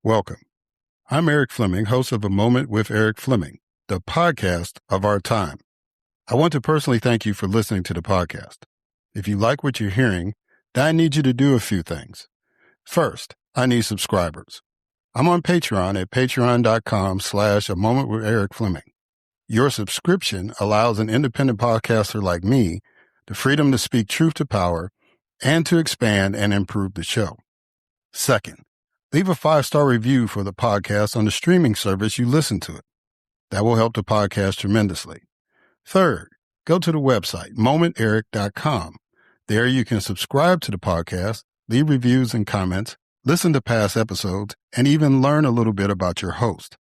Welcome. I'm Erik Fleming, host of A Moment with Erik Fleming, the podcast of our time. I want to personally thank you for listening to the podcast. If you like what you're hearing, then I need you to do a few things. First, I need subscribers. I'm on Patreon at patreon.com/A Moment with Erik Fleming. Your subscription allows an independent podcaster like me the freedom to speak truth to power and to expand and improve the show. Second, leave a 5-star review for the podcast on the streaming service you listen to it. That will help the podcast tremendously. Third, go to the website, momenterik.com. There you can subscribe to the podcast, leave reviews and comments, listen to past episodes, and even learn a little bit about your host.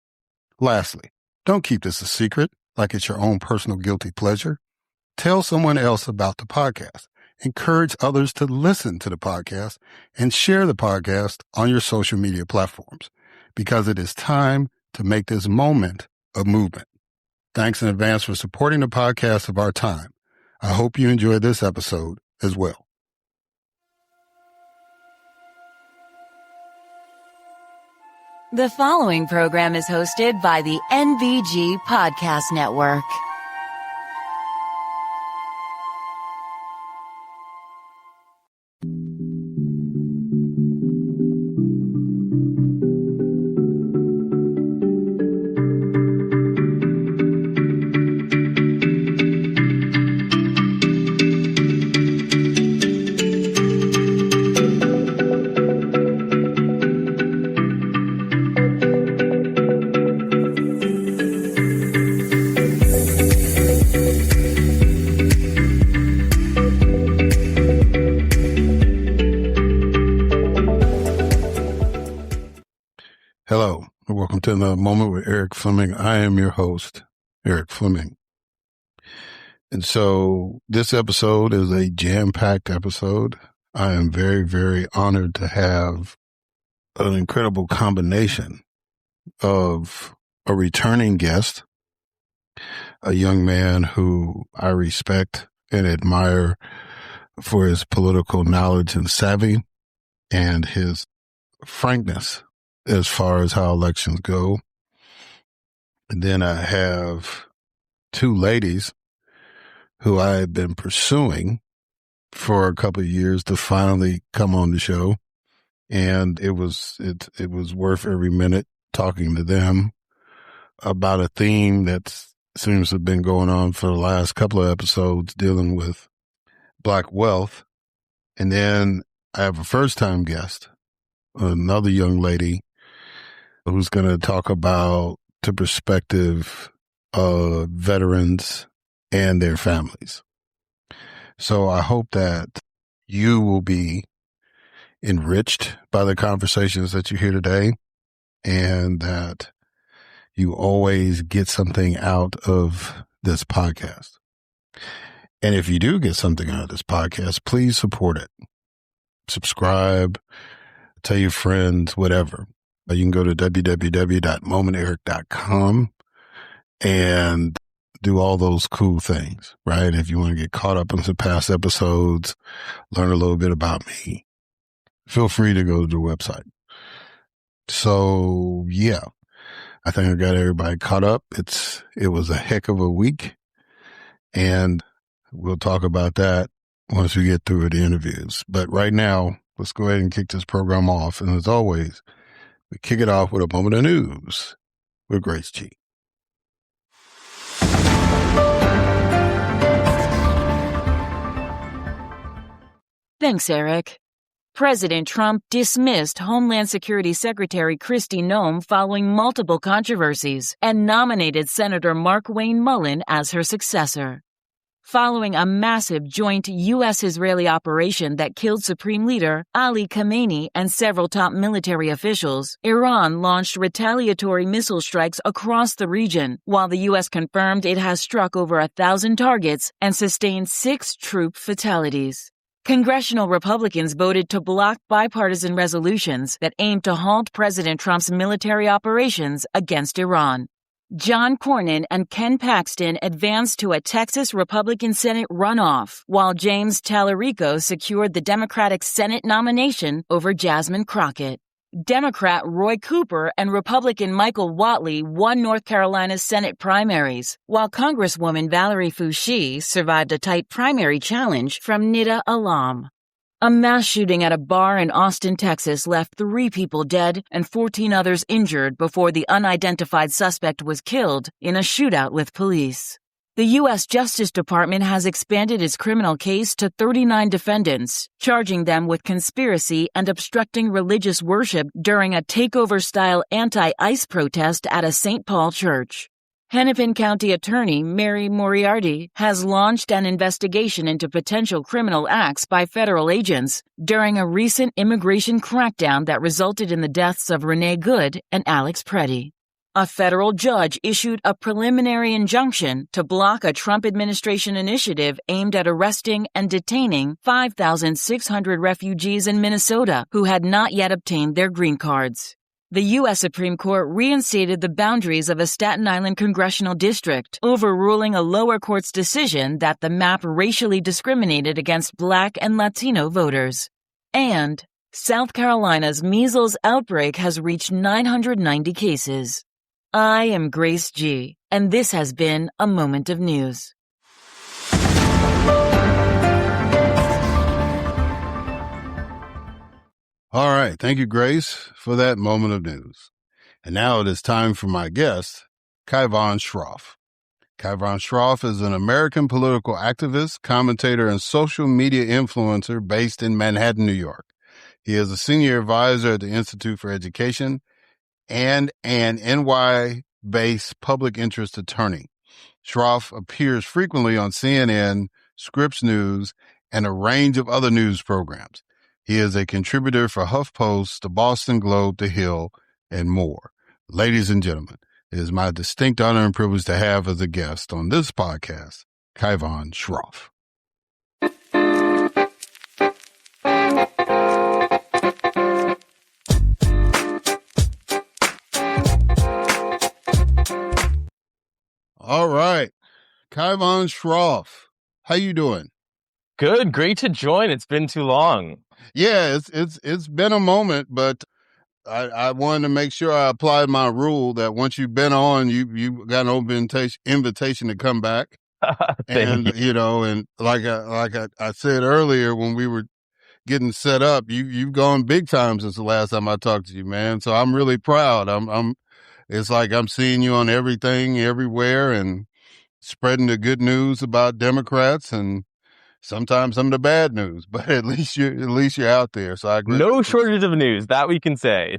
Lastly, don't keep this a secret like it's your own personal guilty pleasure. Tell someone else about the podcast. Encourage others to listen to the podcast and share the podcast on your social media platforms because it is time to make this moment a movement. Thanks in advance for supporting the podcast of our time. I hope you enjoyed this episode as well. The following program is hosted by the NVG Podcast Network. Hello, and welcome to another Moment with Erik Fleming. I am your host, Erik Fleming. And so this episode is a jam-packed episode. I am very, very honored to have an incredible combination of a returning guest, a young man who I respect and admire for his political knowledge and savvy and his frankness as far as how elections go. And then I have two ladies who I have been pursuing for a couple of years to finally come on the show. And it was worth every minute talking to them about a theme that seems to have been going on for the last couple of episodes dealing with Black wealth. And then I have a first-time guest, another young lady who's going to talk about the perspective of veterans and their families. So I hope that you will be enriched by the conversations that you hear today and that you always get something out of this podcast. And if you do get something out of this podcast, please support it. Subscribe, tell your friends, whatever. You can go to www.momenterik.com and do all those cool things, right? If you want to get caught up on some past episodes, learn a little bit about me, feel free to go to the website. So, yeah, I think I got everybody caught up. It was a heck of a week, and we'll talk about that once we get through the interviews. But right now, let's go ahead and kick this program off. And as always, we kick it off with a moment of news with Grace G. Thanks, Erik. President Trump dismissed Homeland Security Secretary Kristi Noem following multiple controversies and nominated Senator Mark Wayne Mullen as her successor. Following a massive joint U.S.-Israeli operation that killed Supreme Leader Ali Khamenei and several top military officials, Iran launched retaliatory missile strikes across the region, while the U.S. confirmed it has struck over 1,000 targets and sustained 6 troop fatalities. Congressional Republicans voted to block bipartisan resolutions that aim to halt President Trump's military operations against Iran. John Cornyn and Ken Paxton advanced to a Texas Republican Senate runoff, while James Tallarico secured the Democratic Senate nomination over Jasmine Crockett. Democrat Roy Cooper and Republican Michael Whatley won North Carolina's Senate primaries, while Congresswoman Valerie Foushee survived a tight primary challenge from Nida Alam. A mass shooting at a bar in Austin, Texas left 3 people dead and 14 others injured before the unidentified suspect was killed in a shootout with police. The U.S. Justice Department has expanded its criminal case to 39 defendants, charging them with conspiracy and obstructing religious worship during a takeover-style anti-ICE protest at a St. Paul church. Hennepin County Attorney Mary Moriarty has launched an investigation into potential criminal acts by federal agents during a recent immigration crackdown that resulted in the deaths of Renee Good and Alex Preddy. A federal judge issued a preliminary injunction to block a Trump administration initiative aimed at arresting and detaining 5,600 refugees in Minnesota who had not yet obtained their green cards. The U.S. Supreme Court reinstated the boundaries of a Staten Island congressional district, overruling a lower court's decision that the map racially discriminated against Black and Latino voters. And South Carolina's measles outbreak has reached 990 cases. I am Grace G., and this has been a Moment of News. All right. Thank you, Grace, for that moment of news. And now it is time for my guest, Kaivan Shroff. Kaivan Shroff is an American political activist, commentator, and social media influencer based in Manhattan, New York. He is a senior advisor at the Institute for Education and an NY-based public interest attorney. Shroff appears frequently on CNN, Scripps News, and a range of other news programs. He is a contributor for HuffPost, the Boston Globe, The Hill, and more. Ladies and gentlemen, it is my distinct honor and privilege to have as a guest on this podcast, Kaivan Shroff. All right. Kaivan Shroff, how you doing? Good. Great to join. It's been too long. Yeah, it's been a moment, but I wanted to make sure I applied my rule that once you've been on, you got an open invitation to come back. And you know, and like I said earlier when we were getting set up, you've gone big time since the last time I talked to you, man. So I'm really proud. It's like I'm seeing you on everything, everywhere, and spreading the good news about Democrats and sometimes some of the bad news. But at least you're out there. So I agree. No shortage of news, that we can say.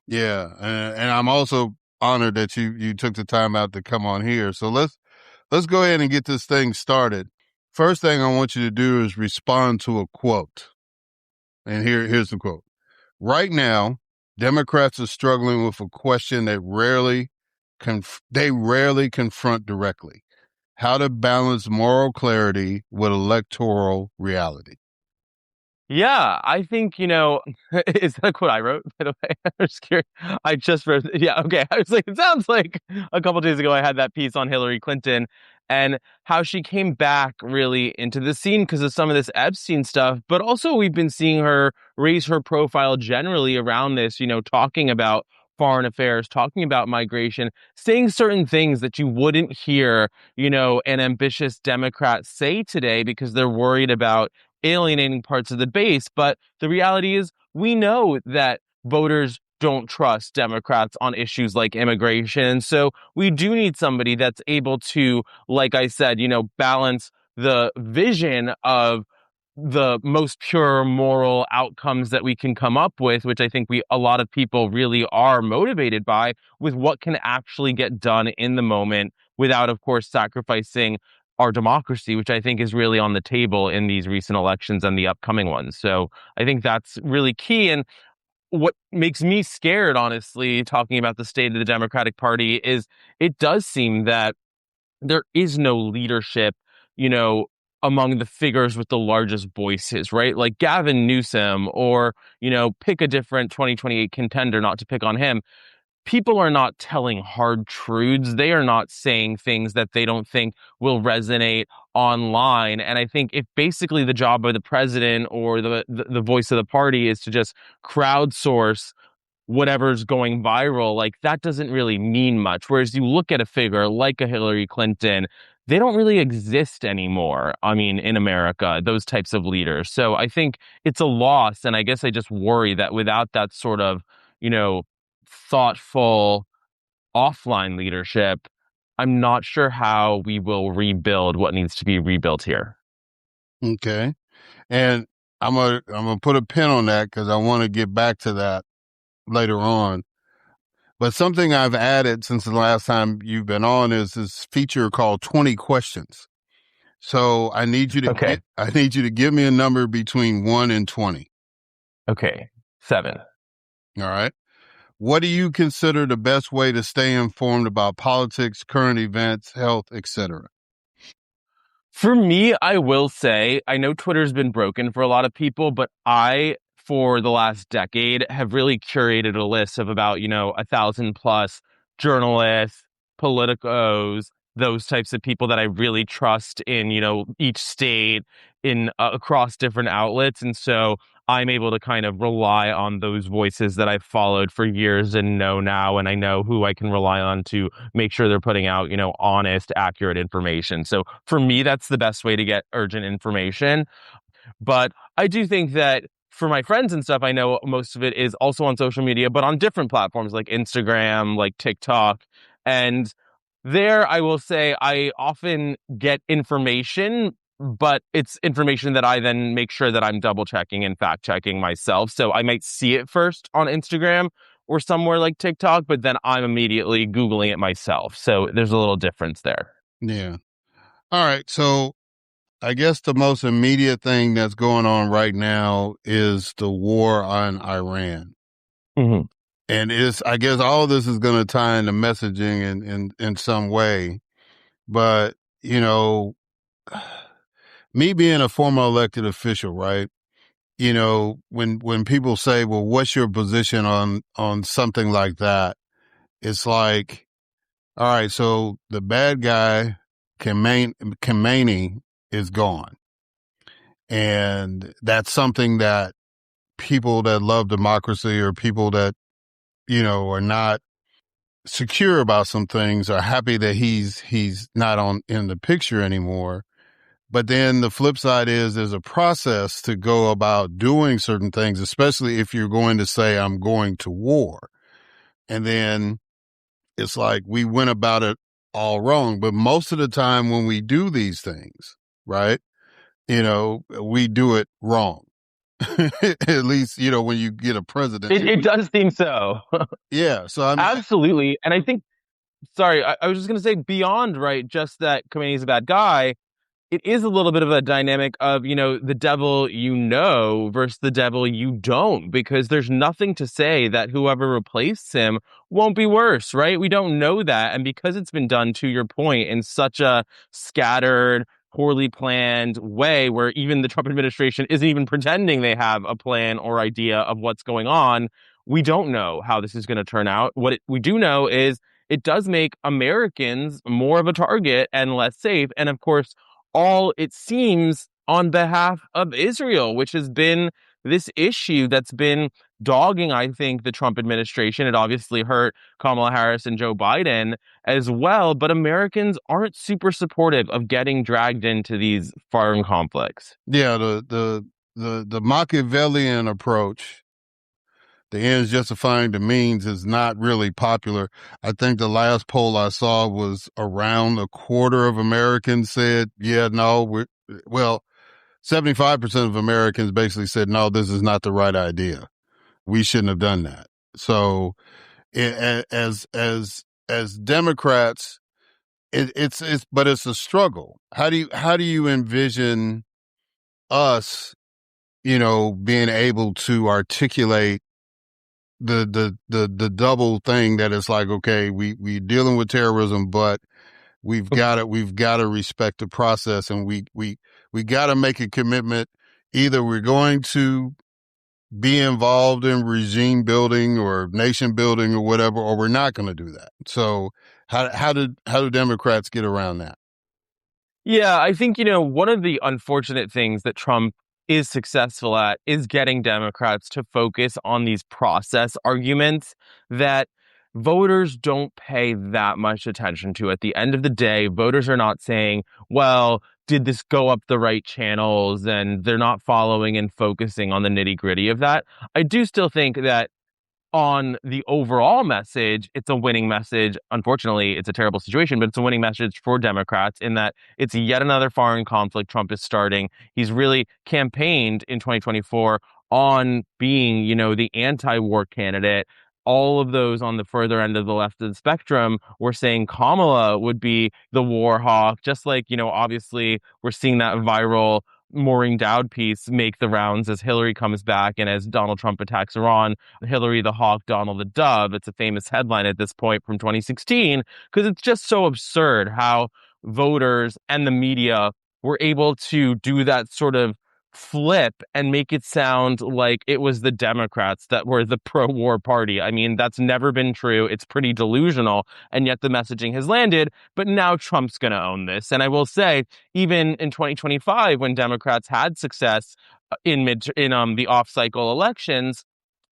Yeah, and I'm also honored that you took the time out to come on here. So let's go ahead and get this thing started. First thing I want you to do is respond to a quote. And here's the quote. Right now, Democrats are struggling with a question that they rarely confront directly: how to balance moral clarity with electoral reality. Yeah, I think, is that a quote I wrote, by the way? I'm just curious. I just wrote, yeah, okay. I was like, it sounds like a couple days ago I had that piece on Hillary Clinton and how she came back really into the scene because of some of this Epstein stuff. But also we've been seeing her raise her profile generally around this, talking about foreign affairs, talking about migration, saying certain things that you wouldn't hear, an ambitious Democrat say today because they're worried about alienating parts of the base. But the reality is we know that voters don't trust Democrats on issues like immigration. So we do need somebody that's able to, like I said, balance the vision of the most pure moral outcomes that we can come up with, which I think a lot of people really are motivated by, with what can actually get done in the moment without, of course, sacrificing our democracy, which I think is really on the table in these recent elections and the upcoming ones. So I think that's really key. And what makes me scared, honestly, talking about the state of the Democratic Party, is it does seem that there is no leadership, among the figures with the largest voices, right? Like Gavin Newsom or, pick a different 2028 contender, not to pick on him. people are not telling hard truths. They are not saying things that they don't think will resonate online. And I think if basically the job of the president or the voice of the party is to just crowdsource whatever's going viral, like that doesn't really mean much. Whereas you look at a figure like a Hillary Clinton, they don't really exist anymore. I mean, in America, those types of leaders. So I think it's a loss. And I guess I just worry that without that sort of, thoughtful offline leadership, I'm not sure how we will rebuild what needs to be rebuilt here. Okay. And I'm gonna put a pin on that because I want to get back to that later on. But something I've added since the last time you've been on is this feature called 20 questions. So I need you to give me a number between 1 and 20. Okay. 7. All right. What do you consider the best way to stay informed about politics, current events, health, etc.? For me, I will say, I know Twitter's been broken for a lot of people, but I, for the last decade, have really curated a list of about, 1,000 plus journalists, politicos, those types of people that I really trust in, each state, in across different outlets. And so I'm able to kind of rely on those voices that I've followed for years and know now, and I know who I can rely on to make sure they're putting out, honest, accurate information. So for me, that's the best way to get urgent information. But I do think that for my friends and stuff, I know most of it is also on social media, but on different platforms like Instagram, like TikTok. And there, I will say I often get information, but it's information that I then make sure that I'm double checking and fact checking myself. So I might see it first on Instagram or somewhere like TikTok, but then I'm immediately Googling it myself. So there's a little difference there. Yeah. All right. So I guess the most immediate thing that's going on right now is the war on Iran. Mm-hmm. And I guess all of this is going to tie into messaging in some way. But, me being a former elected official, right? When people say, well, what's your position on something like that? It's like, all right, so the bad guy, Khamenei, is gone. And that's something that people that love democracy or people that, are not secure about some things are happy that he's not in the picture anymore. But then the flip side is there's a process to go about doing certain things, especially if you're going to say, I'm going to war. And then it's like we went about it all wrong. But most of the time when we do these things, right, we do it wrong. At least, when you get a president. It does seem so. Yeah. So absolutely. And I think, sorry, I was just going to say beyond, right, just that Khamenei's a bad guy. It is a little bit of a dynamic of, the devil versus the devil you don't, because there's nothing to say that whoever replaced him won't be worse, right? We don't know that. And because it's been done, to your point, in such a scattered, poorly planned way where even the Trump administration isn't even pretending they have a plan or idea of what's going on, we don't know how this is going to turn out. What we do know is it does make Americans more of a target and less safe. And of course, all it seems on behalf of Israel, which has been this issue that's been dogging, I think, the Trump administration. It obviously hurt Kamala Harris and Joe Biden as well, but Americans aren't super supportive of getting dragged into these foreign conflicts. Yeah, the Machiavellian approach, the ends justifying the means, is not really popular. I think the last poll I saw was around a quarter of Americans said, yeah, no, 75% of Americans basically said, no, this is not the right idea. We shouldn't have done that. So as Democrats, but it's a struggle. How do you envision us, being able to articulate the double thing that it's like, okay, we dealing with terrorism, but we've got to respect the process, and we got to make a commitment. Either we're going to be involved in regime building or nation building or whatever, or we're not going to do that. So how do Democrats get around that? Yeah, I think, one of the unfortunate things that Trump is successful at is getting Democrats to focus on these process arguments that voters don't pay that much attention to. At the end of the day, voters are not saying, well, did this go up the right channels? And they're not following and focusing on the nitty gritty of that. I do still think that on the overall message, it's a winning message. Unfortunately, it's a terrible situation, but it's a winning message for Democrats in that it's yet another foreign conflict Trump is starting. He's really campaigned in 2024 on being, the anti-war candidate. All of those on the further end of the left of the spectrum were saying Kamala would be the war hawk, just like, obviously we're seeing that viral Maureen Dowd piece make the rounds as Hillary comes back and as Donald Trump attacks Iran. Hillary the hawk, Donald the dove. It's a famous headline at this point from 2016 because it's just so absurd how voters and the media were able to do that sort of flip and make it sound like it was the Democrats that were the pro-war party. I mean, that's never been true. It's pretty delusional, and yet the messaging has landed. But now Trump's going to own this. And I will say, even in 2025, when Democrats had success in the off-cycle elections,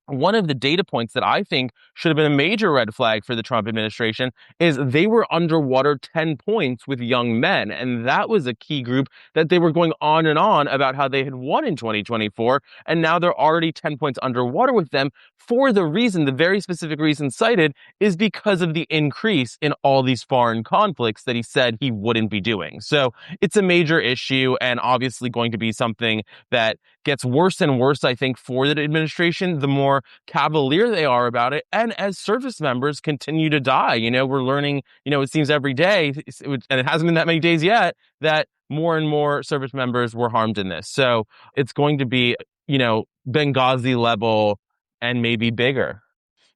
one of the data points that I think should have been a major red flag for the Trump administration is they were underwater 10 points with young men. And that was a key group that they were going on and on about how they had won in 2024. And now they're already 10 points underwater with them for the very specific reason cited is because of the increase in all these foreign conflicts that he said he wouldn't be doing. So it's a major issue and obviously going to be something that gets worse and worse, I think, for the administration, the more cavalier they are about it. And as service members continue to die, we're learning, it seems every day, and it hasn't been that many days yet, that more and more service members were harmed in this. So it's going to be, Benghazi level and maybe bigger.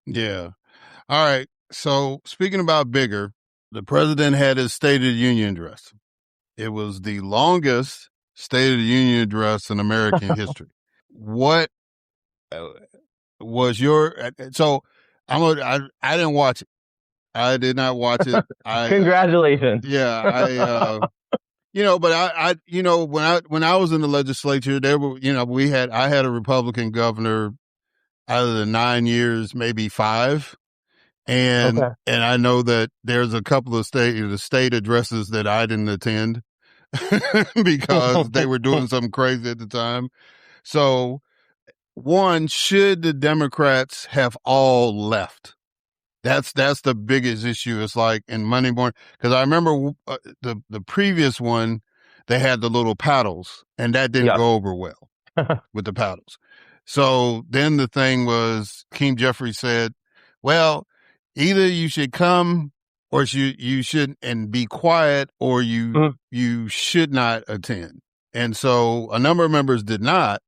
Yeah. All right. So speaking about bigger, the president had his State of the Union address. It was the longest State of the Union address in American history. What was your? So I didn't watch it. I did not watch it. Congratulations. Yeah, but I when I was in the legislature, there were I had a Republican governor out of the 9 years, maybe 5. And I know that there's a couple of state addresses that I didn't attend because they were doing something crazy at the time. So, one, should the Democrats have all left? That's the biggest issue. It's like in Monday morning, because I remember the previous one, they had the little paddles, and that didn't go over well with the paddles. So then the thing was, Keem Jeffries said, well, either you should come or you should and be quiet, or you should not attend. And so a number of members did not,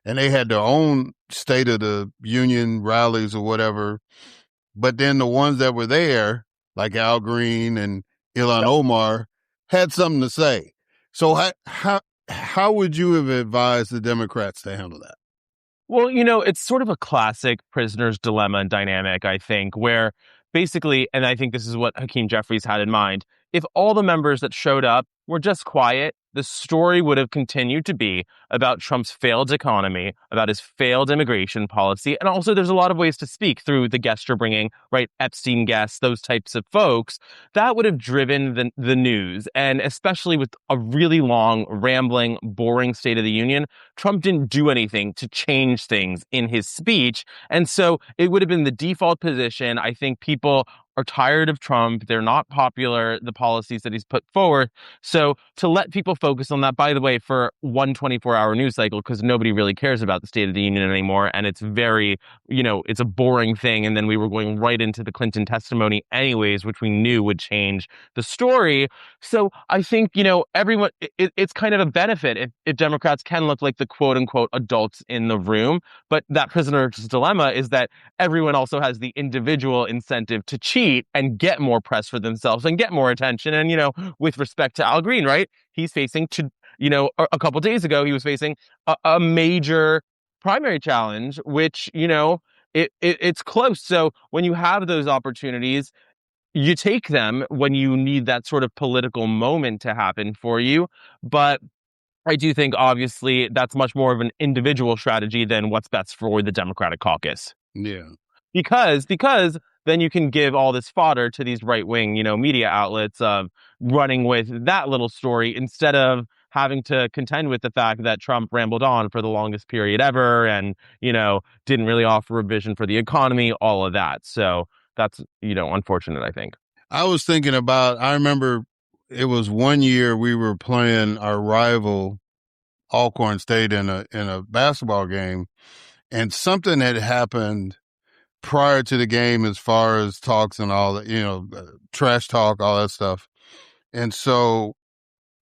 and they had their own State of the Union rallies or whatever. But then the ones that were there, like Al Green and Ilhan Omar, had something to say. So how would you have advised the Democrats to handle that? Well, it's sort of a classic prisoner's dilemma dynamic, I think, where basically, and I think this is what Hakeem Jeffries had in mind, if all the members that showed up were just quiet, the story would have continued to be about Trump's failed economy, about his failed immigration policy. And also there's a lot of ways to speak through the guests you're bringing, right? Epstein guests, those types of folks. That would have driven the news. And especially with a really long, rambling, boring State of the Union, Trump didn't do anything to change things in his speech. And so it would have been the default position. I think people are tired of Trump. They're not popular, the policies that he's put forward. So to let people focus on that, by the way, for one 24-hour news cycle, because nobody really cares about the State of the Union anymore. And it's very, it's a boring thing. And then we were going right into the Clinton testimony anyways, which we knew would change the story. So I think, everyone, it's kind of a benefit if Democrats can look like the quote unquote adults in the room. But that prisoner's dilemma is that everyone also has the individual incentive to cheat and get more press for themselves and get more attention. And, with respect to Al Green, right? He's facing a couple days ago, he was facing a major primary challenge, which, it's close. So when you have those opportunities, you take them when you need that sort of political moment to happen for you. But I do think, obviously, that's much more of an individual strategy than what's best for the Democratic caucus. Yeah. Because then you can give all this fodder to these right-wing, media outlets of running with that little story instead of having to contend with the fact that Trump rambled on for the longest period ever and, didn't really offer a vision for the economy, all of that. So that's, unfortunate, I think. I was thinking about, I remember it was one year we were playing our rival Alcorn State in a basketball game, and something had happened prior to the game as far as talks and all that, trash talk, all that stuff. And so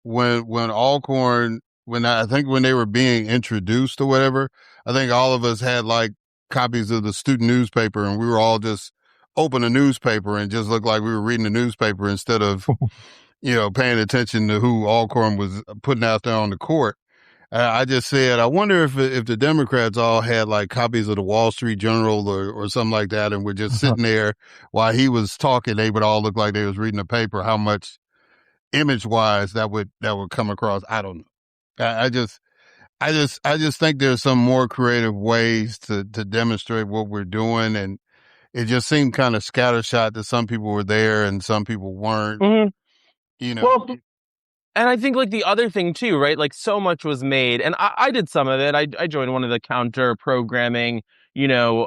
when Alcorn, I think when they were being introduced or whatever, I think all of us had like copies of the student newspaper, and we were all just open a newspaper and just looked like we were reading the newspaper instead of, paying attention to who Alcorn was putting out there on the court. I just said, I wonder if the Democrats all had like copies of the Wall Street Journal or something like that, and were just sitting there while he was talking. They would all look like they was reading a paper. How much image wise that would come across? I don't know. I just think there's some more creative ways to demonstrate what we're doing, and it just seemed kind of scattershot that some people were there and some people weren't. Mm-hmm. Well, and I think like the other thing too, right? Like so much was made, and I did some of it. I joined one of the counter programming,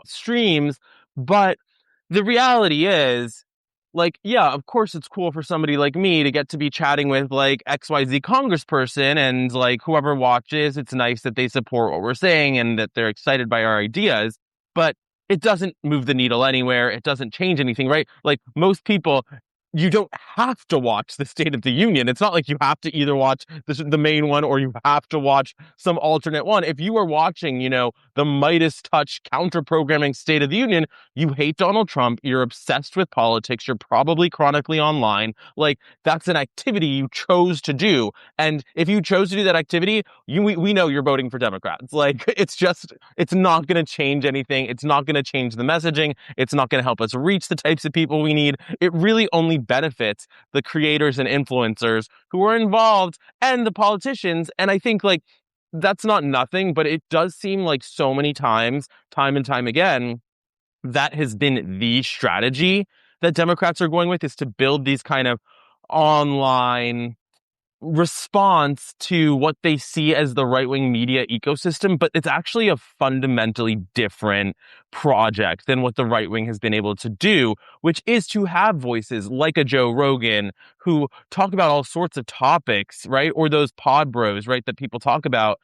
streams, but the reality is, like, yeah, of course it's cool for somebody like me to get to be chatting with like XYZ congressperson and like whoever watches. It's nice that they support what we're saying and that they're excited by our ideas, but it doesn't move the needle anywhere. It doesn't change anything, right? Like most people, you don't have to watch the State of the Union. It's not like you have to either watch the main one or you have to watch some alternate one. If you are watching, the Midas Touch counter-programming State of the Union, you hate Donald Trump, you're obsessed with politics, you're probably chronically online. Like, that's an activity you chose to do. And if you chose to do that activity, we know you're voting for Democrats. Like, it's not going to change anything. It's not going to change the messaging. It's not going to help us reach the types of people we need. It really only benefits the creators and influencers who are involved and the politicians. And I think like that's not nothing, but it does seem like so many times, time and time again, that has been the strategy that Democrats are going with, is to build these kind of online response to what they see as the right-wing media ecosystem, but it's actually a fundamentally different project than what the right wing has been able to do, which is to have voices like a Joe Rogan who talk about all sorts of topics, right? Or those pod bros, right, that people talk about.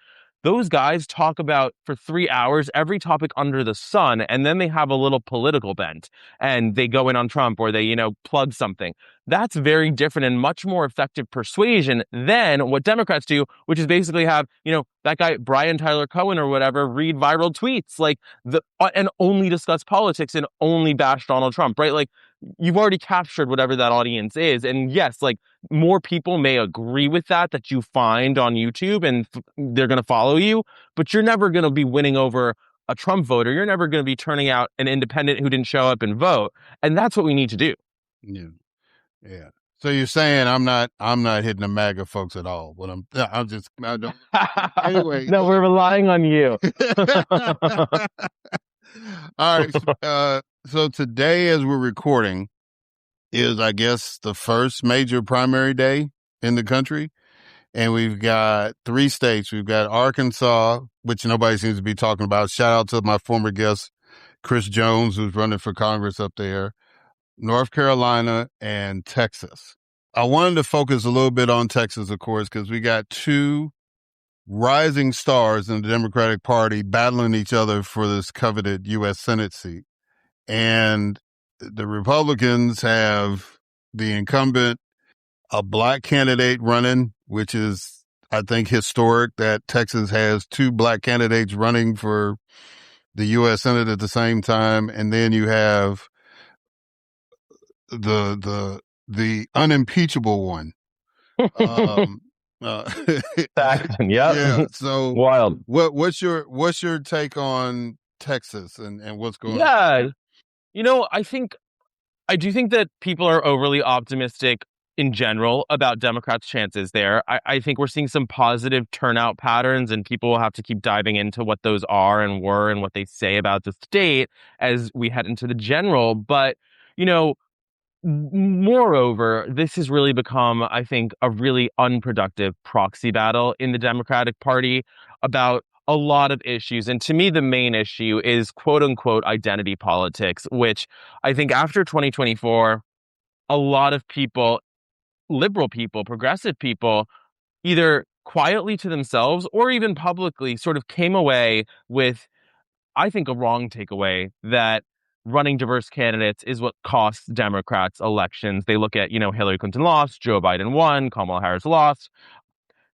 Those guys talk about for 3 hours every topic under the sun, and then they have a little political bent and they go in on Trump or they, plug something. That's very different and much more effective persuasion than what Democrats do, which is basically have, that guy, Brian Tyler Cohen or whatever, read viral tweets and only discuss politics and only bash Donald Trump, right? Like, you've already captured whatever that audience is. And yes, like more people may agree with that you find on YouTube and they're going to follow you, but you're never going to be winning over a Trump voter. You're never going to be turning out an independent who didn't show up and vote. And that's what we need to do. Yeah. Yeah. So you're saying I'm not hitting the MAGA folks at all. But I don't. Anyway. No, we're relying on you. All right. So today, as we're recording, is, I guess, the first major primary day in the country. And we've got 3 states. We've got Arkansas, which nobody seems to be talking about. Shout out to my former guest, Chris Jones, who's running for Congress up there. North Carolina and Texas. I wanted to focus a little bit on Texas, of course, because we got 2 rising stars in the Democratic Party battling each other for this coveted U.S. Senate seat. And the Republicans have the incumbent, a black candidate running, which is, I think, historic that Texas has 2 black candidates running for the U.S. Senate at the same time. And then you have the unimpeachable one, Uh, Saxon, yep. yeah. So Wild. what's your take on Texas and what's going on? Yeah. I do think that people are overly optimistic in general about Democrats' chances there. I think we're seeing some positive turnout patterns, and people will have to keep diving into what those are and were and what they say about the state as we head into the general. But, you know, moreover, this has really become, I think, a really unproductive proxy battle in the Democratic Party about a lot of issues. And to me, the main issue is quote unquote identity politics, which I think after 2024, a lot of people, liberal people, progressive people, either quietly to themselves or even publicly sort of came away with, I think, a wrong takeaway that running diverse candidates is what costs Democrats elections. They look at, Hillary Clinton lost, Joe Biden won, Kamala Harris lost.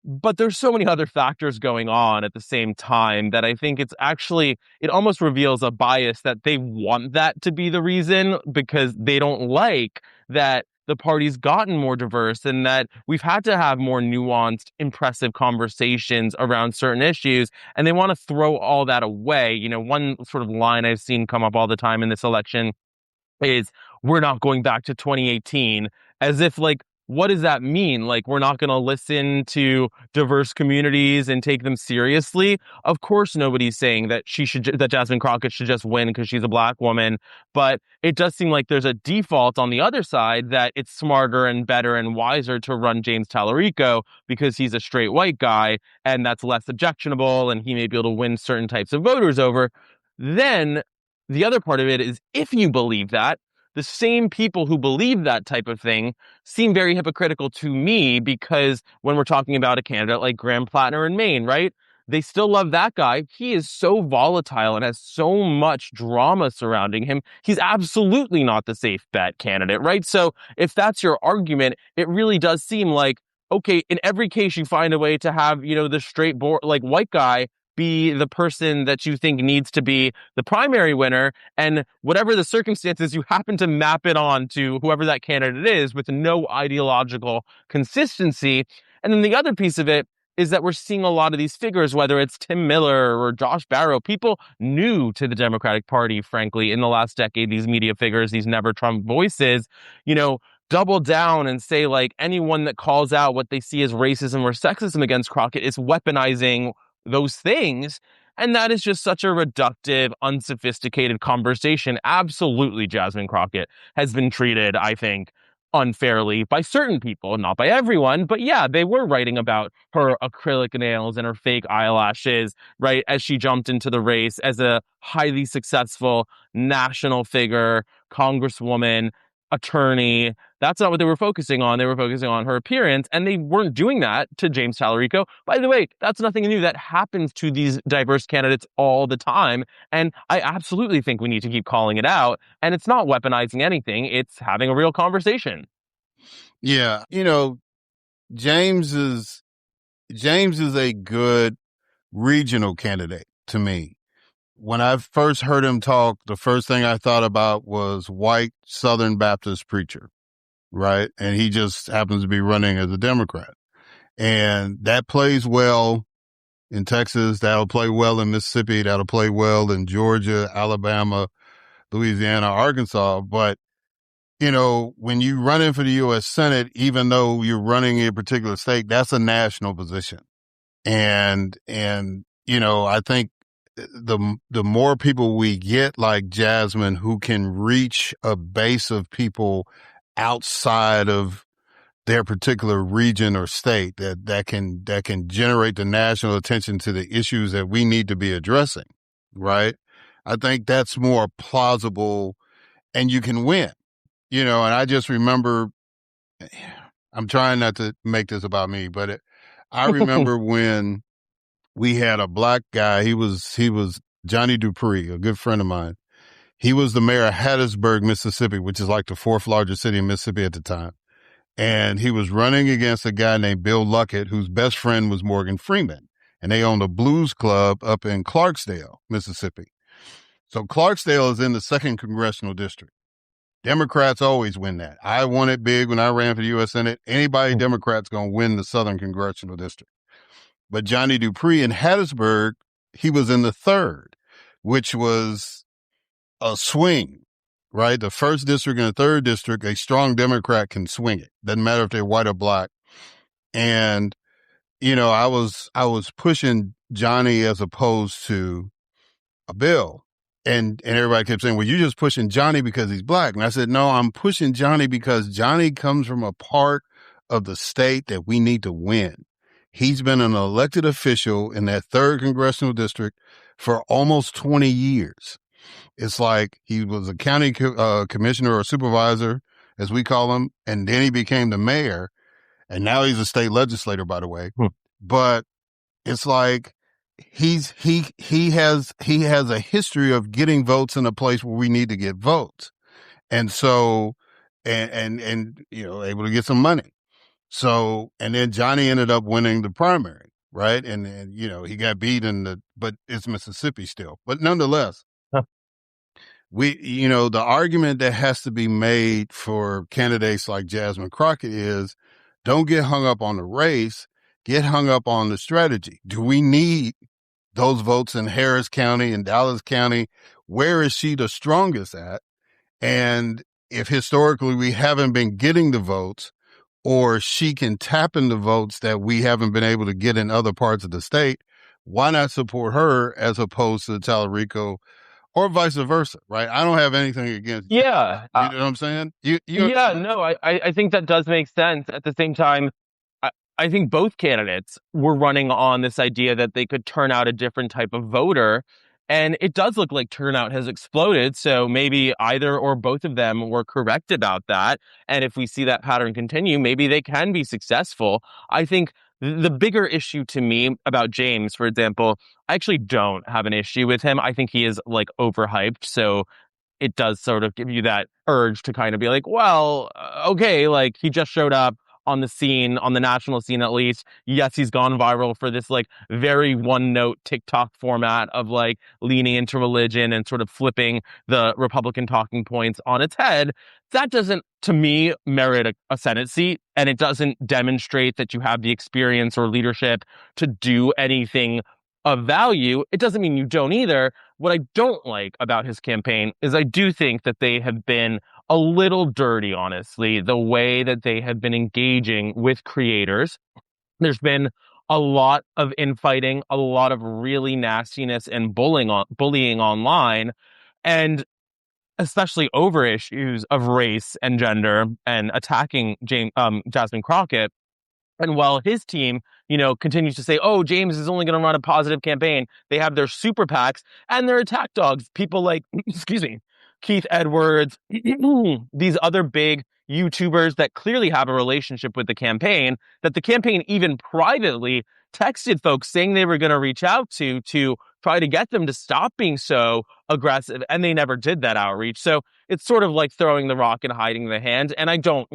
But there's so many other factors going on at the same time that I think it almost reveals a bias that they want that to be the reason because they don't like that the party's gotten more diverse and that we've had to have more nuanced, impressive conversations around certain issues. And they want to throw all that away. One sort of line I've seen come up all the time in this election is we're not going back to 2018, as if like, what does that mean? Like, we're not going to listen to diverse communities and take them seriously. Of course, nobody's saying that that Jasmine Crockett should just win because she's a black woman. But it does seem like there's a default on the other side that it's smarter and better and wiser to run James Tallarico because he's a straight white guy and that's less objectionable and he may be able to win certain types of voters over. Then the other part of it is if you believe that, the same people who believe that type of thing seem very hypocritical to me because when we're talking about a candidate like Graham Plattner in Maine, right? They still love that guy. He is so volatile and has so much drama surrounding him. He's absolutely not the safe bet candidate, right? So if that's your argument, it really does seem like, okay, in every case you find a way to have, the straight like white guy be the person that you think needs to be the primary winner. And whatever the circumstances, you happen to map it on to whoever that candidate is with no ideological consistency. And then the other piece of it is that we're seeing a lot of these figures, whether it's Tim Miller or Josh Barrow, people new to the Democratic Party, frankly, in the last decade, these media figures, these never Trump voices, double down and say like anyone that calls out what they see as racism or sexism against Crockett is weaponizing those things. And that is just such a reductive, unsophisticated conversation. Absolutely, Jasmine Crockett has been treated, I think, unfairly by certain people, not by everyone. But yeah, they were writing about her acrylic nails and her fake eyelashes, right, as she jumped into the race as a highly successful national figure, congresswoman, attorney. That's not what they were focusing on. They were focusing on her appearance, and they weren't doing that to James Tallarico. By the way, that's nothing new. That happens to these diverse candidates all the time, and I absolutely think we need to keep calling it out. And it's not weaponizing anything. It's having a real conversation. Yeah. James is a good regional candidate to me. When I first heard him talk, the first thing I thought about was white Southern Baptist preacher, right? And he just happens to be running as a Democrat. And that plays well in Texas. That'll play well in Mississippi. That'll play well in Georgia, Alabama, Louisiana, Arkansas. But, when you run in for the U.S. Senate, even though you're running in a particular state, that's a national position. And I think the more people we get like Jasmine who can reach a base of people outside of their particular region or state that can generate the national attention to the issues that we need to be addressing, right? I think that's more plausible and you can win, and I just remember, I'm trying not to make this about me, but I remember when we had a black guy. He was Johnny Dupree, a good friend of mine. He was the mayor of Hattiesburg, Mississippi, which is like the fourth largest city in Mississippi at the time. And he was running against a guy named Bill Luckett, whose best friend was Morgan Freeman. And they owned a blues club up in Clarksdale, Mississippi. So Clarksdale is in the 2nd Congressional District. Democrats always win that. I won it big when I ran for the U.S. Senate. Anybody Democrat's going to win the Southern Congressional District. But Johnny Dupree in Hattiesburg, he was in the 3rd, which was a swing, right? The 1st district and the 3rd district, a strong Democrat can swing it. Doesn't matter if they're white or black. And, I was pushing Johnny as opposed to a bill. And everybody kept saying, well, you're just pushing Johnny because he's black. And I said, no, I'm pushing Johnny because Johnny comes from a part of the state that we need to win. He's been an elected official in that 3rd congressional district for almost 20 years. It's like he was a county commissioner or supervisor, as we call him, and then he became the mayor. And now he's a state legislator, by the way. But it's like he has a history of getting votes in a place where we need to get votes. And so, and able to get some money. So, and then Johnny ended up winning the primary, right? And he got beat but it's Mississippi still. But nonetheless, the argument that has to be made for candidates like Jasmine Crockett is don't get hung up on the race, get hung up on the strategy. Do we need those votes in Harris County and Dallas County? Where is she the strongest at? And if historically we haven't been getting the votes, or she can tap into votes that we haven't been able to get in other parts of the state, why not support her as opposed to Tallarico, or vice versa, right? I don't have anything against you. Yeah. You know what I'm saying? I think that does make sense. At the same time, I think both candidates were running on this idea that they could turn out a different type of voter. And it does look like turnout has exploded. So maybe either or both of them were correct about that. And if we see that pattern continue, maybe they can be successful. I think the bigger issue to me about James, for example, I actually don't have an issue with him. I think he is overhyped. So it does sort of give you that urge to kind of be like, well, okay, he just showed up on the scene, on the national scene at least. Yes, he's gone viral for this very one-note TikTok format of leaning into religion and sort of flipping the Republican talking points on its head. That doesn't, to me, merit a Senate seat, and it doesn't demonstrate that you have the experience or leadership to do anything of value. It doesn't mean you don't either. What I don't like about his campaign is I do think that they have been a little dirty, honestly, the way that they have been engaging with creators. There's been a lot of infighting, a lot of really nastiness and bullying online, and especially over issues of race and gender and attacking Jasmine Crockett. And while his team, continues to say, oh, James is only going to run a positive campaign, they have their super PACs and their attack dogs, people like, Keith Edwards, these other big YouTubers that clearly have a relationship with the campaign, that the campaign even privately texted folks saying they were going to reach out to try to get them to stop being so aggressive. And they never did that outreach. So it's sort of like throwing the rock and hiding the hand. And I don't,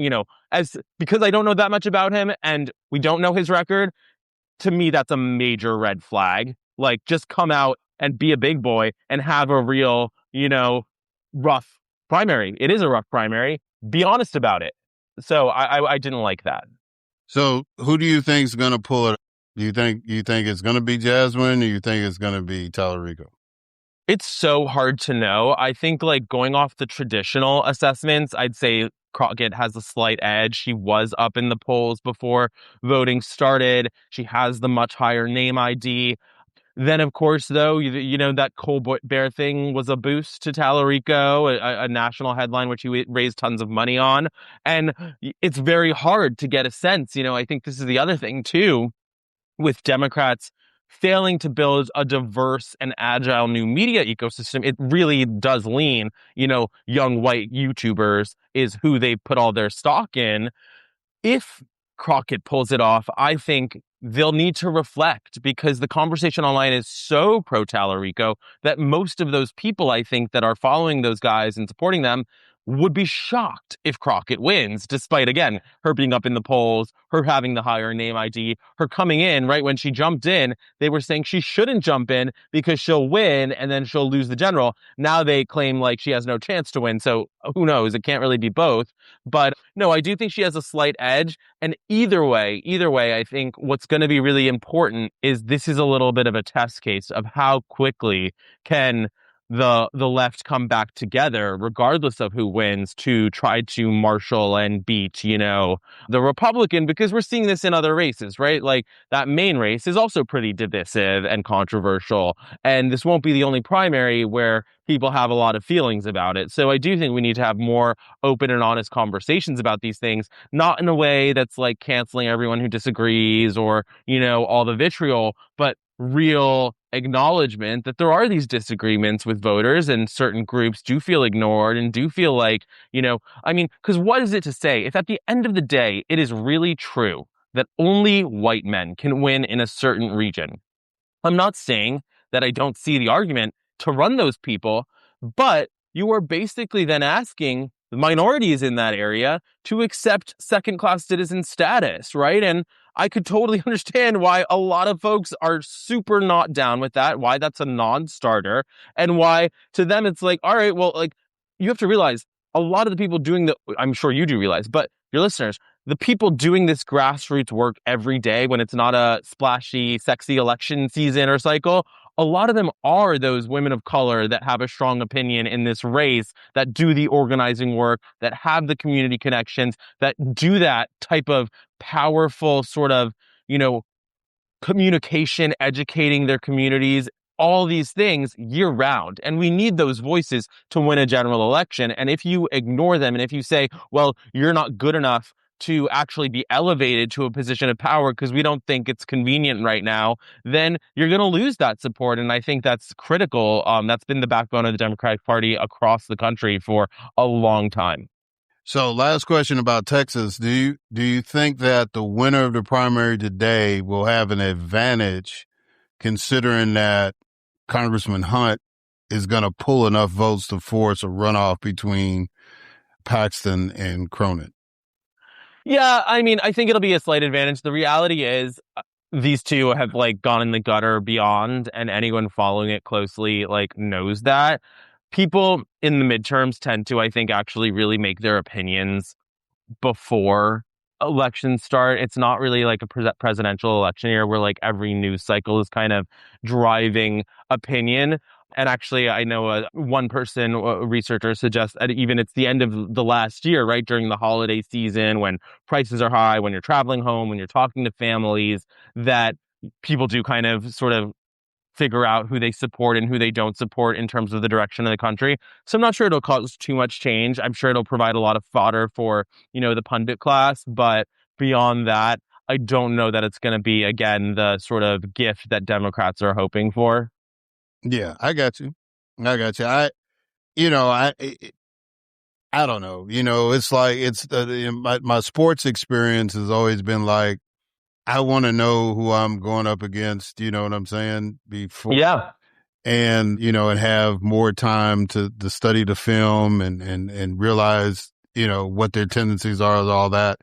because I don't know that much about him and we don't know his record, to me, that's a major red flag. Just come out and be a big boy and have a real, rough primary. It is a rough primary. Be honest about it. So I didn't like that. So who do you think is going to pull it? Do you think it's going to be Jasmine, or you think it's going to be Tallarico? It's so hard to know. I think going off the traditional assessments, I'd say Crockett has a slight edge. She was up in the polls before voting started. She has the much higher name ID. Then, of course, though, that Colbert thing was a boost to Tallarico, a national headline, which he raised tons of money on. And it's very hard to get a sense. I think this is the other thing, too, with Democrats failing to build a diverse and agile new media ecosystem. It really does lean, young white YouTubers is who they put all their stock in. If Crockett pulls it off, I think they'll need to reflect, because the conversation online is so pro Tallarico that most of those people, I think, that are following those guys and supporting them would be shocked if Crockett wins, despite, again, her being up in the polls, her having the higher name ID, her coming in right when she jumped in. They were saying she shouldn't jump in because she'll win and then she'll lose the general. Now they claim like she has no chance to win. So who knows? It can't really be both. But no, I do think she has a slight edge. And either way, I think what's going to be really important is this is a little bit of a test case of how quickly can the left come back together, regardless of who wins, to try to marshal and beat, the Republican, because we're seeing this in other races, right? Like that Maine race is also pretty divisive and controversial. And this won't be the only primary where people have a lot of feelings about it. So I do think we need to have more open and honest conversations about these things, not in a way that's like canceling everyone who disagrees or, all the vitriol, but real acknowledgement that there are these disagreements with voters and certain groups do feel ignored and do feel like, because what is it to say if at the end of the day, it is really true that only white men can win in a certain region? I'm not saying that I don't see the argument to run those people, but you are basically then asking the minorities in that area to accept second-class citizen status, right? And I could totally understand why a lot of folks are super not down with that, why that's a non-starter, and why to them it's like, all right, well, like you have to realize a lot of the people doing I'm sure you do realize, but your listeners, the people doing this grassroots work every day when it's not a splashy, sexy election season or cycle, a lot of them are those women of color that have a strong opinion in this race, that do the organizing work, that have the community connections, that do that type of powerful sort of, communication, educating their communities, all these things year round. And we need those voices to win a general election. And if you ignore them and if you say, well, you're not good enough to actually be elevated to a position of power because we don't think it's convenient right now, then you're going to lose that support. And I think that's critical. That's been the backbone of the Democratic Party across the country for a long time. So last question about Texas. Do you think that the winner of the primary today will have an advantage considering that Congressman Hunt is going to pull enough votes to force a runoff between Paxton and Cronin? Yeah, I mean, I think it'll be a slight advantage. The reality is these two have like gone in the gutter beyond, and anyone following it closely like knows that. People in the midterms tend to, I think, actually really make their opinions before elections start. It's not really like a presidential election year where like every news cycle is kind of driving opinion. And actually, I know one person, a researcher, suggests that even it's the end of the last year, right, during the holiday season, when prices are high, when you're traveling home, when you're talking to families, that people do kind of sort of figure out who they support and who they don't support in terms of the direction of the country. So I'm not sure it'll cause too much change. I'm sure it'll provide a lot of fodder for, the pundit class. But beyond that, I don't know that it's going to be, again, the sort of gift that Democrats are hoping for. Yeah, I got you. I don't know. It's like my sports experience has always been like, I want to know who I'm going up against. You know what I'm saying? Before, Yeah. and and have more time to study the film and realize what their tendencies are, and all that,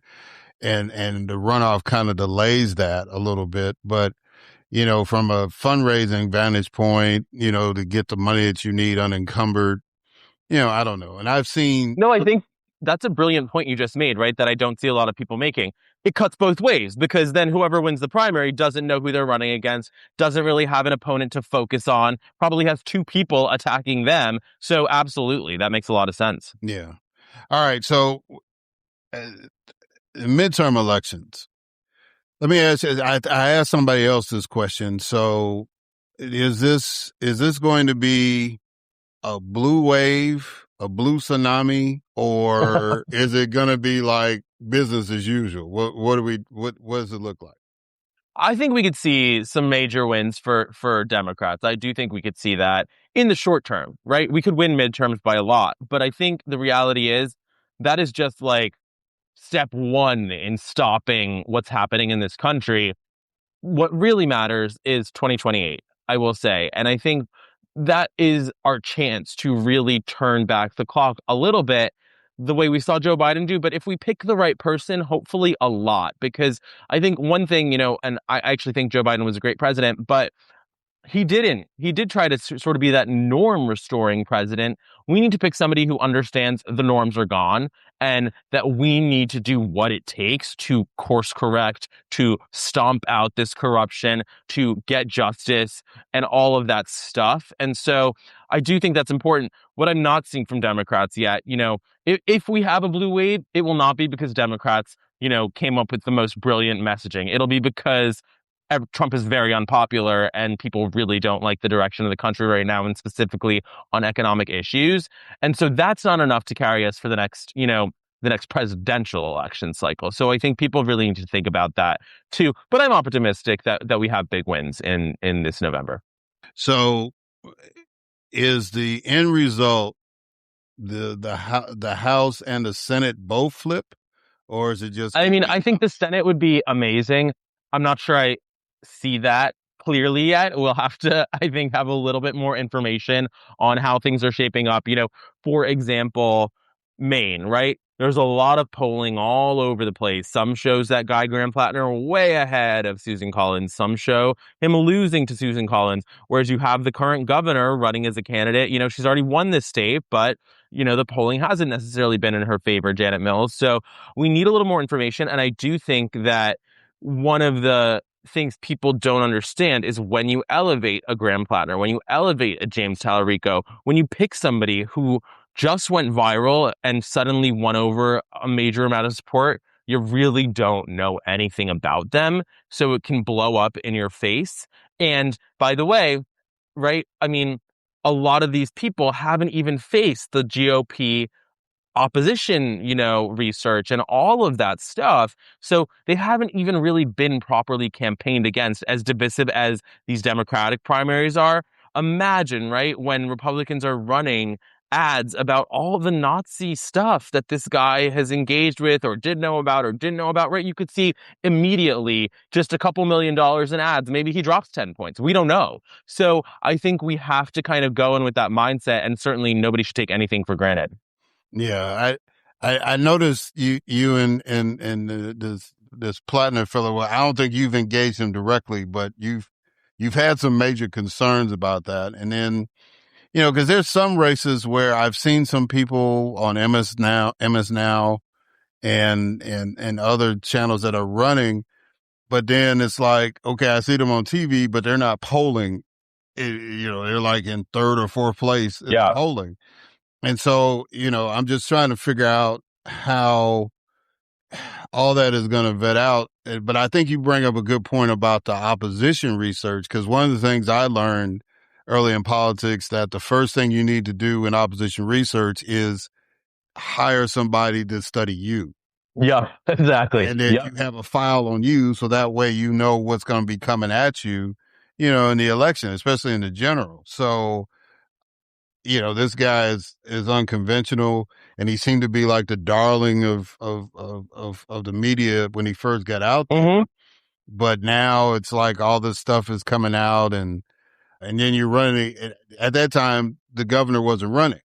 and the runoff kind of delays that a little bit, but. From a fundraising vantage point, to get the money that you need unencumbered, I don't know. And I've seen. No, I think that's a brilliant point you just made, right? That I don't see a lot of people making. It cuts both ways because then whoever wins the primary doesn't know who they're running against, doesn't really have an opponent to focus on, probably has two people attacking them. So absolutely, that makes a lot of sense. Yeah. All right. So midterm elections. Let me ask you, I asked somebody else this question. So is this going to be a blue wave, a blue tsunami, or is it going to be like business as usual? What does it look like? I think we could see some major wins for Democrats. I do think we could see that in the short term, right? We could win midterms by a lot, but I think the reality is that is just like step one in stopping what's happening in this country. What really matters is 2028, I will say. And I think that is our chance to really turn back the clock a little bit. the way we saw Joe Biden do, but if we pick the right person, hopefully a lot. Because I think one thing, and I actually think Joe Biden was a great president, but he didn't. He did try to sort of be that norm restoring president. We need to pick somebody who understands the norms are gone and that we need to do what it takes to course correct, to stomp out this corruption, to get justice and all of that stuff. And so I do think that's important. What I'm not seeing from Democrats yet, if we have a blue wave, it will not be because Democrats, came up with the most brilliant messaging. It'll be because Trump is very unpopular and people really don't like the direction of the country right now, and specifically on economic issues. And so that's not enough to carry us for the next presidential election cycle. So I think people really need to think about that too. But I'm optimistic that we have big wins in this November. So is the end result the House and the Senate both flip? Or is it just... I mean, I think the Senate would be amazing. I'm not sure I see that clearly yet. We'll have to, I think, have a little bit more information on how things are shaping up. For example, Maine, right? There's a lot of polling all over the place. Some shows that Guy Graham-Plattner way ahead of Susan Collins. Some show him losing to Susan Collins. Whereas you have the current governor running as a candidate. She's already won this state, but the polling hasn't necessarily been in her favor, Janet Mills. So we need a little more information. And I do think that one of the things people don't understand is when you elevate a Graham Plattner, when you elevate a James Tallarico, when you pick somebody who just went viral and suddenly won over a major amount of support, you really don't know anything about them. So it can blow up in your face. And by the way, right, I mean, a lot of these people haven't even faced the GOP opposition, research and all of that stuff. So they haven't even really been properly campaigned against, as divisive as these Democratic primaries are. Imagine, right, when Republicans are running ads about all the Nazi stuff that this guy has engaged with or didn't know about, right? You could see immediately just a couple $1 million in ads. Maybe he drops 10 points. We don't know. So I think we have to kind of go in with that mindset, and certainly nobody should take anything for granted. Yeah, I noticed you and this Plattner fellow. Well, I don't think you've engaged him directly, but you've had some major concerns about that. And then, because there's some races where I've seen some people on MS Now, and other channels that are running, but then it's like, okay, I see them on TV, but they're not polling. They're like in third or fourth place in the polling. And so, I'm just trying to figure out how all that is going to vet out. But I think you bring up a good point about the opposition research, because one of the things I learned early in politics, that the first thing you need to do in opposition research is hire somebody to study you. Yeah, exactly. And then you have a file on you, so that way you know what's going to be coming at you, in the election, especially in the general. So, this guy is unconventional, and he seemed to be like the darling of the media when he first got out there. Mm-hmm. But now it's like all this stuff is coming out, and then you're running. At that time, the governor wasn't running,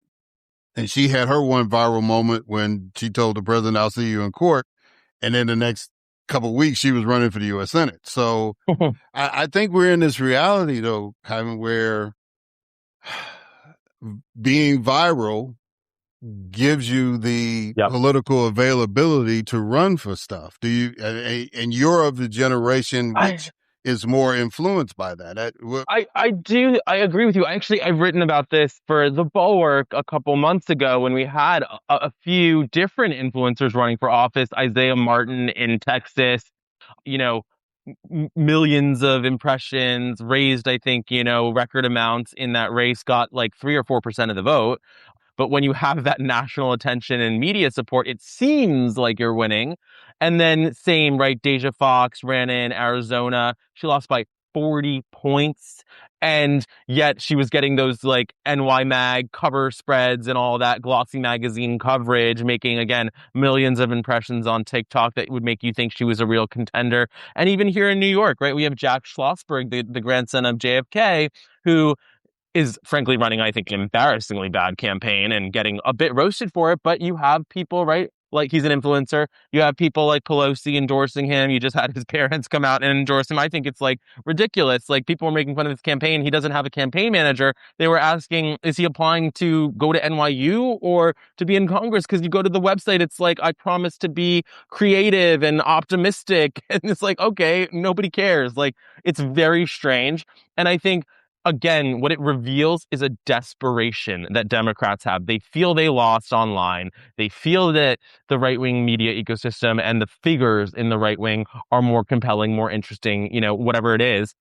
and she had her one viral moment when she told the president, "I'll see you in court," and then the next couple of weeks she was running for the U.S. Senate. So I think we're in this reality, though, Kaivan, where being viral gives you the political availability to run for stuff. Do you? And you're of the generation which is more influenced by that. I do. I agree with you. I've written about this for The Bulwark a couple months ago when we had a few different influencers running for office. Isaiah Martin in Texas, millions of impressions, raised, I think, record amounts in that race, got like 3 or 4% of the vote. But when you have that national attention and media support, it seems like you're winning. And then same, right? Deja Fox ran in Arizona. She lost by 40 points. And yet she was getting those like NY Mag cover spreads and all that glossy magazine coverage, making, again, millions of impressions on TikTok that would make you think she was a real contender. And even here in New York, right, we have Jack Schlossberg, the grandson of JFK, who is frankly running, I think, an embarrassingly bad campaign and getting a bit roasted for it. But you have people, right? Like, he's an influencer. You have people like Pelosi endorsing him. You just had his parents come out and endorse him. I think it's like ridiculous. Like, people were making fun of his campaign. He doesn't have a campaign manager. They were asking, is he applying to go to NYU or to be in Congress? Because you go to the website, it's like, I promise to be creative and optimistic. And it's like, okay, nobody cares. Like, it's very strange. And I think, again, what it reveals is a desperation that Democrats have. They feel they lost online. They feel that the right-wing media ecosystem and the figures in the right wing are more compelling, more interesting, whatever it is.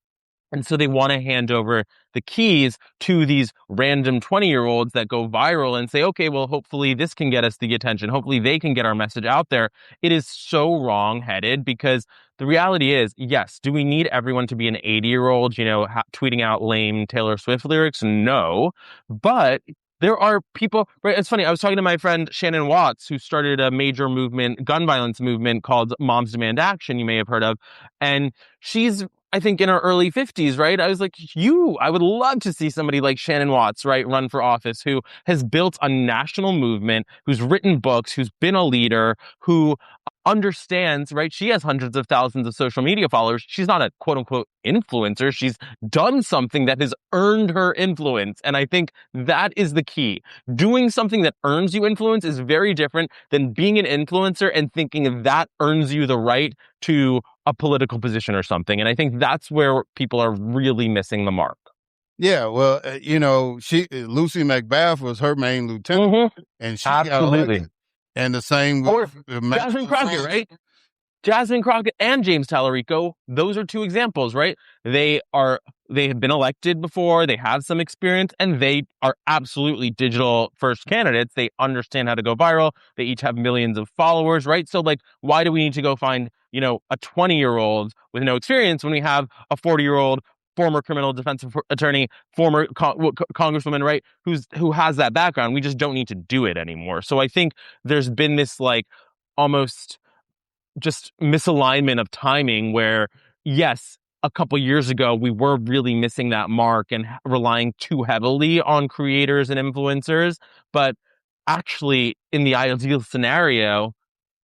And so they want to hand over the keys to these random 20-year-olds that go viral and say, okay, well, hopefully this can get us the attention. Hopefully they can get our message out there. It is so wrong-headed, because the reality is, yes, do we need everyone to be an 80-year-old, tweeting out lame Taylor Swift lyrics? No. But there are people, right? It's funny. I was talking to my friend Shannon Watts, who started a major movement, gun violence movement called Moms Demand Action, you may have heard of. And she's, I think, in her early 50s, right? I was like, I would love to see somebody like Shannon Watts, right, run for office, who has built a national movement, who's written books, who's been a leader, who understands, right? She has hundreds of thousands of social media followers. She's not a quote unquote influencer. She's done something that has earned her influence. And I think that is the key. Doing something that earns you influence is very different than being an influencer and thinking that earns you the right to a political position or something. And I think that's where people are really missing the mark. Yeah, well, Lucy McBath was her main lieutenant, and she got elected. And the same with Jasmine Crockett, right? Jasmine Crockett and James Tallarico, those are two examples, right? They have been elected before, they have some experience, and they are absolutely digital first candidates. They understand how to go viral. They each have millions of followers, right? So, like, why do we need to go find, a 20-year-old with no experience when we have a 40-year-old former criminal defense attorney, former congresswoman, right, who has that background? We just don't need to do it anymore. So I think there's been this, like, almost just misalignment of timing where, yes, a couple years ago, we were really missing that mark and relying too heavily on creators and influencers. But actually, in the ideal scenario,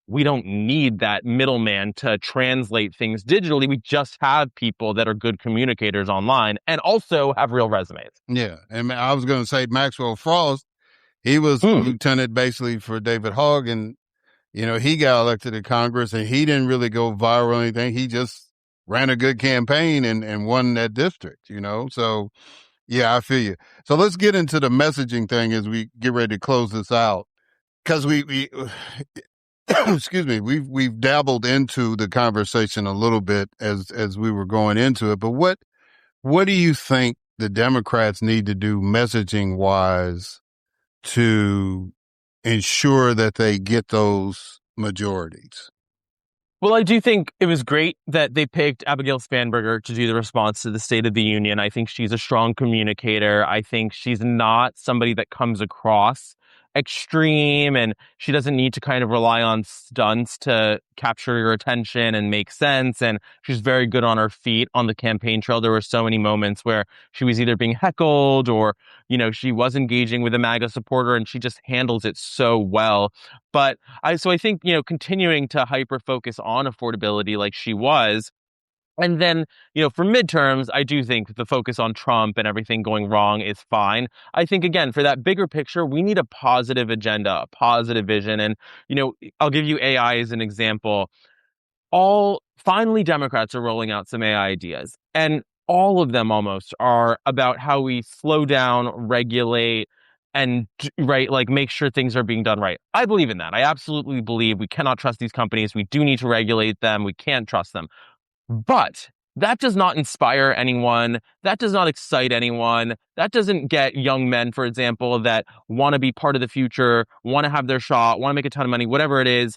we don't need that middleman to translate things digitally. We just have people that are good communicators online and also have real resumes. Yeah. And I was going to say Maxwell Frost, he was lieutenant basically for David Hogg, and he got elected to Congress, and he didn't really go viral or anything. He just ran a good campaign and won that district, So, yeah, I feel you. So let's get into the messaging thing as we get ready to close this out. Because we excuse me, we've dabbled into the conversation a little bit as we were going into it. But what do you think the Democrats need to do messaging wise to ensure that they get those majorities? Well, I do think it was great that they picked Abigail Spanberger to do the response to the State of the Union. I think she's a strong communicator. I think she's not somebody that comes across extreme, and she doesn't need to kind of rely on stunts to capture your attention and make sense. And she's very good on her feet on the campaign trail. There were so many moments where she was either being heckled or, she was engaging with a MAGA supporter, and she just handles it so well. But I think, continuing to hyper focus on affordability like she was. And then, for midterms, I do think the focus on Trump and everything going wrong is fine. I think, again, for that bigger picture, we need a positive agenda, a positive vision. And, I'll give you AI as an example. Finally, Democrats are rolling out some AI ideas. And all of them almost are about how we slow down, regulate, and right, like, make sure things are being done right. I believe in that. I absolutely believe we cannot trust these companies. We do need to regulate them. We can't trust them. But that does not inspire anyone. That does not excite anyone. That doesn't get young men, for example, that want to be part of the future, want to have their shot, want to make a ton of money, whatever it is.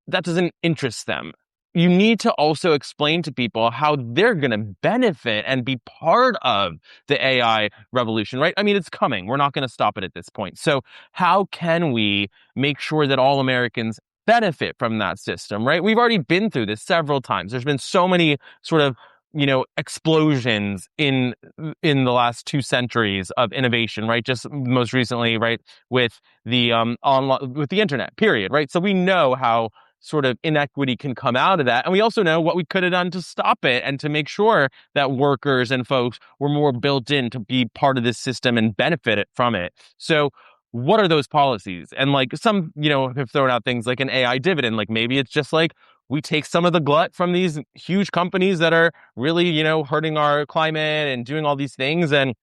That doesn't interest them. You need to also explain to people how they're going to benefit and be part of the AI revolution, right? I mean, it's coming. We're not going to stop it at this point. So how can we make sure that all Americans benefit from that system, right? We've already been through this several times. There's been so many sort of explosions in the last 2 centuries of innovation, right? Just most recently, right, with the online, with the internet, period, right? So we know how sort of inequity can come out of that, and we also know what we could have done to stop it and to make sure that workers and folks were more built in to be part of this system and benefit from it. So what are those policies? And like some, have thrown out things like an AI dividend. Like maybe it's just like we take some of the glut from these huge companies that are really, hurting our climate and doing all these things, and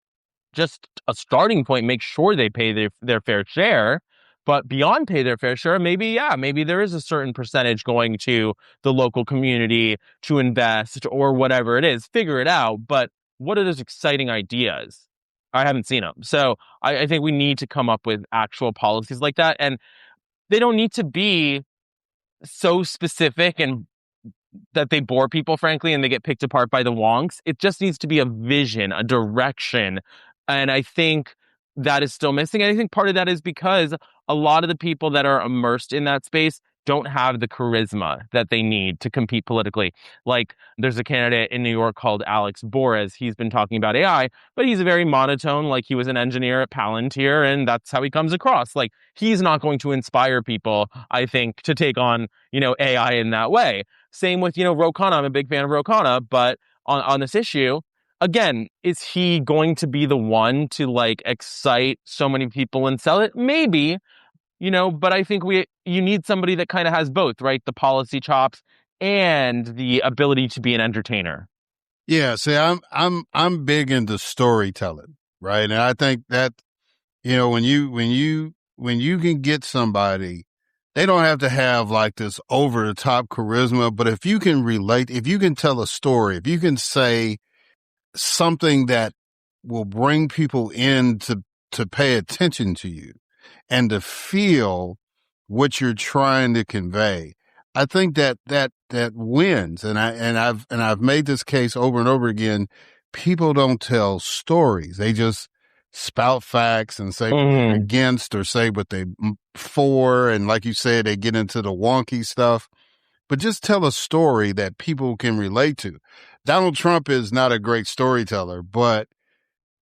just a starting point, make sure they pay their fair share. But beyond pay their fair share, maybe there is a certain percentage going to the local community to invest or whatever it is. Figure it out. But what are those exciting ideas? I haven't seen them. So I think we need to come up with actual policies like that. And they don't need to be so specific and that they bore people, frankly, and they get picked apart by the wonks. It just needs to be a vision, a direction. And I think that is still missing. And I think part of that is because a lot of the people that are immersed in that space don't have the charisma that they need to compete politically. Like there's a candidate in New York called Alex Borez. He's been talking about AI, but he's very monotone. Like he was an engineer at Palantir, and that's how he comes across. Like he's not going to inspire people, I think, to take on, AI in that way. Same with, Ro Khanna. I'm a big fan of Ro Khanna, but on this issue, again, is he going to be the one to like excite so many people and sell it? Maybe, but I think you need somebody that kind of has both, right? The policy chops and the ability to be an entertainer. Yeah, see, I'm big into storytelling, right? And I think that, when you can get somebody, they don't have to have like this over the top charisma, but if you can relate, if you can tell a story, if you can say something that will bring people in to pay attention to you and to feel what you're trying to convey, I think that wins. And I've made this case over and over again. People don't tell stories. They just spout facts and say what they're against or say what they for. And like you said, they get into the wonky stuff, but just tell a story that people can relate to. Donald Trump is not a great storyteller, but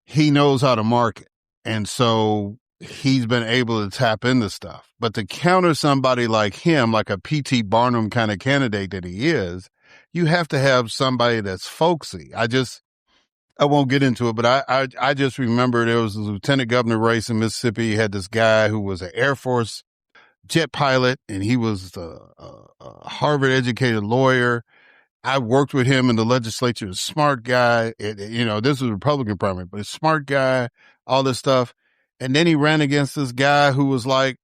he knows how to market. And so he's been able to tap into stuff. But to counter somebody like him, like a P.T. Barnum kind of candidate that he is, you have to have somebody that's folksy. I won't get into it, but I just remember there was a lieutenant governor race in Mississippi. He had this guy who was an Air Force jet pilot, and he was a Harvard educated lawyer. I worked with him in the legislature, a smart guy. This was a Republican primary, but a smart guy, all this stuff. And then he ran against this guy who was like,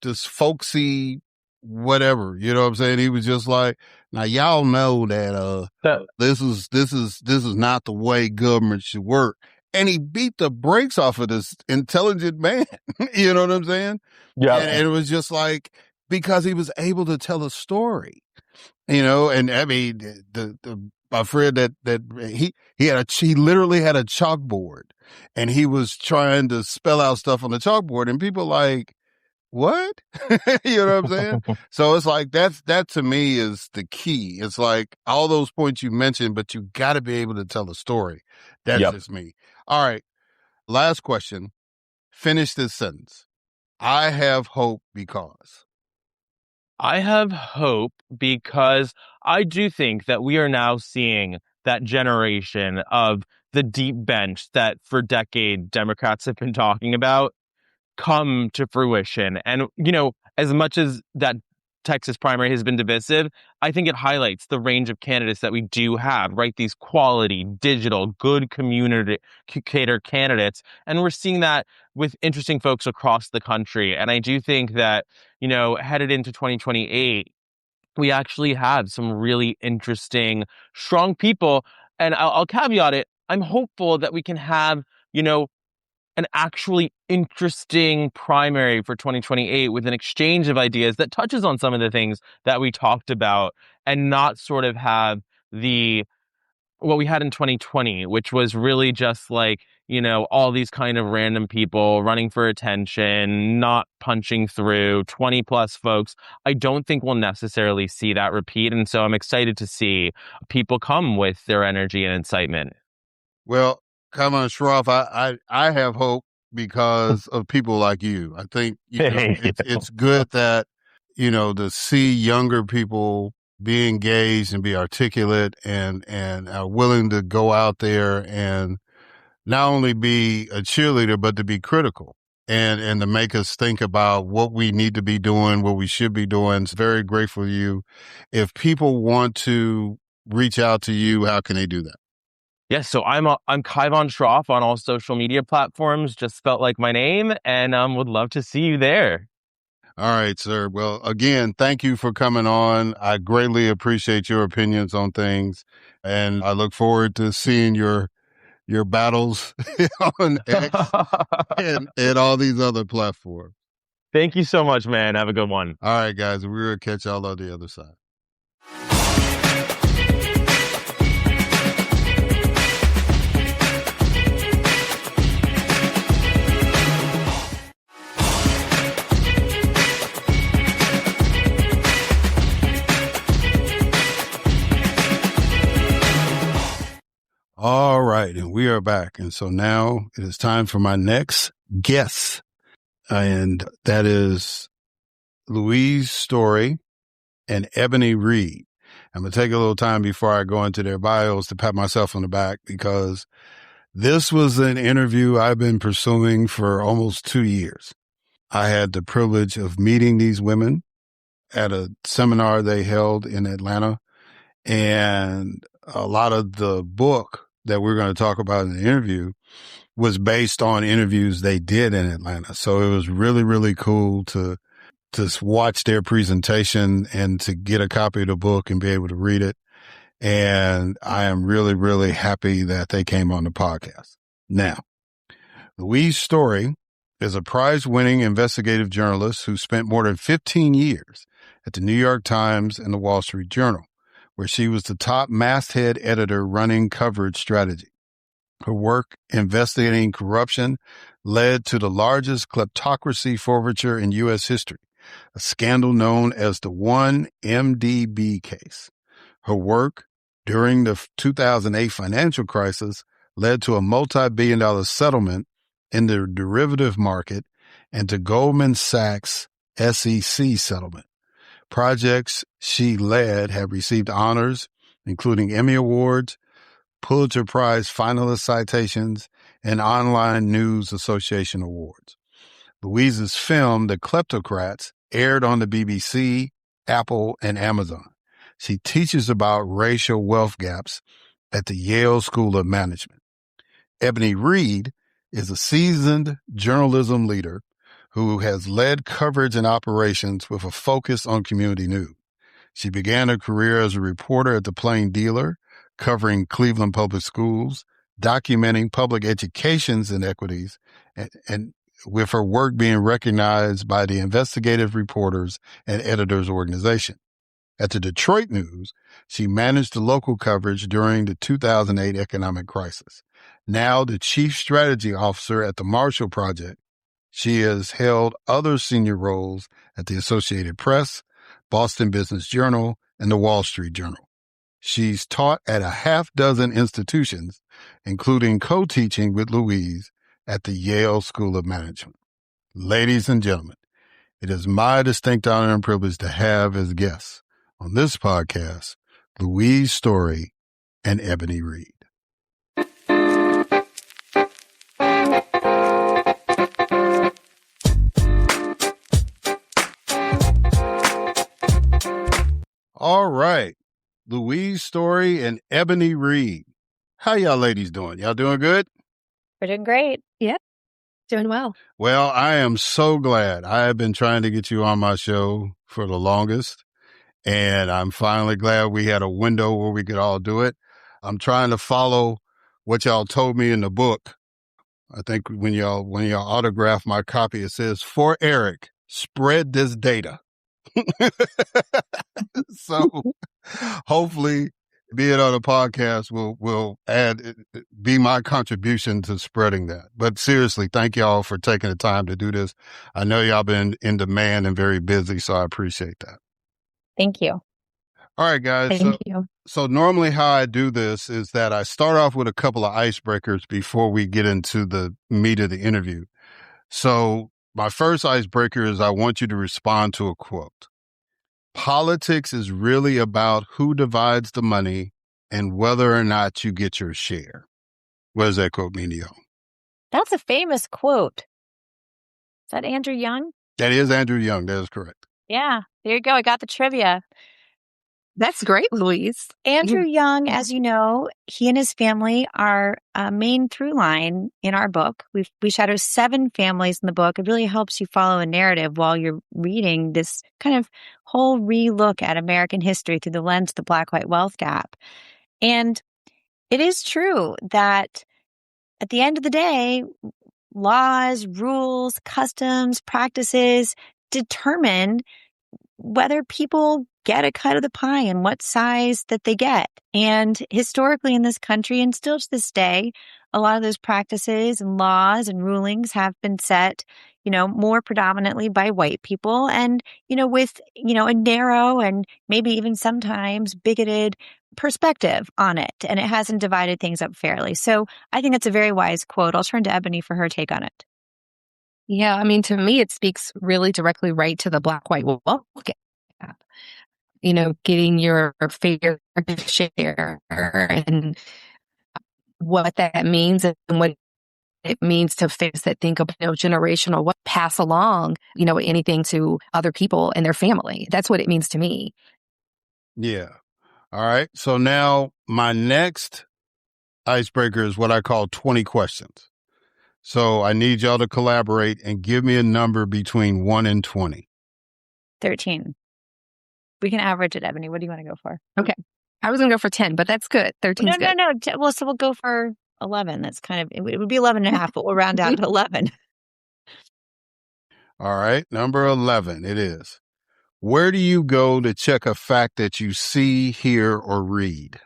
this folksy whatever, you know what I'm saying? He was just like, now y'all know that, this is not the way government should work. And he beat the brakes off of this intelligent man. You know what I'm saying? Yeah. And it was just like, because he was able to tell a story, and I mean, my friend that he literally had a chalkboard and he was trying to spell out stuff on the chalkboard, and people like, what? You know what I'm saying? So it's like, that to me is the key. It's like all those points you mentioned, but you got to be able to tell a story. That's just me. All right. Last question. Finish this sentence. I have hope because. I have hope because I do think that we are now seeing that generation of the deep bench that for decades Democrats have been talking about come to fruition. And, as much as that Texas primary has been divisive, I think it highlights the range of candidates that we do have, right? These quality, digital, good communicator candidates. And we're seeing that with interesting folks across the country. And I do think that, headed into 2028, we actually have some really interesting, strong people. And I'll caveat it. I'm hopeful that we can have, an actually interesting primary for 2028 with an exchange of ideas that touches on some of the things that we talked about, and not sort of have what we had in 2020, which was really just like, all these kind of random people running for attention, not punching through, 20 plus folks. I don't think we'll necessarily see that repeat. And so I'm excited to see people come with their energy and excitement. Well, Kaivan Shroff, I have hope because of people like you. I think, it's good that, to see younger people be engaged and be articulate and are willing to go out there and not only be a cheerleader, but to be critical and to make us think about what we need to be doing, what we should be doing. It's very grateful to you. If people want to reach out to you, how can they do that? Yes, so I'm Kaivan Shroff on all social media platforms, just spelt like my name, and would love to see you there. All right, sir. Well, again, thank you for coming on. I greatly appreciate your opinions on things, and I look forward to seeing your battles on X and all these other platforms. Thank you so much, man. Have a good one. All right, guys. We're going to catch y'all on the other side. All right, and we are back. And so now it is time for my next guest, and that is Louise Story and Ebony Reed. I'm going to take a little time before I go into their bios to pat myself on the back because this was an interview I've been pursuing for almost 2 years. I had the privilege of meeting these women at a seminar they held in Atlanta, and a lot of the book that we're going to talk about in the interview was based on interviews they did in Atlanta. So it was really, really cool to watch their presentation and to get a copy of the book and be able to read it. And I am really, really happy that they came on the podcast. Now, Louise Story is a prize-winning investigative journalist who spent more than 15 years at the New York Times and the Wall Street Journal, where she was the top masthead editor running coverage strategy. Her work investigating corruption led to the largest kleptocracy forfeiture in U.S. history, a scandal known as the 1MDB case. Her work during the 2008 financial crisis led to a multi-billion-dollar settlement in the derivative market and to Goldman Sachs' SEC settlement. Projects she led have received honors, including Emmy Awards, Pulitzer Prize finalist citations, and Online News Association Awards. Louise's film, The Kleptocrats, aired on the BBC, Apple, and Amazon. She teaches about racial wealth gaps at the Yale School of Management. Ebony Reed is a seasoned journalism leader who has led coverage and operations with a focus on community news. She began her career as a reporter at The Plain Dealer, covering Cleveland public schools, documenting public education's inequities, and with her work being recognized by the Investigative Reporters and Editors Organization. At the Detroit News, she managed the local coverage during the 2008 economic crisis. Now the chief strategy officer at the Marshall Project, she has held other senior roles at the Associated Press, Boston Business Journal, and the Wall Street Journal. She's taught at a half dozen institutions, including co-teaching with Louise at the Yale School of Management. Ladies and gentlemen, it is my distinct honor and privilege to have as guests on this podcast, Louise Story and Ebony Reed. All right, Louise Story and Ebony Reed. How y'all ladies doing? Y'all doing good? We're doing great. Yep. Doing well. Well, I am so glad. I have been trying to get you on my show for the longest, and I'm finally glad we had a window where we could all do it. I'm trying to follow what y'all told me in the book. I think when y'all autograph my copy, it says, "For Erik, spread this data." So hopefully be it on a podcast will be my contribution to spreading that. But seriously, thank y'all for taking the time to do this. I know y'all been in demand and very busy, so I appreciate that. Thank you. All right, guys. Thank you. So normally how I do this is that I start off with a couple of icebreakers before we get into the meat of the interview. So my first icebreaker is I want you to respond to a quote. Politics is really about who divides the money and whether or not you get your share. What does that quote mean to you? That's a famous quote. Is that Andrew Young? That is Andrew Young. That is correct. Yeah, there you go. I got the trivia. That's great, Louise. Andrew Young, as you know, he and his family are a main through line in our book. We shadow 7 families in the book. It really helps you follow a narrative while you're reading this kind of whole relook at American history through the lens of the Black-white wealth gap. And it is true that at the end of the day, laws, rules, customs, practices determine whether people get a cut of the pie and what size that they get. And historically in this country, and still to this day, a lot of those practices and laws and rulings have been set, more predominantly by white people and, with, a narrow and maybe even sometimes bigoted perspective on it. And it hasn't divided things up fairly. So I think that's a very wise quote. I'll turn to Ebony for her take on it. Yeah, I mean, to me, it speaks really directly right to the Black-white wealth gap. Getting your fair share and what that means and what it means to families that think of generational, what pass along, anything to other people and their family. That's what it means to me. Yeah. All right. So now my next icebreaker is what I call 20 questions. So I need y'all to collaborate and give me a number between 1 and 20. 13. We can average it, Ebony. What do you want to go for? Okay. I was going to go for 10, but that's good. 13 is good. No. Well, so we'll go for 11. That's it would be 11 and a half, but we'll round down to 11. All right. Number 11, it is. Where do you go to check a fact that you see, hear, or read?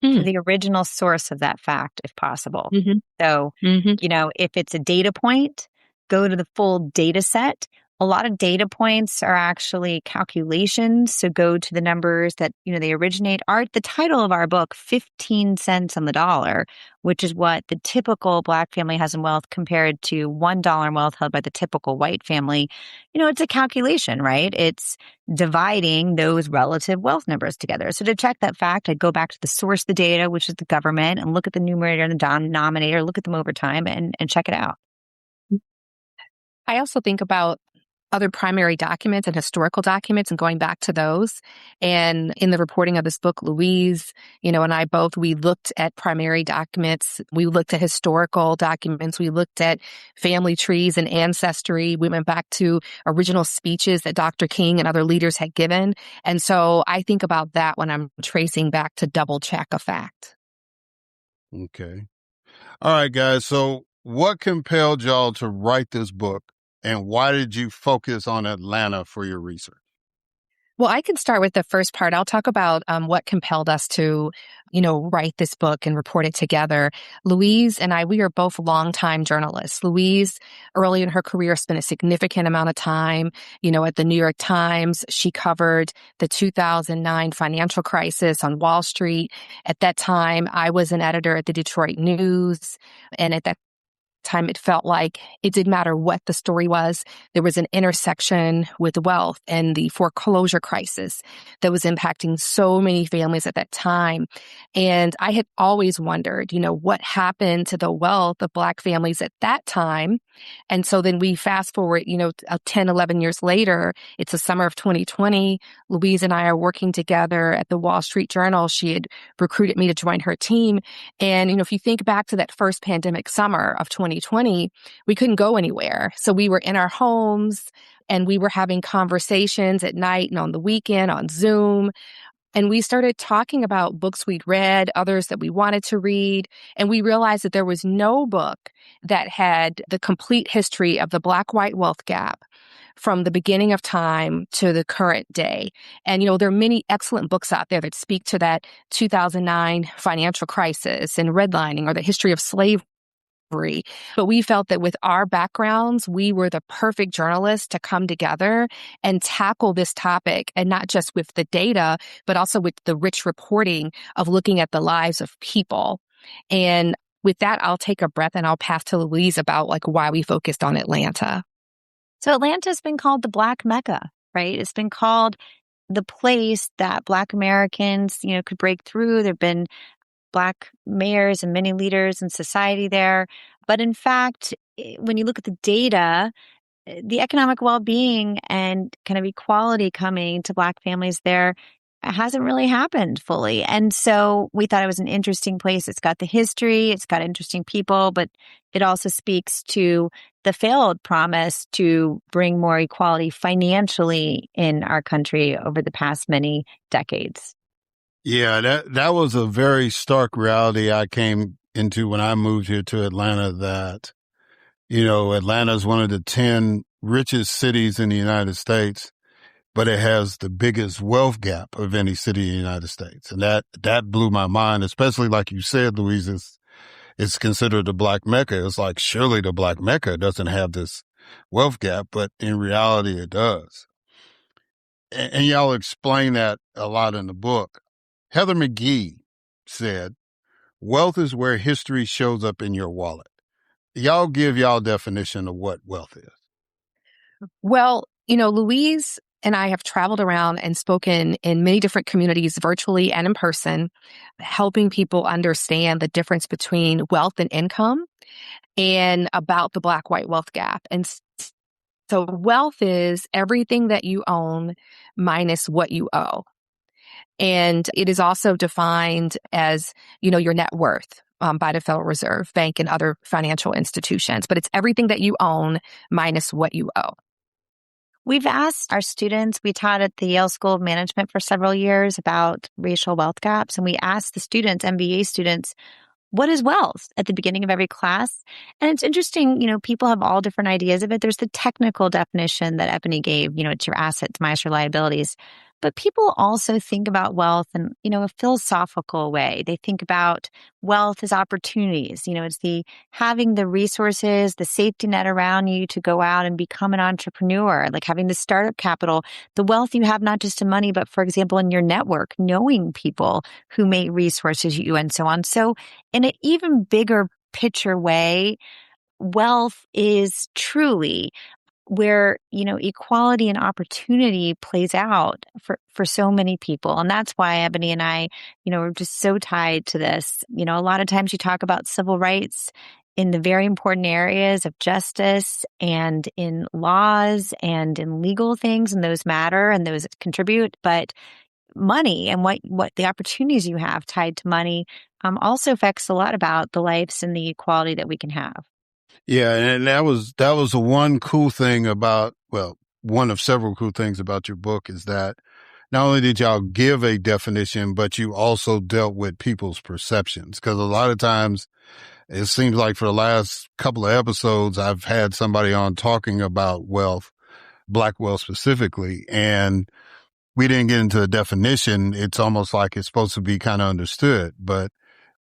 To the original source of that fact, if possible. Mm-hmm. So, if it's a data point, go to the full data set. A lot of data points are actually calculations. So go to the numbers that, they originate. The title of our book, 15 cents on the dollar, which is what the typical Black family has in wealth compared to $1 in wealth held by the typical white family. It's a calculation, right? It's dividing those relative wealth numbers together. So to check that fact, I'd go back to the source of the data, which is the government, and look at the numerator and the denominator, look at them over time and check it out. I also think about other primary documents and historical documents and going back to those. And in the reporting of this book, Louise, and I both, we looked at primary documents. We looked at historical documents. We looked at family trees and ancestry. We went back to original speeches that Dr. King and other leaders had given. And so I think about that when I'm tracing back to double check a fact. Okay. All right, guys. So what compelled y'all to write this book? And why did you focus on Atlanta for your research? Well, I can start with the first part. I'll talk about what compelled us to, write this book and report it together. Louise and I, we are both longtime journalists. Louise, early in her career, spent a significant amount of time, at the New York Times. She covered the 2009 financial crisis on Wall Street. At that time, I was an editor at the Detroit News. And at that time, it felt like it didn't matter what the story was. There was an intersection with wealth and the foreclosure crisis that was impacting so many families at that time. And I had always wondered, what happened to the wealth of Black families at that time. And so then we fast forward, 10, 11 years later, it's the summer of 2020. Louise and I are working together at the Wall Street Journal. She had recruited me to join her team. And, if you think back to that first pandemic summer of 2020, we couldn't go anywhere. So we were in our homes and we were having conversations at night and on the weekend on Zoom. And we started talking about books we'd read, others that we wanted to read. And we realized that there was no book that had the complete history of the Black-white wealth gap from the beginning of time to the current day. And, there are many excellent books out there that speak to that 2009 financial crisis and redlining or the history of slavery. But we felt that with our backgrounds, we were the perfect journalists to come together and tackle this topic, and not just with the data, but also with the rich reporting of looking at the lives of people. And with that, I'll take a breath and I'll pass to Louise about why we focused on Atlanta. So Atlanta's been called the Black Mecca, right? It's been called the place that Black Americans, could break through. There've been Black mayors and many leaders in society there. But in fact, when you look at the data, the economic well-being and kind of equality coming to Black families there hasn't really happened fully. And so we thought it was an interesting place. It's got the history, it's got interesting people, but it also speaks to the failed promise to bring more equality financially in our country over the past many decades. Yeah, that was a very stark reality I came into when I moved here to Atlanta, that, Atlanta is one of the 10 richest cities in the United States, but it has the biggest wealth gap of any city in the United States. And that blew my mind, especially like you said, Louise, it's considered the Black Mecca. It's like, surely the Black Mecca doesn't have this wealth gap, but in reality it does. And y'all explain that a lot in the book. Heather McGee said, wealth is where history shows up in your wallet. Y'all give y'all definition of what wealth is. Well, Louise and I have traveled around and spoken in many different communities, virtually and in person, helping people understand the difference between wealth and income and about the Black-white wealth gap. And so wealth is everything that you own minus what you owe. And it is also defined as, your net worth by the Federal Reserve Bank and other financial institutions. But it's everything that you own minus what you owe. We've asked our students, we taught at the Yale School of Management for several years about racial wealth gaps. And we asked the students, MBA students, what is wealth at the beginning of every class? And it's interesting, people have all different ideas of it. There's the technical definition that Ebony gave, it's your assets minus your liabilities. But people also think about wealth in, a philosophical way. They think about wealth as opportunities. It's the having the resources, the safety net around you to go out and become an entrepreneur, like having the startup capital, the wealth you have not just in money, but for example, in your network, knowing people who may resources you and so on. So in an even bigger picture way, wealth is truly where, equality and opportunity plays out for so many people. And that's why Ebony and I, are just so tied to this. A lot of times you talk about civil rights in the very important areas of justice and in laws and in legal things, and those matter and those contribute. But money and what the opportunities you have tied to money also affects a lot about the lives and the equality that we can have. Yeah, and that was the one cool thing about, one of several cool things about your book is that not only did y'all give a definition, but you also dealt with people's perceptions. Because a lot of times it seems like for the last couple of episodes, I've had somebody on talking about wealth, Black wealth specifically, and we didn't get into a definition. It's almost like it's supposed to be kind of understood, but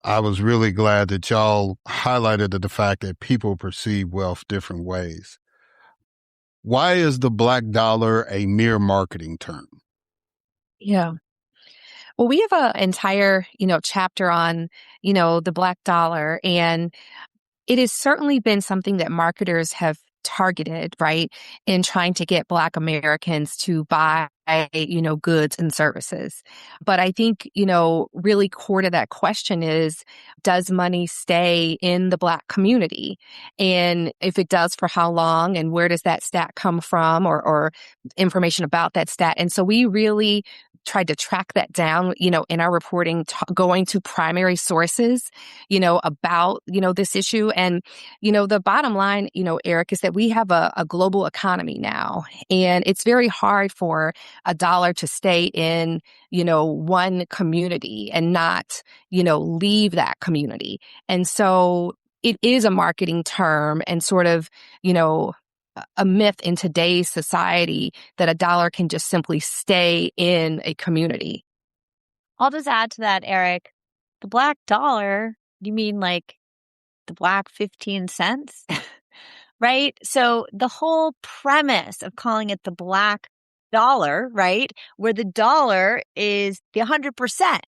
I was really glad that y'all highlighted the fact that people perceive wealth different ways. Why is the Black dollar a mere marketing term? Yeah. Well, we have an entire, chapter on, the Black dollar, and it has certainly been something that marketers have targeted, right, in trying to get Black Americans to buy, goods and services. But I think, really core to that question is, does money stay in the Black community? And if it does, for how long? And where does that stat come from, or information about that stat? And so we really tried to track that down, in our reporting, going to primary sources, about, this issue. And, the bottom line, Erik, is that we have a global economy now, and it's very hard for a dollar to stay in, one community and not, leave that community. And so it is a marketing term and sort of, a myth in today's society that a dollar can just simply stay in a community. I'll just add to that, Erik. The black dollar, you mean like the black 15 cents? Right? So the whole premise of calling it the black dollar, right, where the dollar is the 100%,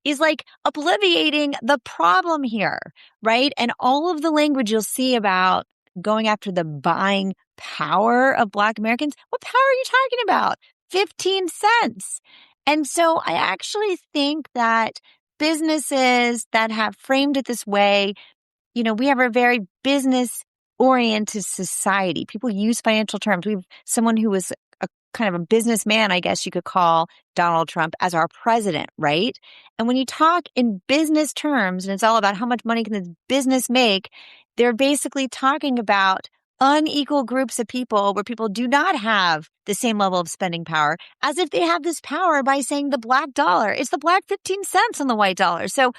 is like obliviating the problem here, right? And all of the language you'll see about going after the buying power of Black Americans, what power are you talking about? 15 cents. And so I actually think that businesses that have framed it this way, we have a very business-oriented society. People use financial terms. We have someone who was a kind of a businessman, I guess you could call Donald Trump, as our president, right? And when you talk in business terms, and it's all about how much money can this business make, they're basically talking about unequal groups of people where people do not have the same level of spending power, as if they have this power by saying the black dollar. It's the black 15 cents on the white dollar. So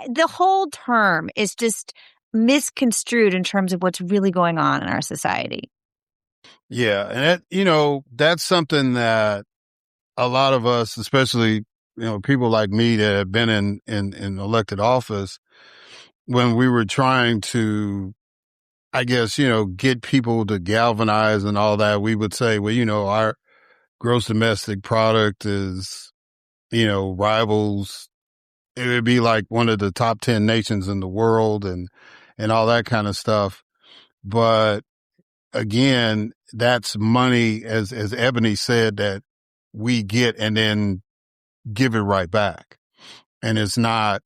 the whole term is just misconstrued in terms of what's really going on in our society. Yeah. And that's something that a lot of us, especially, people like me that have been in elected office, when we were trying to, I guess, get people to galvanize and all that, we would say, well, our gross domestic product is, rivals. It would be like one of the top 10 nations in the world and all that kind of stuff. But again, that's money, as Ebony said, that we get and then give it right back. And it's not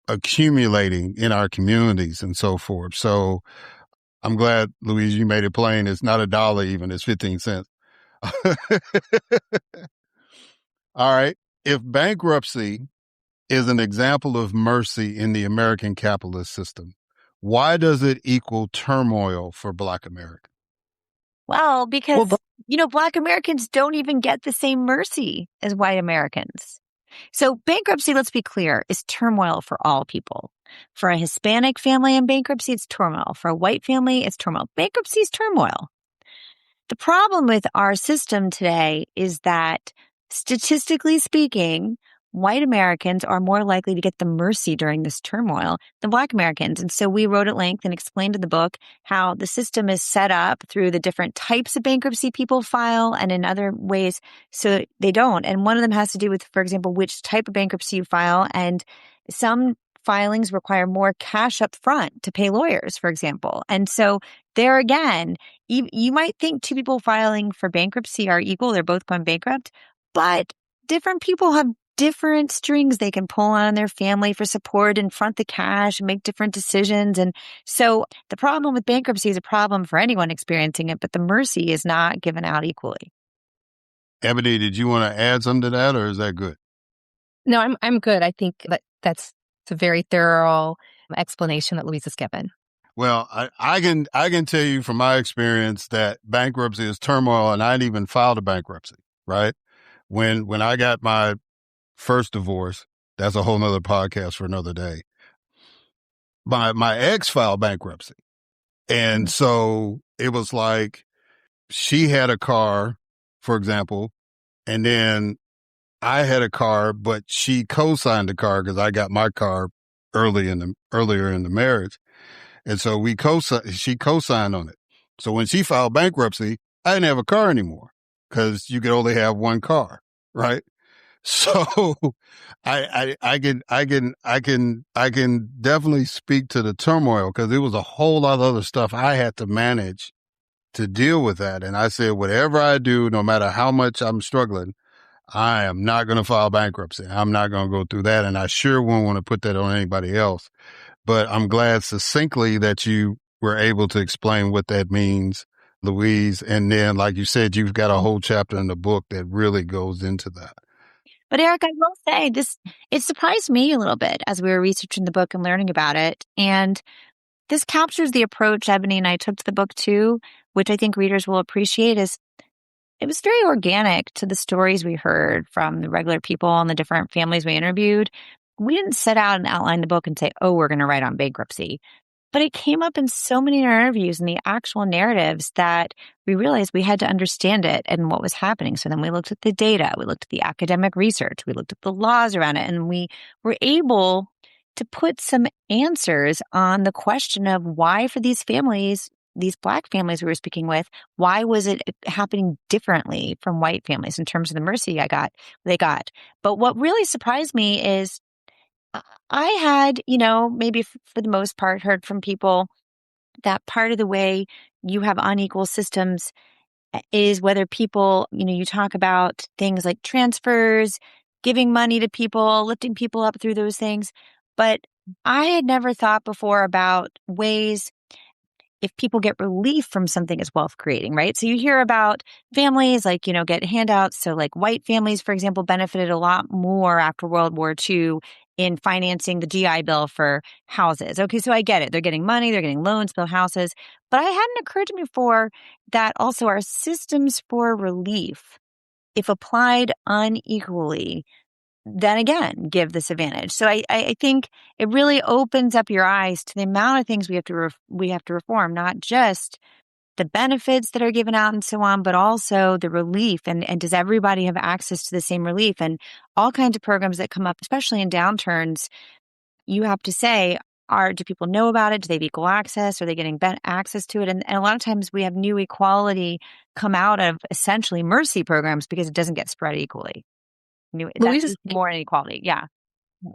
accumulating in our communities and so forth. So I'm glad, Louise, you made it plain. It's not a dollar even, it's 15 cents. All right. If bankruptcy is an example of mercy in the American capitalist system, why does it equal turmoil for Black America? Well, because, Black Americans don't even get the same mercy as white Americans. So bankruptcy, let's be clear, is turmoil for all people. For a Hispanic family in bankruptcy, it's turmoil. For a white family, it's turmoil. Bankruptcy is turmoil. The problem with our system today is that, statistically speaking, white Americans are more likely to get the mercy during this turmoil than Black Americans. And so we wrote at length and explained in the book how the system is set up through the different types of bankruptcy people file and in other ways so they don't. And one of them has to do with, for example, which type of bankruptcy you file. And some filings require more cash up front to pay lawyers, for example. And so there again, you might think two people filing for bankruptcy are equal. They're both going bankrupt, but different people have different strings they can pull on their family for support and front the cash and make different decisions. And so the problem with bankruptcy is a problem for anyone experiencing it, but the mercy is not given out equally. Ebony, did you want to add something to that, or is that good? No, I'm good. I think that's a very thorough explanation that Louise has given. Well, I can tell you from my experience that bankruptcy is turmoil, and I didn't even filed a bankruptcy, right? When I got my first divorce, that's a whole nother podcast for another day. My ex filed bankruptcy. And so it was like she had a car, for example, and then I had a car, but she co-signed the car because I got my car earlier in the marriage. And so she co-signed on it. So when she filed bankruptcy, I didn't have a car anymore because you could only have one car, right? So I can definitely speak to the turmoil because there was a whole lot of other stuff I had to manage to deal with that. And I said, whatever I do, no matter how much I'm struggling, I am not going to file bankruptcy. I'm not going to go through that. And I sure won't want to put that on anybody else. But I'm glad succinctly that you were able to explain what that means, Louise. And then, like you said, you've got a whole chapter in the book that really goes into that. But Erik, I will say it surprised me a little bit as we were researching the book and learning about it. And this captures the approach Ebony and I took to the book too, which I think readers will appreciate. Is it was very organic to the stories we heard from the regular people and the different families we interviewed. We didn't set out and outline the book and say, oh, we're going to write on bankruptcy. But it came up in so many interviews and the actual narratives that we realized we had to understand it and what was happening. So then we looked at the data, we looked at the academic research, we looked at the laws around it, and we were able to put some answers on the question of why for these families, these Black families we were speaking with, why was it happening differently from white families in terms of the mercy they got. But what really surprised me is I had, maybe for the most part, heard from people that part of the way you have unequal systems is whether people, you talk about things like transfers, giving money to people, lifting people up through those things. But I had never thought before about ways if people get relief from something as wealth creating, right? So you hear about families like, get handouts. So like white families, for example, benefited a lot more after World War II in financing the GI Bill for houses. Okay, so I get it. They're getting money, they're getting loans, build houses. But it hadn't occurred to me before that also our systems for relief, if applied unequally, then again, give this advantage. So I think it really opens up your eyes to the amount of things we have to reform, not just the benefits that are given out and so on, but also the relief. And does everybody have access to the same relief? And all kinds of programs that come up, especially in downturns, you have to say, do people know about it? Do they have equal access? Are they getting access to it? And a lot of times we have new equality come out of essentially mercy programs because it doesn't get spread equally. Louise That's more inequality. Yeah.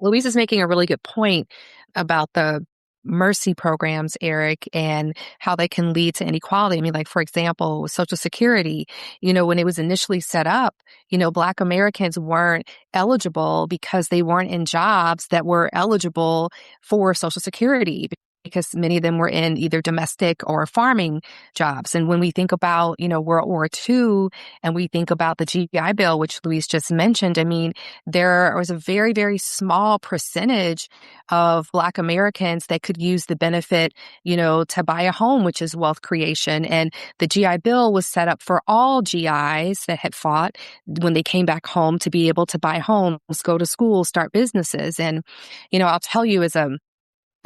Louise is making a really good point about the mercy programs, Erik, and how they can lead to inequality. I mean, like, for example, with Social Security, when it was initially set up, Black Americans weren't eligible because they weren't in jobs that were eligible for Social Security, because many of them were in either domestic or farming jobs. And when we think about, World War II and we think about the GI Bill, which Louise just mentioned, I mean, there was a very, very small percentage of Black Americans that could use the benefit, to buy a home, which is wealth creation. And the GI Bill was set up for all GIs that had fought when they came back home to be able to buy homes, go to school, start businesses. And, I'll tell you as an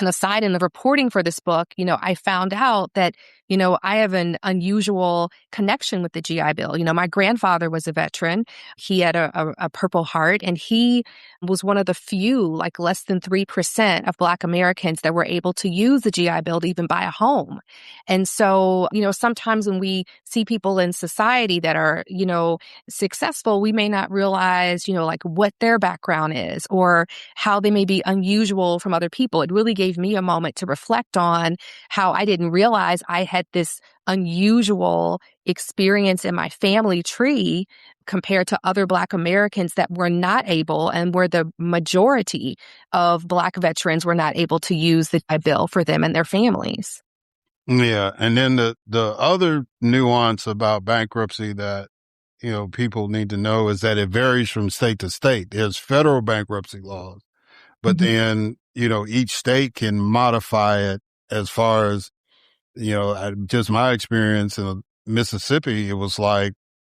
aside, in the reporting for this book, I found out that, I have an unusual connection with the GI Bill. My grandfather was a veteran. He had a Purple Heart, and he was one of the few, like less than 3% of Black Americans that were able to use the GI Bill to even buy a home. And so, sometimes when we see people in society that are, successful, we may not realize, like what their background is or how they may be unusual from other people. It really gave me a moment to reflect on how I didn't realize I had this unusual experience in my family tree compared to other Black Americans that were not able, and where the majority of Black veterans were not able to use the GI Bill for them and their families. Yeah. And then the other nuance about bankruptcy that, people need to know is that it varies from state to state. There's federal bankruptcy laws, but then, each state can modify it as far as, just my experience in Mississippi, it was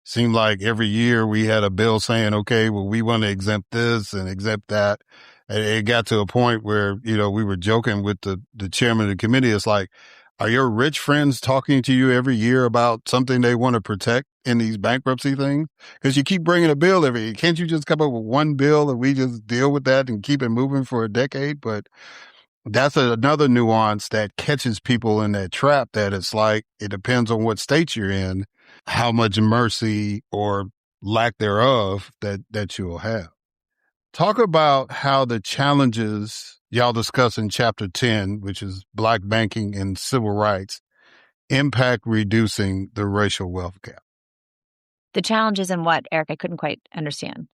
seemed like every year we had a bill saying, okay, well, we want to exempt this and exempt that. And it got to a point where, we were joking with the chairman of the committee. It's like, are your rich friends talking to you every year about something they want to protect in these bankruptcy things? Because you keep bringing a bill every year. Can't you just come up with one bill and we just deal with that and keep it moving for a decade? But that's another nuance that catches people in that trap, that it's like, it depends on what state you're in, how much mercy or lack thereof that you'll have. Talk about how the challenges y'all discuss in chapter 10, which is Black banking and civil rights, impact reducing the racial wealth gap. The challenges in what, Erik? I couldn't quite understand.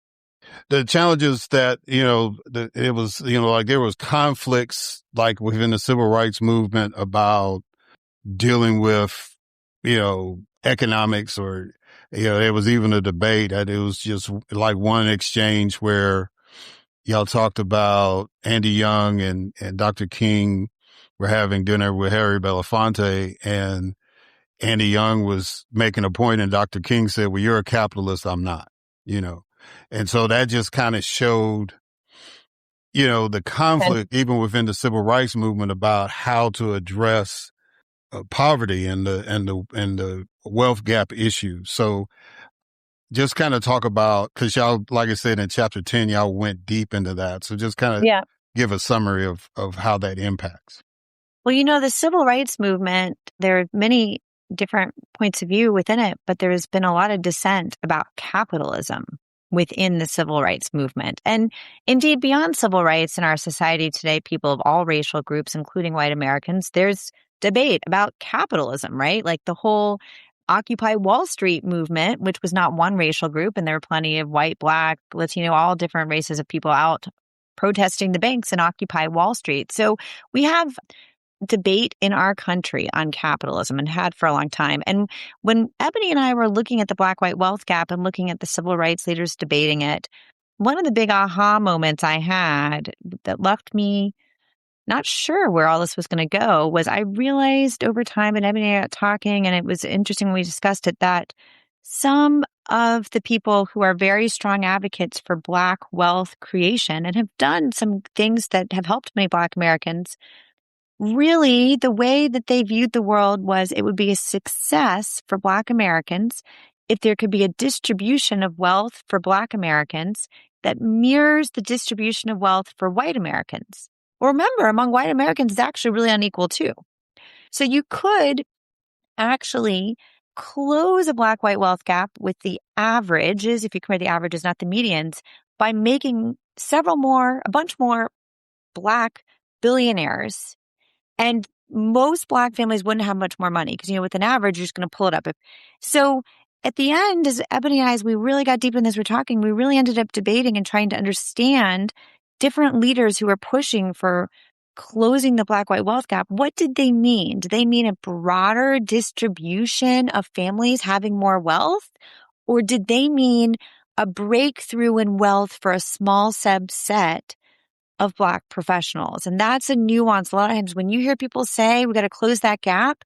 The challenges that, it was, like there was conflicts like within the civil rights movement about dealing with, economics, or, there was even a debate that it was just like one exchange where y'all talked about Andy Young and Dr. King were having dinner with Harry Belafonte, and Andy Young was making a point and Dr. King said, well, you're a capitalist, I'm not, And so that just kind of showed the conflict, even within the civil rights movement, about how to address poverty and the wealth gap issue. So just kind of talk about, because y'all, like I said, in chapter 10, y'all went deep into that. So just kind of give a summary of how that impacts. Well, the civil rights movement, there are many different points of view within it, but there has been a lot of dissent about capitalism within the civil rights movement. And indeed, beyond civil rights in our society today, people of all racial groups, including white Americans, there's debate about capitalism, right? Like the whole Occupy Wall Street movement, which was not one racial group, and there were plenty of white, Black, Latino, all different races of people out protesting the banks and Occupy Wall Street. So we have debate in our country on capitalism and had for a long time. And when Ebony and I were looking at the Black-white wealth gap and looking at the civil rights leaders debating it, one of the big aha moments I had that left me not sure where all this was going to go was I realized over time, and Ebony and I got talking, and it was interesting when we discussed it, that some of the people who are very strong advocates for Black wealth creation and have done some things that have helped many Black Americans, really, the way that they viewed the world was it would be a success for Black Americans if there could be a distribution of wealth for Black Americans that mirrors the distribution of wealth for white Americans. Well, remember, among white Americans, it's actually really unequal too. So you could actually close a Black-white wealth gap with the averages, if you compare the averages, not the medians, by making a bunch more Black billionaires. And most Black families wouldn't have much more money because, with an average, you're just going to pull it up. So at the end, as Ebony and I, as we really got deep in this, we're talking, we really ended up debating and trying to understand different leaders who were pushing for closing the Black-white wealth gap. What did they mean? Did they mean a broader distribution of families having more wealth? Or did they mean a breakthrough in wealth for a small subset of Black professionals? And that's a nuance. A lot of times when you hear people say, we got to close that gap,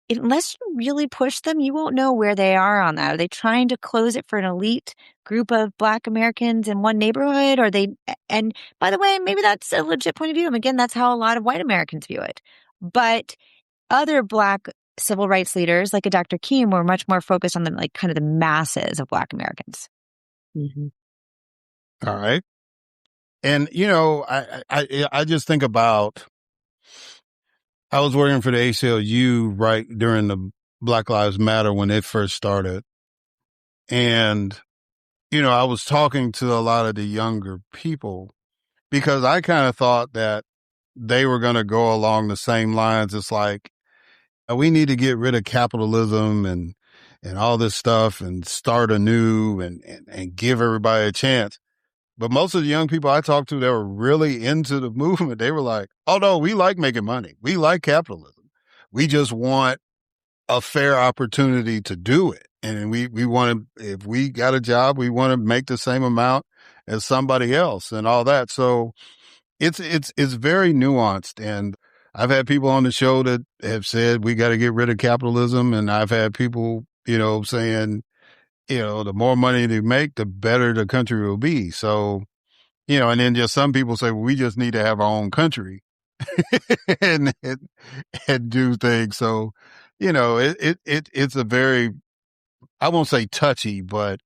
unless you really push them, you won't know where they are on that. Are they trying to close it for an elite group of Black Americans in one neighborhood? And by the way, maybe that's a legit point of view. And again, that's how a lot of white Americans view it. But other Black civil rights leaders, like a Dr. King, were much more focused on kind of the masses of Black Americans. Mm-hmm. All right. And, I just think about, I was working for the ACLU right during the Black Lives Matter when it first started. And, I was talking to a lot of the younger people because I kind of thought that they were going to go along the same lines. It's like, we need to get rid of capitalism and all this stuff and start anew and give everybody a chance. But most of the young people I talked to that were really into the movement, they were like, oh, no, we like making money. We like capitalism. We just want a fair opportunity to do it. And we want to, if we got a job, we want to make the same amount as somebody else and all that. So it's very nuanced. And I've had people on the show that have said we got to get rid of capitalism. And I've had people, saying, the more money they make, the better the country will be. So, and then just some people say, well, we just need to have our own country and do things. So, it's a very, I won't say touchy, but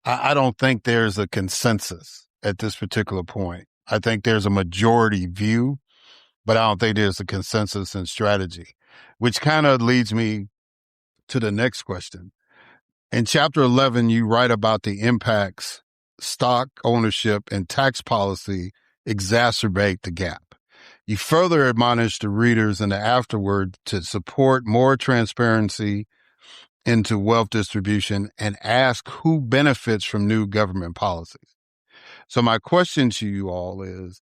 I don't think there's a consensus at this particular point. I think there's a majority view, but I don't think there's a consensus in strategy, which kind of leads me to the next question. In chapter 11, you write about the impacts stock ownership and tax policy exacerbate the gap. You further admonish the readers in the afterword to support more transparency into wealth distribution and ask who benefits from new government policies. So my question to you all is,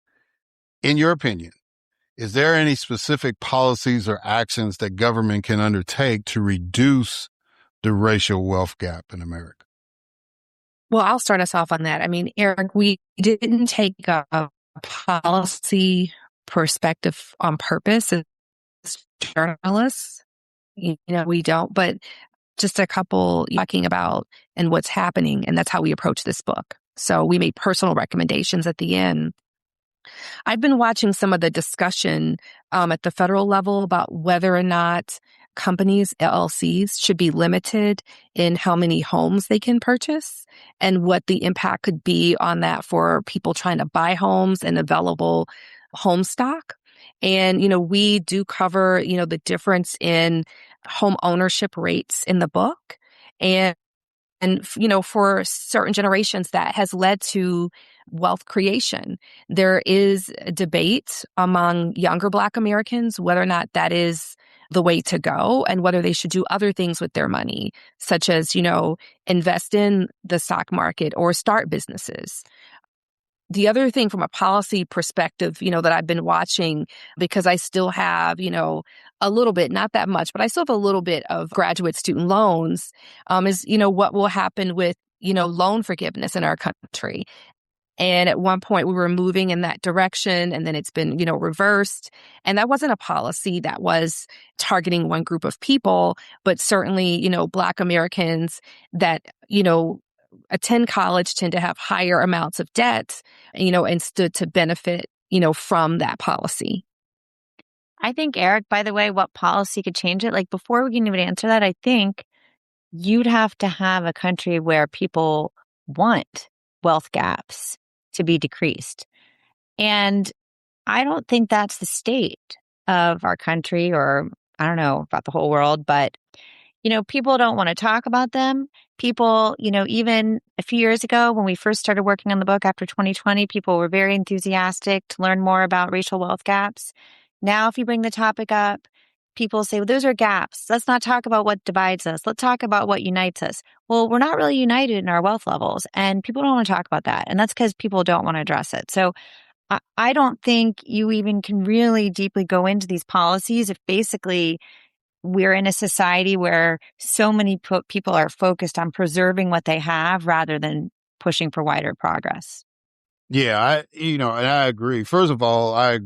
in your opinion, is there any specific policies or actions that government can undertake to reduce the racial wealth gap in America? Well, I'll start us off on that. I mean, Erik, we didn't take a policy perspective on purpose as journalists. We don't, but just a couple talking about and what's happening. And that's how we approach this book. So we made personal recommendations at the end. I've been watching some of the discussion at the federal level about whether or not companies, LLCs, should be limited in how many homes they can purchase and what the impact could be on that for people trying to buy homes and available home stock. And, we do cover, the difference in home ownership rates in the book. And, for certain generations, that has led to wealth creation. There is a debate among younger Black Americans whether or not that is the way to go and whether they should do other things with their money, such as, invest in the stock market or start businesses. The other thing from a policy perspective, that I've been watching, because I still have, a little bit, not that much, but I still have a little bit of graduate student loans, is, what will happen with, loan forgiveness in our country. And at one point we were moving in that direction, and then it's been, reversed. And that wasn't a policy that was targeting one group of people, but certainly, Black Americans that, attend college tend to have higher amounts of debt, and stood to benefit, from that policy. I think, Erik, by the way, what policy could change it? Like, before we can even answer that, I think you'd have to have a country where people want wealth gaps to be decreased. And I don't think that's the state of our country, or I don't know about the whole world, but people don't want to talk about them. People, even a few years ago when we first started working on the book after 2020, people were very enthusiastic to learn more about racial wealth gaps. Now, if you bring the topic up, people say, well, those are gaps. Let's not talk about what divides us. Let's talk about what unites us. Well, we're not really united in our wealth levels, and people don't want to talk about that. And that's because people don't want to address it. So I don't think you even can really deeply go into these policies if basically we're in a society where so many people are focused on preserving what they have rather than pushing for wider progress. Yeah, and I agree. First of all, I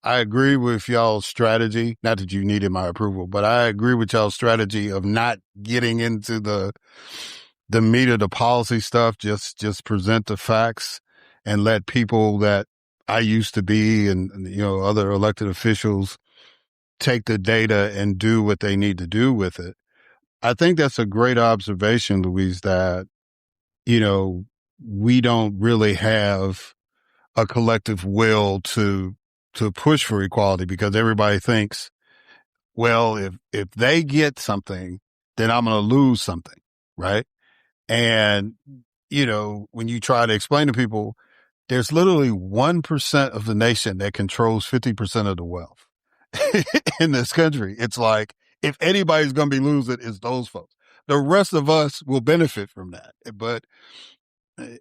agree with y'all's strategy. Not that you needed my approval, but I agree with y'all's strategy of not getting into the meat of the policy stuff. Just present the facts and let people that I used to be and other elected officials take the data and do what they need to do with it. I think that's a great observation, Louise, that, we don't really have a collective will to push for equality because everybody thinks, well, if they get something, then I'm going to lose something. Right. And, when you try to explain to people, there's literally 1% of the nation that controls 50% of the wealth in this country. It's like, if anybody's going to be losing, it's those folks. The rest of us will benefit from that. But, and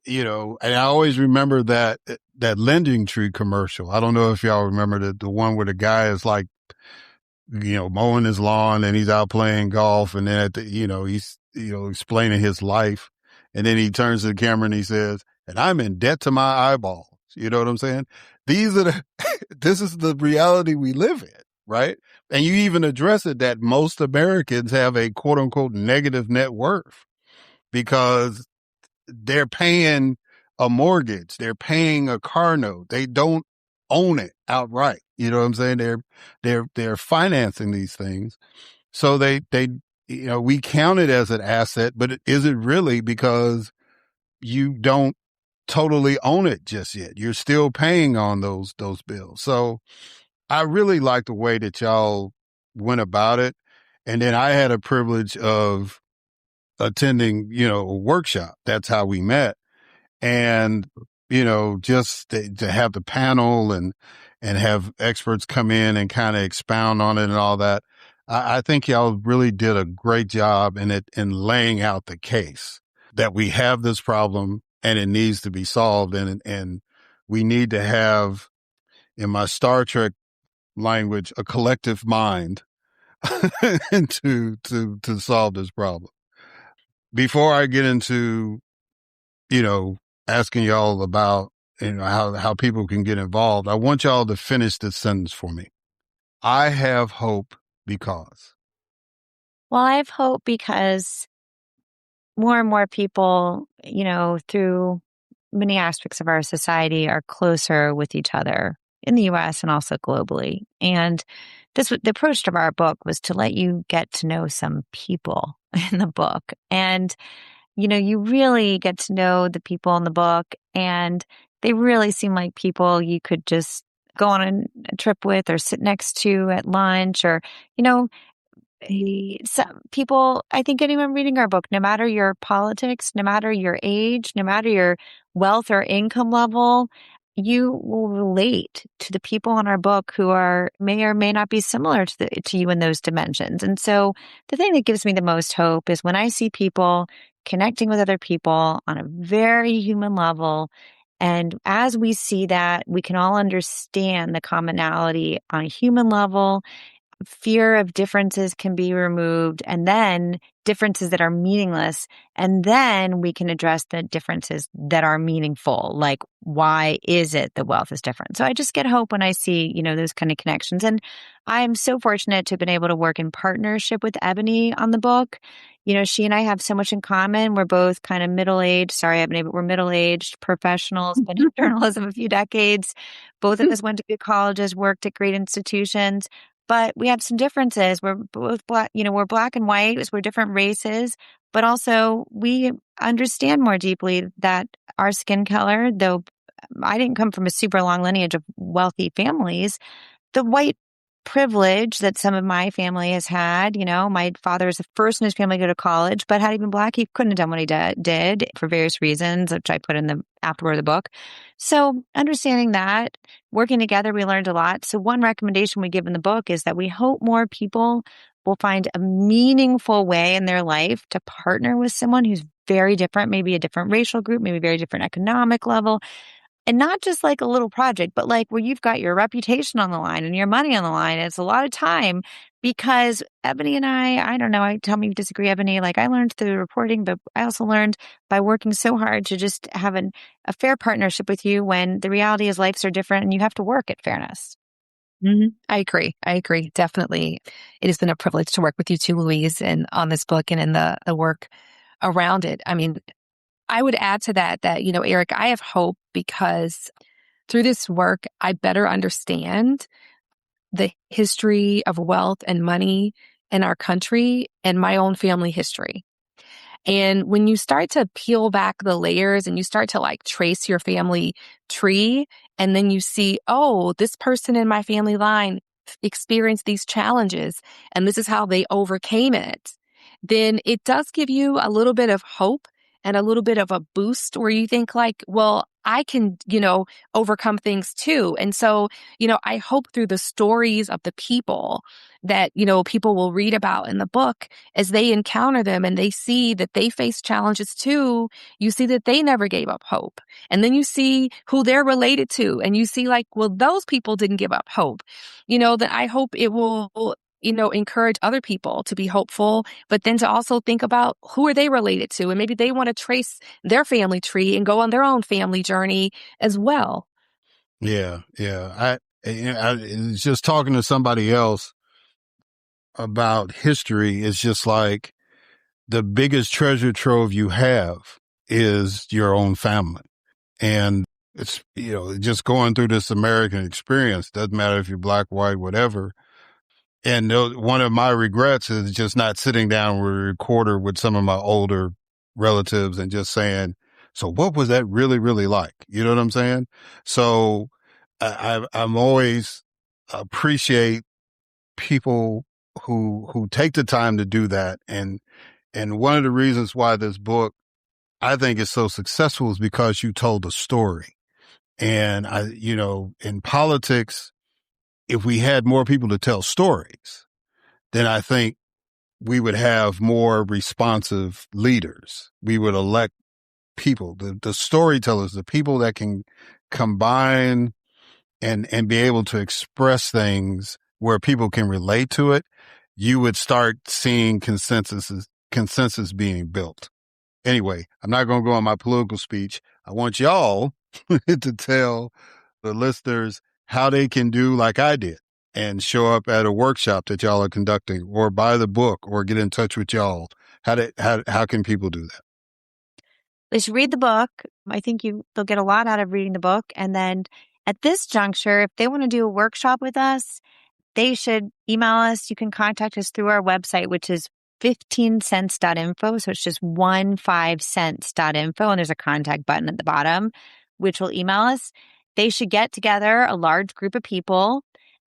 I always remember that Lending Tree commercial. I don't know if y'all remember the one where the guy is like, mowing his lawn and he's out playing golf. And then he's, explaining his life. And then he turns to the camera and he says, and I'm in debt to my eyeballs. You know what I'm saying? This is the reality we live in, right? And you even address it that most Americans have a quote unquote negative net worth because they're paying a mortgage. They're paying a car note. They don't own it outright. You know what I'm saying? They're financing these things. So we count it as an asset, but is it really because you don't totally own it just yet? You're still paying on those bills. So I really like the way that y'all went about it. And then I had a privilege of attending, a workshop. That's how we met. And, just to have the panel and have experts come in and kind of expound on it and all that. I think y'all really did a great job in laying out the case that we have this problem and it needs to be solved. And we need to have, in my Star Trek language, a collective mind to solve this problem. Before I get into, asking y'all about, how people can get involved, I want y'all to finish this sentence for me. I have hope because. Well, I have hope because more and more people, through many aspects of our society are closer with each other in the US and also globally. And the approach of our book was to let you get to know some people in the book. And, you really get to know the people in the book, and they really seem like people you could just go on a trip with or sit next to at lunch, or, some people, I think anyone reading our book, no matter your politics, no matter your age, no matter your wealth or income level, you will relate to the people in our book who may or may not be similar to you in those dimensions. And so the thing that gives me the most hope is when I see people connecting with other people on a very human level. And as we see that, we can all understand the commonality on a human level. Fear of differences can be removed, and then differences that are meaningless. And then we can address the differences that are meaningful, like why is it that wealth is different? So I just get hope when I see, those kind of connections. And I'm so fortunate to have been able to work in partnership with Ebony on the book. She and I have so much in common. We're both kind of middle-aged. Sorry, Ebony, but we're middle-aged professionals, been in journalism a few decades. Both of us went to good colleges, worked at great institutions. But we have some differences. We're both black, we're black and white, so we're different races, but also we understand more deeply that our skin color, though I didn't come from a super long lineage of wealthy families, the white privilege that some of my family has had, my father is the first in his family to go to college, but had he been black, he couldn't have done what he did for various reasons, which I put in the afterword of the book. So understanding that, working together, we learned a lot. So one recommendation we give in the book is that we hope more people will find a meaningful way in their life to partner with someone who's very different, maybe a different racial group, maybe very different economic level. And not just like a little project, but like where you've got your reputation on the line and your money on the line. It's a lot of time because Ebony and I don't know, tell me if you disagree, Ebony, like I learned through reporting, but I also learned by working so hard to just have a fair partnership with you when the reality is lives are different and you have to work at fairness. Mm-hmm. I agree. Definitely. It has been a privilege to work with you too, Louise, and on this book and in the work around it. I mean, I would add to that, Erik, I have hope because through this work, I better understand the history of wealth and money in our country and my own family history. And when you start to peel back the layers and you start to like trace your family tree, and then you see, oh, this person in my family line experienced these challenges and this is how they overcame it, then it does give you a little bit of hope and a little bit of a boost where you think like, well, I can, overcome things too. And so, I hope through the stories of the people that, people will read about in the book as they encounter them and they see that they face challenges too, you see that they never gave up hope. And then you see who they're related to and you see like, well, those people didn't give up hope. That I hope it will encourage other people to be hopeful, but then to also think about who are they related to? And maybe they want to trace their family tree and go on their own family journey as well. Yeah. I was just talking to somebody else about history. It's just like the biggest treasure trove you have is your own family. And it's, just going through this American experience, doesn't matter if you're black, white, whatever. And one of my regrets is just not sitting down with a recorder with some of my older relatives and just saying, so what was that really, really like? You know what I'm saying? So I'm always appreciate people who take the time to do that. And one of the reasons why this book I think is so successful is because you told a story. And in politics, if we had more people to tell stories, then I think we would have more responsive leaders. We would elect people, the storytellers, the people that can combine and be able to express things where people can relate to it. You would start seeing consensus being built. Anyway, I'm not going to go on my political speech. I want y'all to tell the listeners how they can do like I did and show up at a workshop that y'all are conducting or buy the book or get in touch with y'all. How can people do that? They should read the book. I think they'll get a lot out of reading the book. And then at this juncture, if they want to do a workshop with us, they should email us. You can contact us through our website, which is 15cents.info. So it's just 15cents.info. And there's a contact button at the bottom, which will email us. They should get together a large group of people,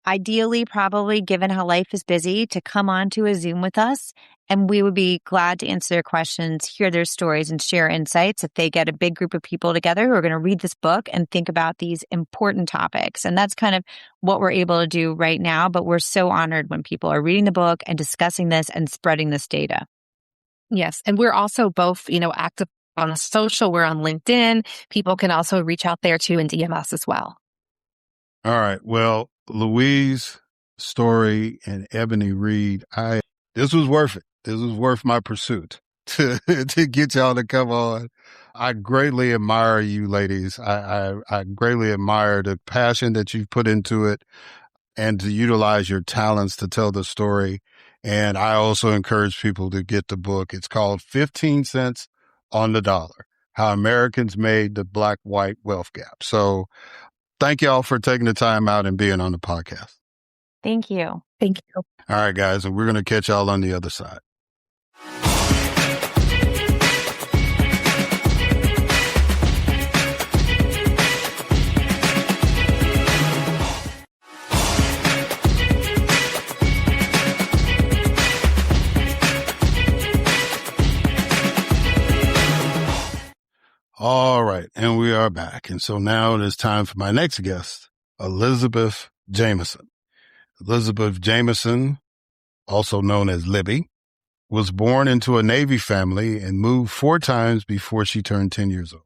ideally, probably given how life is busy, to come on to a Zoom with us. And we would be glad to answer their questions, hear their stories, and share insights if they get a big group of people together who are going to read this book and think about these important topics. And that's kind of what we're able to do right now. But we're so honored when people are reading the book and discussing this and spreading this data. Yes. And we're also both, active on social. We're on LinkedIn. People can also reach out there too and DM us as well. All right. Well, Louise Story and Ebony Reed, this was worth it. This was worth my pursuit to get y'all to come on. I greatly admire you ladies. I greatly admire the passion that you've put into it and to utilize your talents to tell the story. And I also encourage people to get the book. It's called 15 Cents on the Dollar, How Americans Made the Black-White Wealth Gap. So thank y'all for taking the time out and being on the podcast. Thank you. Thank you. All right, guys. And we're going to catch y'all on the other side. All right. And we are back. And so now it is time for my next guest, Elizabeth Jamison. Elizabeth Jamison, also known as Libby, was born into a Navy family and moved 4 times before she turned 10 years old.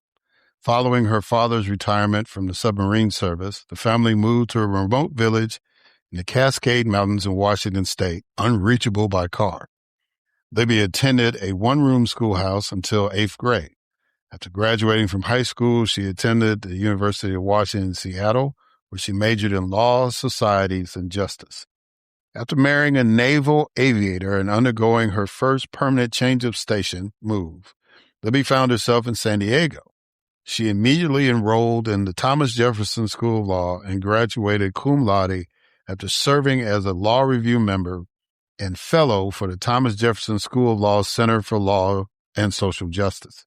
Following her father's retirement from the submarine service, the family moved to a remote village in the Cascade Mountains in Washington State, unreachable by car. Libby attended a one-room schoolhouse until 8th grade. After graduating from high school, she attended the University of Washington, Seattle, where she majored in law, societies, and justice. After marrying a naval aviator and undergoing her first permanent change of station move, Libby found herself in San Diego. She immediately enrolled in the Thomas Jefferson School of Law and graduated cum laude after serving as a law review member and fellow for the Thomas Jefferson School of Law Center for Law and Social Justice.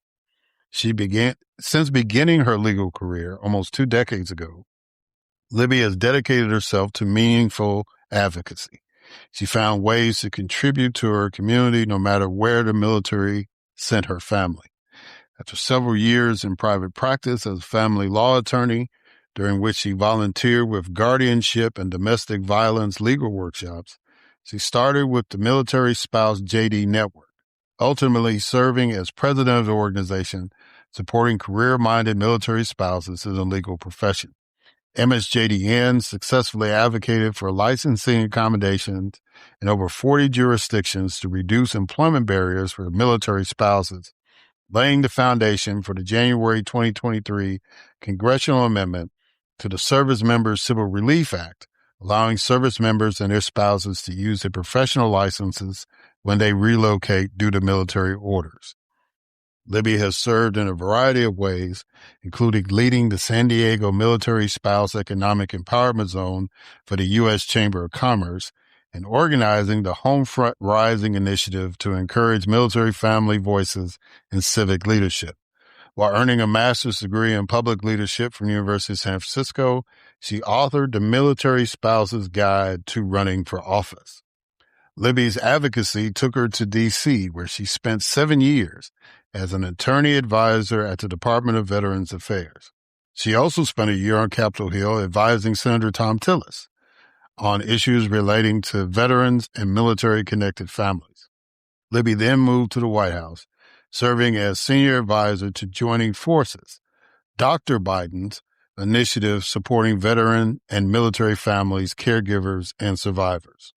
Since beginning her legal career almost 2 decades ago, Libby has dedicated herself to meaningful advocacy. She found ways to contribute to her community no matter where the military sent her family. After several years in private practice as a family law attorney, during which she volunteered with guardianship and domestic violence legal workshops, she started with the Military Spouse JD Network, ultimately serving as president of the organization, supporting career-minded military spouses in the legal profession. MSJDN successfully advocated for licensing accommodations in over 40 jurisdictions to reduce employment barriers for military spouses, laying the foundation for the January 2023 congressional amendment to the Service Members Civil Relief Act, allowing service members and their spouses to use their professional licenses when they relocate due to military orders. Libby has served in a variety of ways, including leading the San Diego Military Spouse Economic Empowerment Zone for the U.S. Chamber of Commerce and organizing the Homefront Rising initiative to encourage military family voices in civic leadership. While earning a master's degree in public leadership from the University of San Francisco, she authored the Military Spouse's Guide to Running for Office. Libby's advocacy took her to D.C., where she spent 7 years as an attorney advisor at the Department of Veterans Affairs. She also spent a year on Capitol Hill advising Senator Tom Tillis on issues relating to veterans and military-connected families. Libby then moved to the White House, serving as senior advisor to Joining Forces, Dr. Biden's initiative supporting veteran and military families, caregivers, and survivors.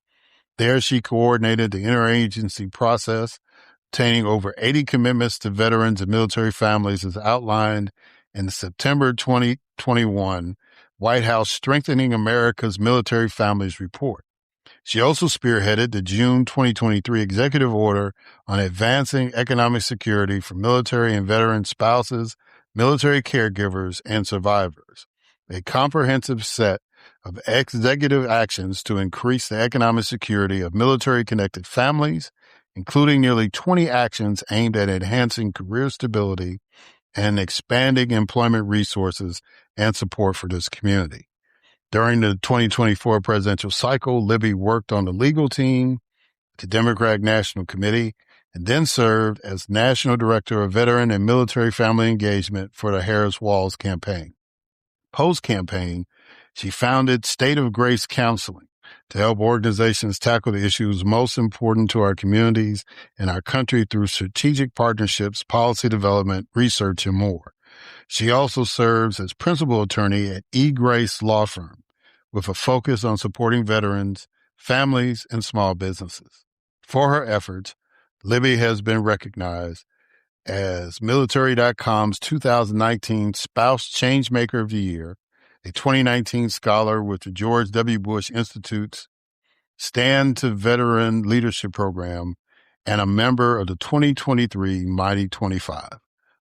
There, she coordinated the interagency process, obtaining over 80 commitments to veterans and military families as outlined in the September 2021 White House Strengthening America's Military Families Report. She also spearheaded the June 2023 executive order on advancing economic security for military and veteran spouses, military caregivers, and survivors, a comprehensive set of executive actions to increase the economic security of military-connected families, including nearly 20 actions aimed at enhancing career stability and expanding employment resources and support for this community. During the 2024 presidential cycle, Libby worked on the legal team, the Democratic National Committee, and then served as National Director of Veteran and Military Family Engagement for the Harris-Walz campaign. Post-campaign, she founded State of Grace Counseling to help organizations tackle the issues most important to our communities and our country through strategic partnerships, policy development, research, and more. She also serves as principal attorney at E-Grace Law Firm, with a focus on supporting veterans, families, and small businesses. For her efforts, Libby has been recognized as Military.com's 2019 Spouse Changemaker of the Year, a 2019 scholar with the George W. Bush Institute's Stand to Veteran Leadership Program, and a member of the 2023 Mighty 25.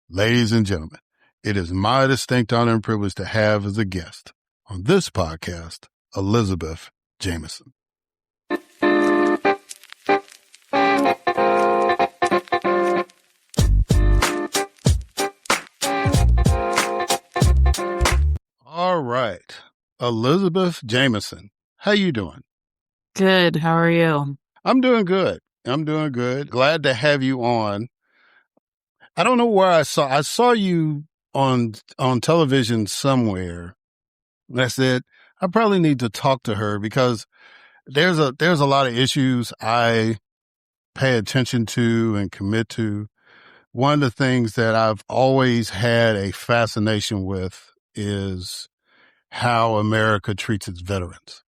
Ladies and gentlemen, it is my distinct honor and privilege to have as a guest on this podcast, Elizabeth Jamison. All right. Elizabeth Jamison, how you doing? Good. How are you? I'm doing good. Glad to have you on. I don't know where I saw you on television somewhere. And I said, I probably need to talk to her because there's a lot of issues I pay attention to and commit to. One of the things that I've always had a fascination with is how America treats its veterans.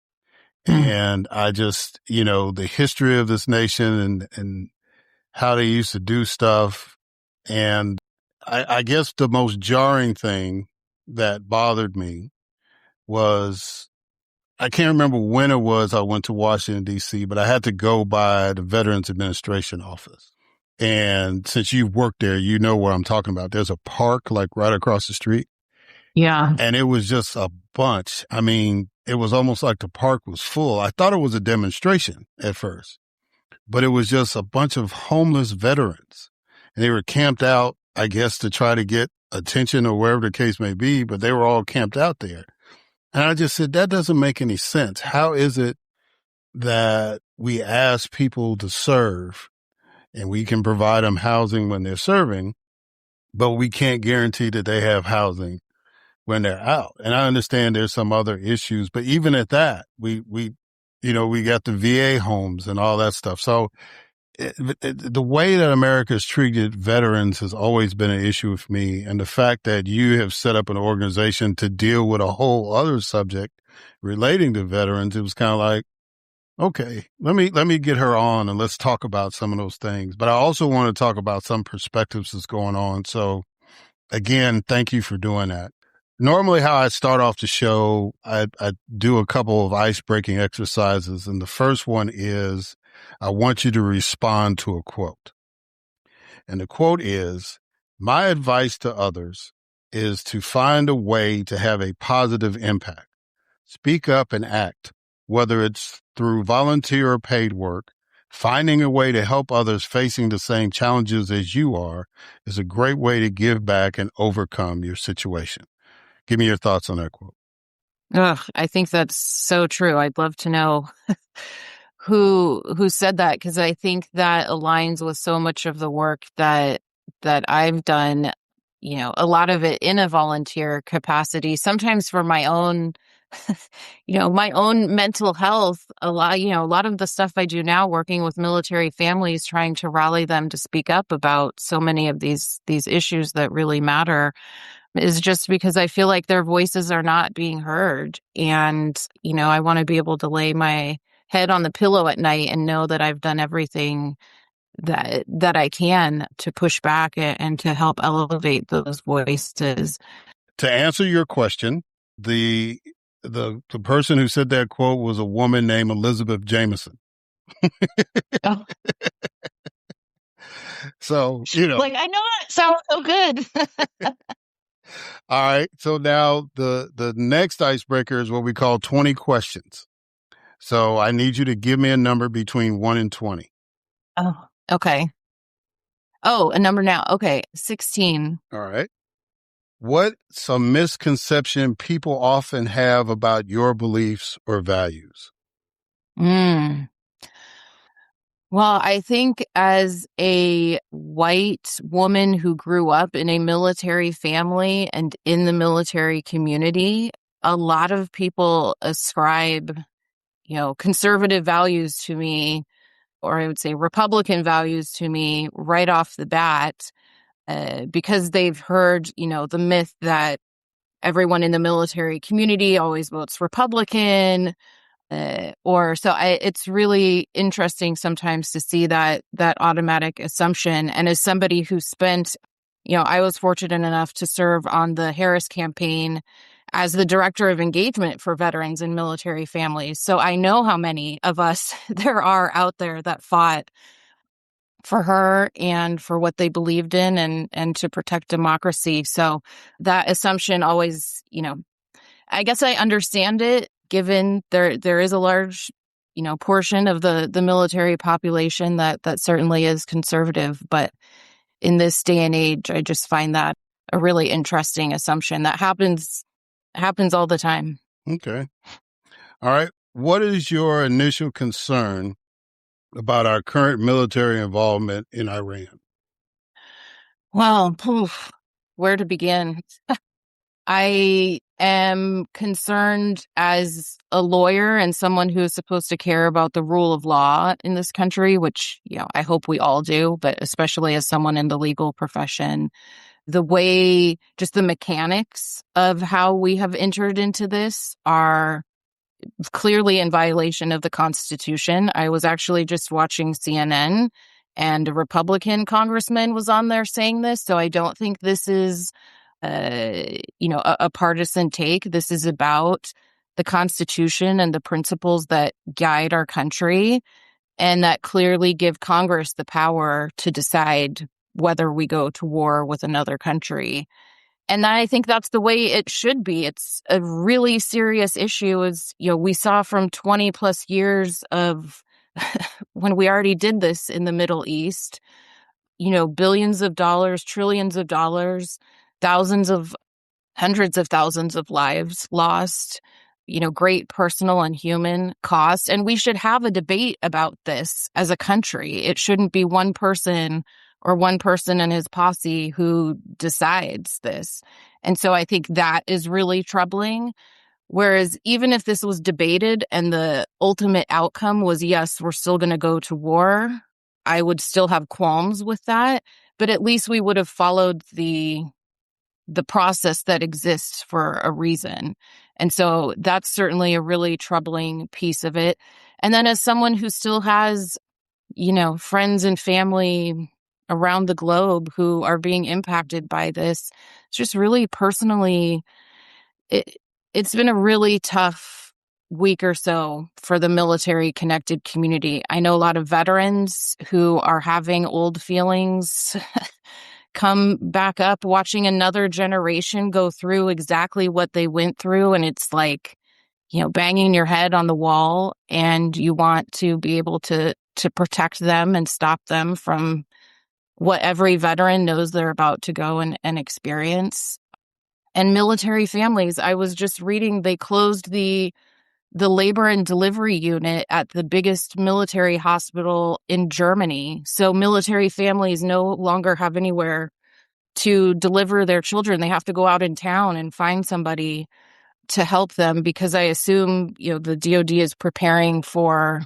And I just, the history of this nation and how they used to do stuff. And I guess the most jarring thing that bothered me was, I can't remember when it was I went to Washington, D.C., but I had to go by the Veterans Administration office. And since you've worked there, you know what I'm talking about. There's a park like right across the street. Yeah. And it was just a bunch. I mean, it was almost like the park was full. I thought it was a demonstration at first, but it was just a bunch of homeless veterans. And they were camped out, I guess, to try to get attention or wherever the case may be, but they were all camped out there. And I just said, that doesn't make any sense. How is it that we ask people to serve and we can provide them housing when they're serving, but we can't guarantee that they have housing when they're out? And I understand there's some other issues, but even at that, we got the VA homes and all that stuff. So the way that America has treated veterans has always been an issue with me. And the fact that you have set up an organization to deal with a whole other subject relating to veterans, it was kind of like, okay, let me get her on and let's talk about some of those things. But I also want to talk about some perspectives that's going on. So again, thank you for doing that. Normally how I start off the show, I do a couple of ice-breaking exercises. And the first one is, I want you to respond to a quote. And the quote is, my advice to others is to find a way to have a positive impact. Speak up and act, whether it's through volunteer or paid work. Finding a way to help others facing the same challenges as you are is a great way to give back and overcome your situation. Give me your thoughts on that quote. I think that's so true. I'd love to know who said that, because I think that aligns with so much of the work that I've done, a lot of it in a volunteer capacity, sometimes for my own my own mental health. A lot of the stuff I do now, working with military families, trying to rally them to speak up about so many of these issues that really matter, is just because I feel like their voices are not being heard. And, I want to be able to lay my head on the pillow at night and know that I've done everything that I can to push back and to help elevate those voices. To answer your question, the the person who said that quote was a woman named Elizabeth Jamison. Oh. So, you know. Like, I know that sounds so good. All right. So now the next icebreaker is what we call 20 questions. So I need you to give me a number between 1 and 20. Oh, okay. Oh, a number now. Okay. 16. All right. What's a misconception people often have about your beliefs or values? Well, I think as a white woman who grew up in a military family and in the military community, a lot of people ascribe, conservative values to me, or I would say Republican values to me right off the bat, because they've heard, the myth that everyone in the military community always votes Republican. It's really interesting sometimes to see that automatic assumption. And as somebody who spent, I was fortunate enough to serve on the Harris campaign as the director of engagement for veterans and military families. So I know how many of us there are out there that fought for her and for what they believed in and to protect democracy. So that assumption always, I guess I understand it, given there is a large, portion of the military population that certainly is conservative. But in this day and age, I just find that a really interesting assumption that happens all the time. Okay. All right. What is your initial concern about our current military involvement in Iran? Well, where to begin? I am concerned as a lawyer and someone who is supposed to care about the rule of law in this country, which, I hope we all do, but especially as someone in the legal profession, the way, just the mechanics of how we have entered into this are clearly in violation of the Constitution. I was actually just watching CNN and a Republican congressman was on there saying this. So I don't think this is a partisan take. This is about the Constitution and the principles that guide our country and that clearly give Congress the power to decide whether we go to war with another country. And I think that's the way it should be. It's a really serious issue, as we saw from 20 plus years of when we already did this in the Middle East, billions of dollars, trillions of dollars, hundreds of thousands of lives lost, great personal and human cost. And we should have a debate about this as a country. It shouldn't be one person or one person and his posse who decides this. And so I think that is really troubling. Whereas even if this was debated and the ultimate outcome was, yes, we're still going to go to war, I would still have qualms with that. But at least we would have followed the process that exists for a reason. And so that's certainly a really troubling piece of it. And then as someone who still has, friends and family around the globe who are being impacted by this, it's just really personally, it's been a really tough week or so for the military connected community. I know a lot of veterans who are having old feelings come back up, watching another generation go through exactly what they went through. And it's like, banging your head on the wall, and you want to be able to protect them and stop them from what every veteran knows they're about to go and experience. And military families, I was just reading, they closed the labor and delivery unit at the biggest military hospital in Germany. So military families no longer have anywhere to deliver their children. They have to go out in town and find somebody to help them, because I assume, the DoD is preparing for,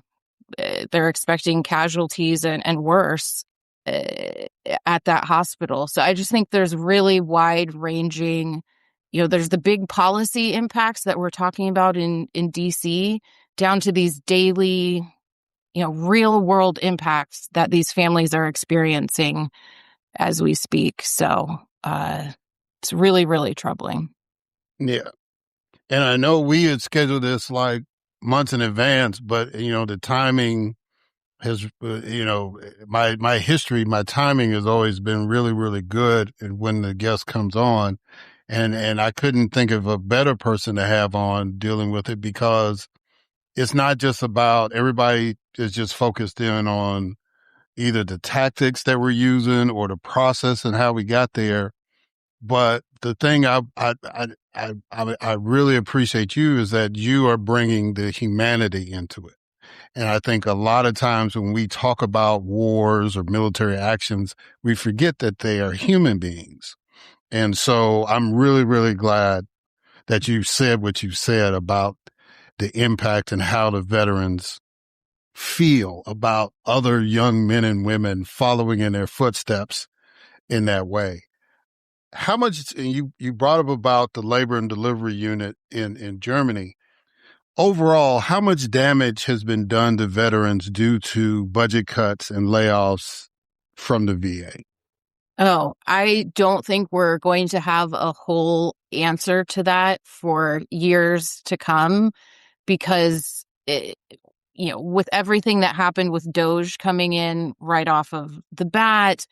they're expecting casualties and worse at that hospital. So I just think there's really wide ranging, there's the big policy impacts that we're talking about in DC, down to these daily, real world impacts that these families are experiencing as we speak. So it's really, really troubling. Yeah. And I know we had scheduled this like months in advance, but the timing has, my history, my timing has always been really, really good when the guest comes on. And I couldn't think of a better person to have on dealing with it, because it's not just about, everybody is just focused in on either the tactics that we're using or the process and how we got there. But the thing I really appreciate you is that you are bringing the humanity into it. And I think a lot of times when we talk about wars or military actions, we forget that they are human beings. And so I'm really, really glad that you said what you said about the impact and how the veterans feel about other young men and women following in their footsteps in that way. How much, you brought up about the labor and delivery unit in Germany. Overall, how much damage has been done to veterans due to budget cuts and layoffs from the VA? Oh, I don't think we're going to have a whole answer to that for years to come, because with everything that happened with Doge coming in right off of the bat,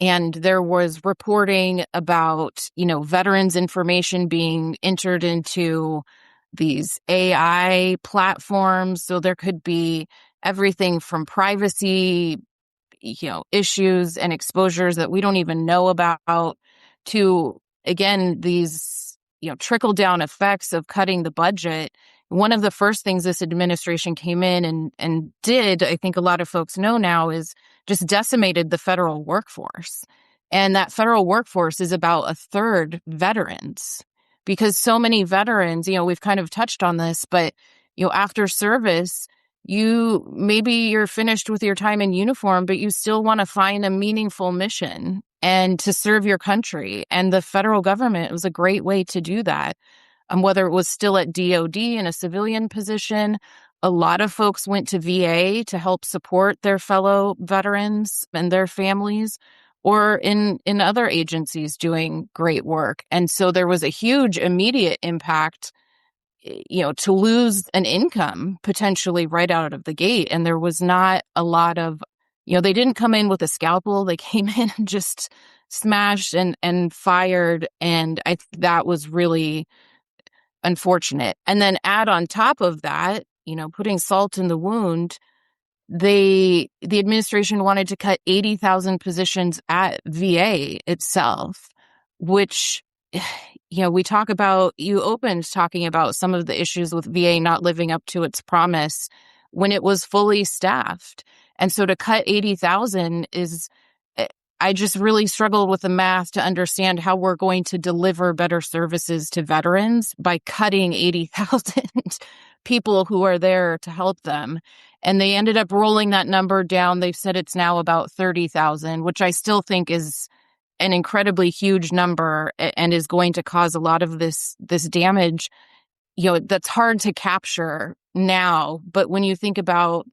and there was reporting about, veterans' information being entered into these AI platforms. So there could be everything from privacy, issues and exposures that we don't even know about, to, again, these, trickle down effects of cutting the budget. One of the first things this administration came in and did, I think a lot of folks know now, is just decimated the federal workforce. And that federal workforce is about a third veterans, because so many veterans, we've kind of touched on this, but, after service, you're finished with your time in uniform, but you still want to find a meaningful mission and to serve your country. And the federal government was a great way to do that. Whether it was still at DOD in a civilian position, a lot of folks went to VA to help support their fellow veterans and their families, or in other agencies doing great work. And so there was a huge immediate impact, to lose an income potentially right out of the gate. And there was not a lot of, they didn't come in with a scalpel. They came in and just smashed and fired. And that was really unfortunate. And then add on top of that, putting salt in the wound, the administration wanted to cut 80,000 positions at VA itself, which, we talk about, you opened talking about some of the issues with VA not living up to its promise when it was fully staffed. And so to cut 80,000 I just really struggled with the math to understand how we're going to deliver better services to veterans by cutting 80,000 people who are there to help them. And they ended up rolling that number down. They've said it's now about 30,000, which I still think is an incredibly huge number and is going to cause a lot of this damage, that's hard to capture now. But when you think about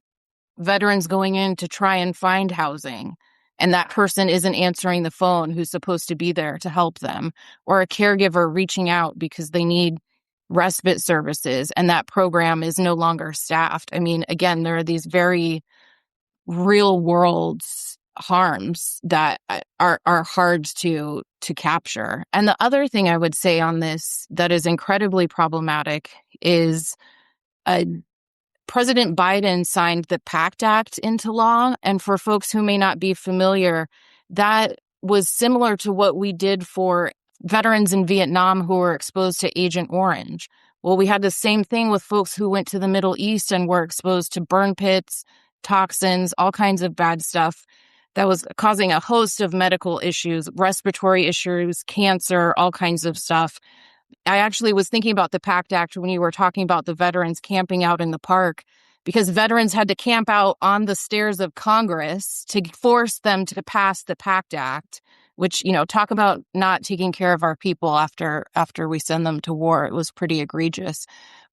veterans going in to try and find housing, and that person isn't answering the phone who's supposed to be there to help them, or a caregiver reaching out because they need respite services and that program is no longer staffed. I mean, again, there are these very real world harms that are hard to capture. And the other thing I would say on this that is incredibly problematic is President Biden signed the PACT Act into law. And for folks who may not be familiar, that was similar to what we did for veterans in Vietnam who were exposed to Agent Orange. Well, we had the same thing with folks who went to the Middle East and were exposed to burn pits, toxins, all kinds of bad stuff that was causing a host of medical issues, respiratory issues, cancer, all kinds of stuff. I actually was thinking about the PACT Act when you were talking about the veterans camping out in the park, because veterans had to camp out on the stairs of Congress to force them to pass the PACT Act, which, talk about not taking care of our people after we send them to war. It was pretty egregious.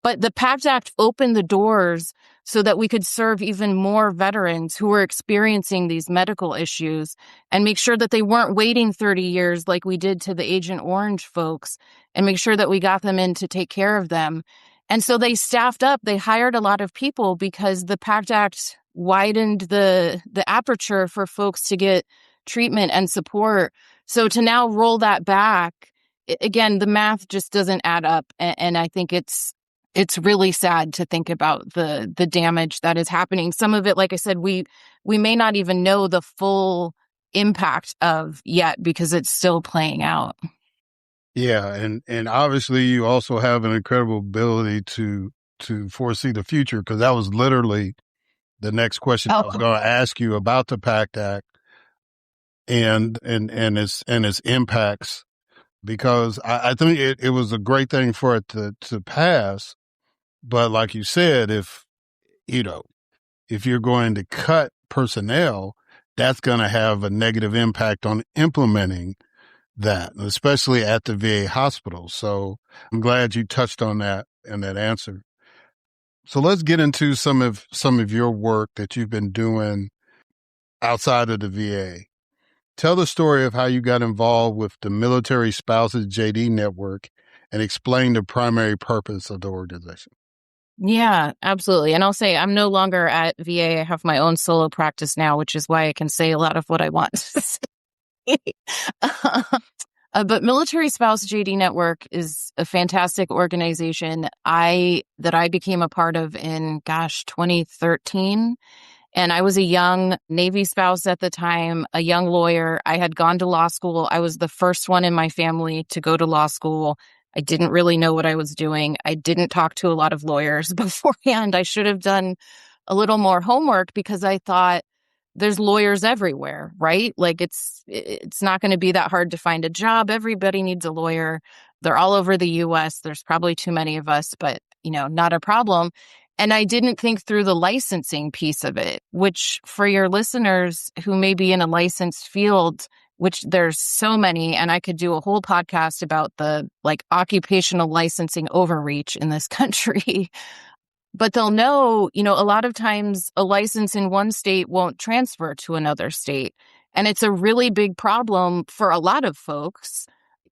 But the PACT Act opened the doors so that we could serve even more veterans who were experiencing these medical issues and make sure that they weren't waiting 30 years like we did to the Agent Orange folks, and make sure that we got them in to take care of them. And so they staffed up, they hired a lot of people because the PACT Act widened the aperture for folks to get treatment and support. So to now roll that back, again, the math just doesn't add up. And I think it's really sad to think about the damage that is happening. Some of it, like I said, we may not even know the full impact of yet because it's still playing out. Yeah, and obviously you also have an incredible ability to foresee the future, because that was literally the next question I was going to ask you about the PACT Act and its impacts, because I think it was a great thing for it to pass. But like you said, if you're going to cut personnel, that's going to have a negative impact on implementing that, especially at the VA hospital. So I'm glad you touched on that in that answer. So let's get into some of your work that you've been doing outside of the VA. Tell the story of how you got involved with the Military Spouses JD Network and explain the primary purpose of the organization. Yeah, absolutely. And I'll say I'm no longer at VA. I have my own solo practice now, which is why I can say a lot of what I want to say. But Military Spouse JD Network is a fantastic organization that I became a part of in 2013. And I was a young Navy spouse at the time, a young lawyer. I had gone to law school. I was the first one in my family to go to law school. I didn't really know what I was doing. I didn't talk to a lot of lawyers beforehand. I should have done a little more homework because I thought there's lawyers everywhere, right? Like it's not going to be that hard to find a job. Everybody needs a lawyer. They're all over the US. There's probably too many of us, but not a problem. And I didn't think through the licensing piece of it, which for your listeners who may be in a licensed field, which there's so many, and I could do a whole podcast about the occupational licensing overreach in this country. But they'll know, a lot of times a license in one state won't transfer to another state. And it's a really big problem for a lot of folks.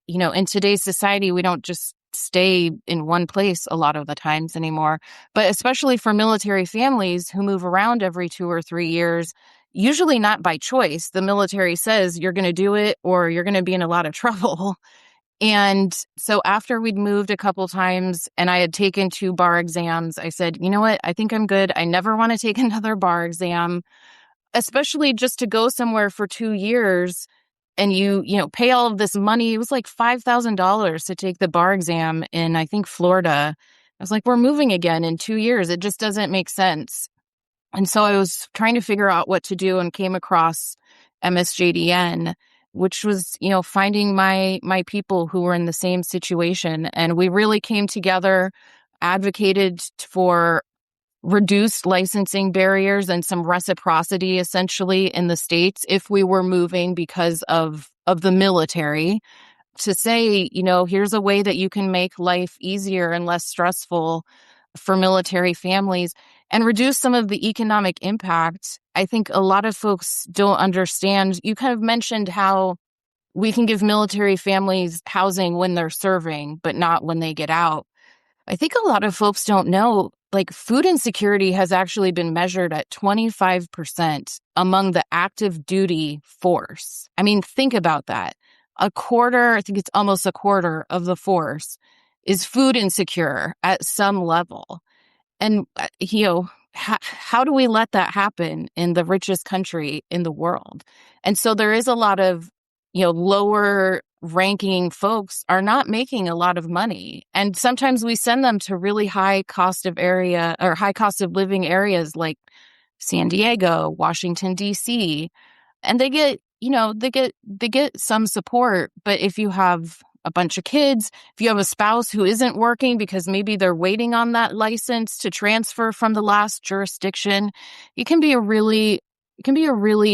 In today's society, we don't just stay in one place a lot of the times anymore. But especially for military families who move around every 2 or 3 years, usually not by choice. The military says you're going to do it or you're going to be in a lot of trouble. And so after we'd moved a couple times and I had taken 2 bar exams, I said, you know what? I think I'm good. I never want to take another bar exam, especially just to go somewhere for 2 years and you pay all of this money. It was like $5,000 to take the bar exam in, I think, Florida. I was like, we're moving again in 2 years. It just doesn't make sense. And so I was trying to figure out what to do and came across MSJDN, which was, finding my people who were in the same situation. And we really came together, advocated for reduced licensing barriers and some reciprocity essentially in the states if we were moving because of the military, to say, here's a way that you can make life easier and less stressful for military families and reduce some of the economic impact. I think a lot of folks don't understand. You kind of mentioned how we can give military families housing when they're serving, but not when they get out. I think a lot of folks don't know, food insecurity has actually been measured at 25% among the active duty force. I mean, think about that. I think it's almost a quarter of the force is food insecure at some level. And, how do we let that happen in the richest country in the world? And so there is a lot of, lower ranking folks are not making a lot of money. And sometimes we send them to really high cost of living areas like San Diego, Washington, D.C. And they get, they get some support. But if you have a bunch of kids, if you have a spouse who isn't working because maybe they're waiting on that license to transfer from the last jurisdiction, it can be a really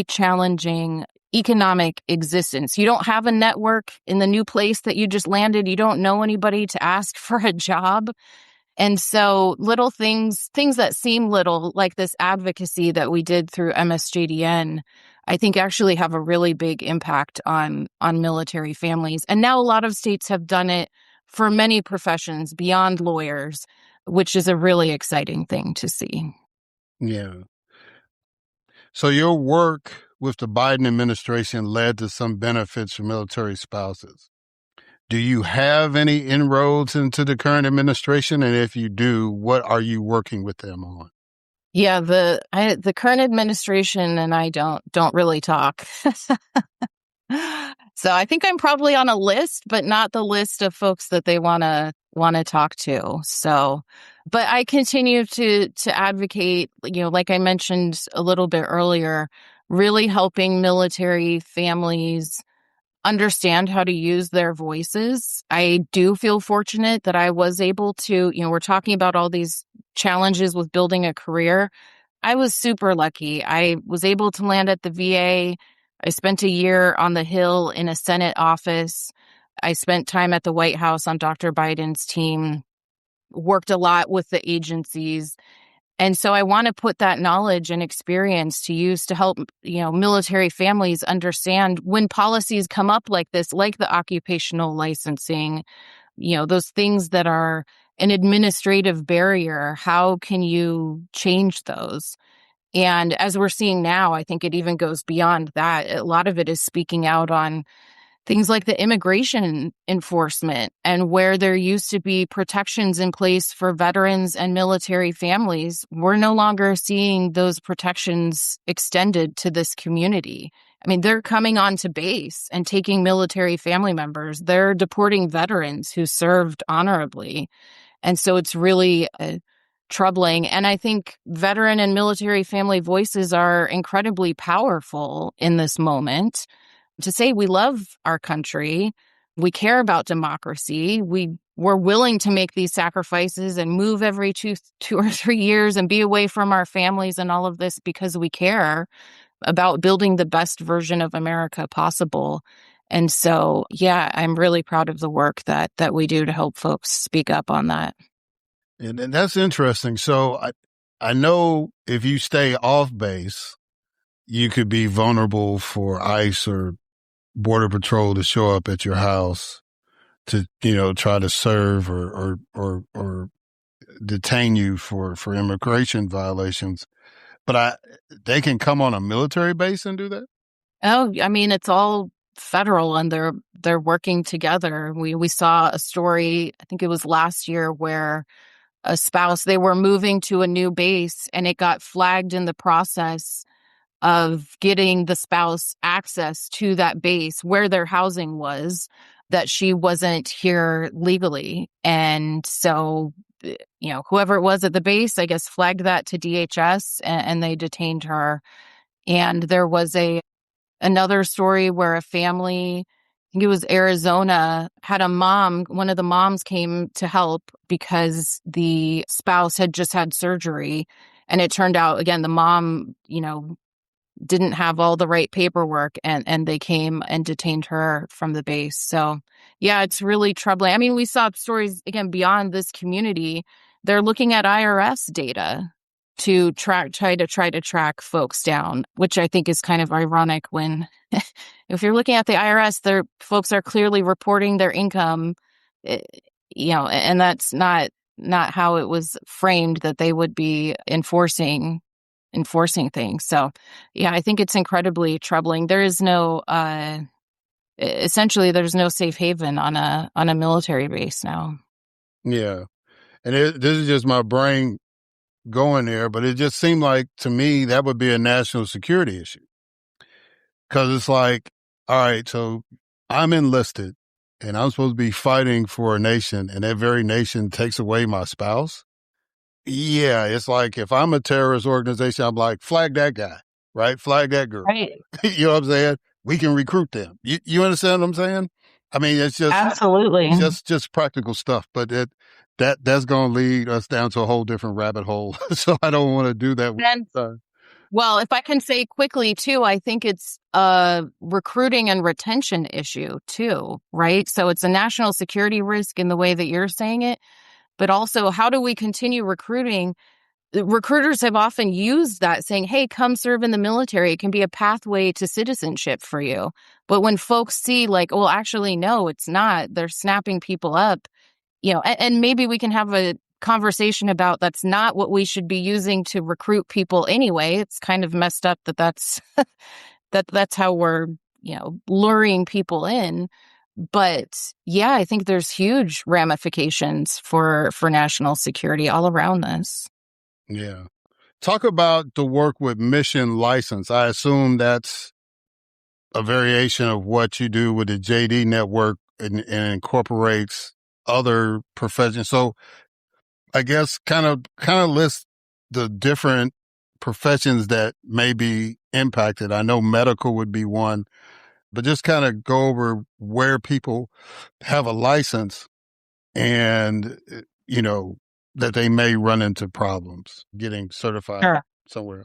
challenging economic existence. You don't have a network in the new place that you just landed. You don't know anybody to ask for a job. And so little things that seem little, like this advocacy that we did through MSJDN, I think actually have a really big impact on military families. And now a lot of states have done it for many professions beyond lawyers, which is a really exciting thing to see. Yeah. So your work with the Biden administration led to some benefits for military spouses. Do you have any inroads into the current administration? And if you do, what are you working with them on? Yeah, the current administration and I don't really talk. So I think I'm probably on a list, but not the list of folks that they want to talk to. So, but I continue to advocate, like I mentioned a little bit earlier, really helping military families understand how to use their voices. I do feel fortunate that I was able to, we're talking about all these challenges with building a career. I was super lucky. I was able to land at the VA. I spent a year on the Hill in a Senate office. I spent time at the White House on Dr. Biden's team, worked a lot with the agencies. And so I want to put that knowledge and experience to use to help, military families understand when policies come up like this, like the occupational licensing, those things that are an administrative barrier. How can you change those? And as we're seeing now, I think it even goes beyond that. A lot of it is speaking out on things like the immigration enforcement, and where there used to be protections in place for veterans and military families, we're no longer seeing those protections extended to this community. I mean, they're coming onto base and taking military family members. They're deporting veterans who served honorably. And so it's really troubling. And I think veteran and military family voices are incredibly powerful in this moment to say we love our country, we care about democracy, we're willing to make these sacrifices and move every two or 3 years and be away from our families and all of this because we care about building the best version of America possible. And so, yeah, I'm really proud of the work that we do to help folks speak up on that. And that's interesting. So I know if you stay off base, you could be vulnerable for ICE or Border Patrol to show up at your house to, try to serve or detain you for immigration violations. But they can come on a military base and do that? Oh, I mean, it's all federal and they're working together. We saw a story, I think it was last year, where a spouse, they were moving to a new base and it got flagged in the process of getting the spouse access to that base where their housing was, that she wasn't here legally. And so, whoever it was at the base, I guess, flagged that to DHS and they detained her. And there was another story where a family, I think it was Arizona, had a mom, one of the moms came to help because the spouse had just had surgery. And it turned out, again, the mom, didn't have all the right paperwork and they came and detained her from the base. So, yeah, it's really troubling. I mean, we saw stories, again, beyond this community. They're looking at IRS data to try to track folks down, which I think is kind of ironic when if you're looking at the IRS, their folks are clearly reporting their income, and that's not how it was framed, that they would be enforcing things. So, yeah, I think it's incredibly troubling. There is no, essentially, there's no safe haven on a military base now. Yeah. And this is just my brain going there, but it just seemed like to me that would be a national security issue. Because it's like, all right, so I'm enlisted and I'm supposed to be fighting for a nation, and that very nation takes away my spouse. Yeah, it's like if I'm a terrorist organization, I'm like, flag that guy, right? Flag that girl. Right. You know what I'm saying? We can recruit them. You understand what I'm saying? I mean, it's just absolutely just practical stuff, but that's going to lead us down to a whole different rabbit hole. So I don't want to do that. Well, if I can say quickly too, I think it's a recruiting and retention issue too, right? So it's a national security risk in the way that you're saying it. but also how do we continue recruiting? The recruiters have often used that, saying, hey, come serve in the military. It can be a pathway to citizenship for you. But when folks see like, well, actually, no, it's not. They're snapping people up, and maybe we can have a conversation about that's not what we should be using to recruit people anyway. It's kind of messed up that's that's how we're, luring people in. But yeah, I think there's huge ramifications for national security all around this. Yeah. Talk about the work with mission license. I assume that's a variation of what you do with the JD network and incorporates other professions. So I guess kind of list the different professions that may be impacted. I know medical would be one, but just kind of go over where people have a license and, that they may run into problems getting certified Sure. somewhere.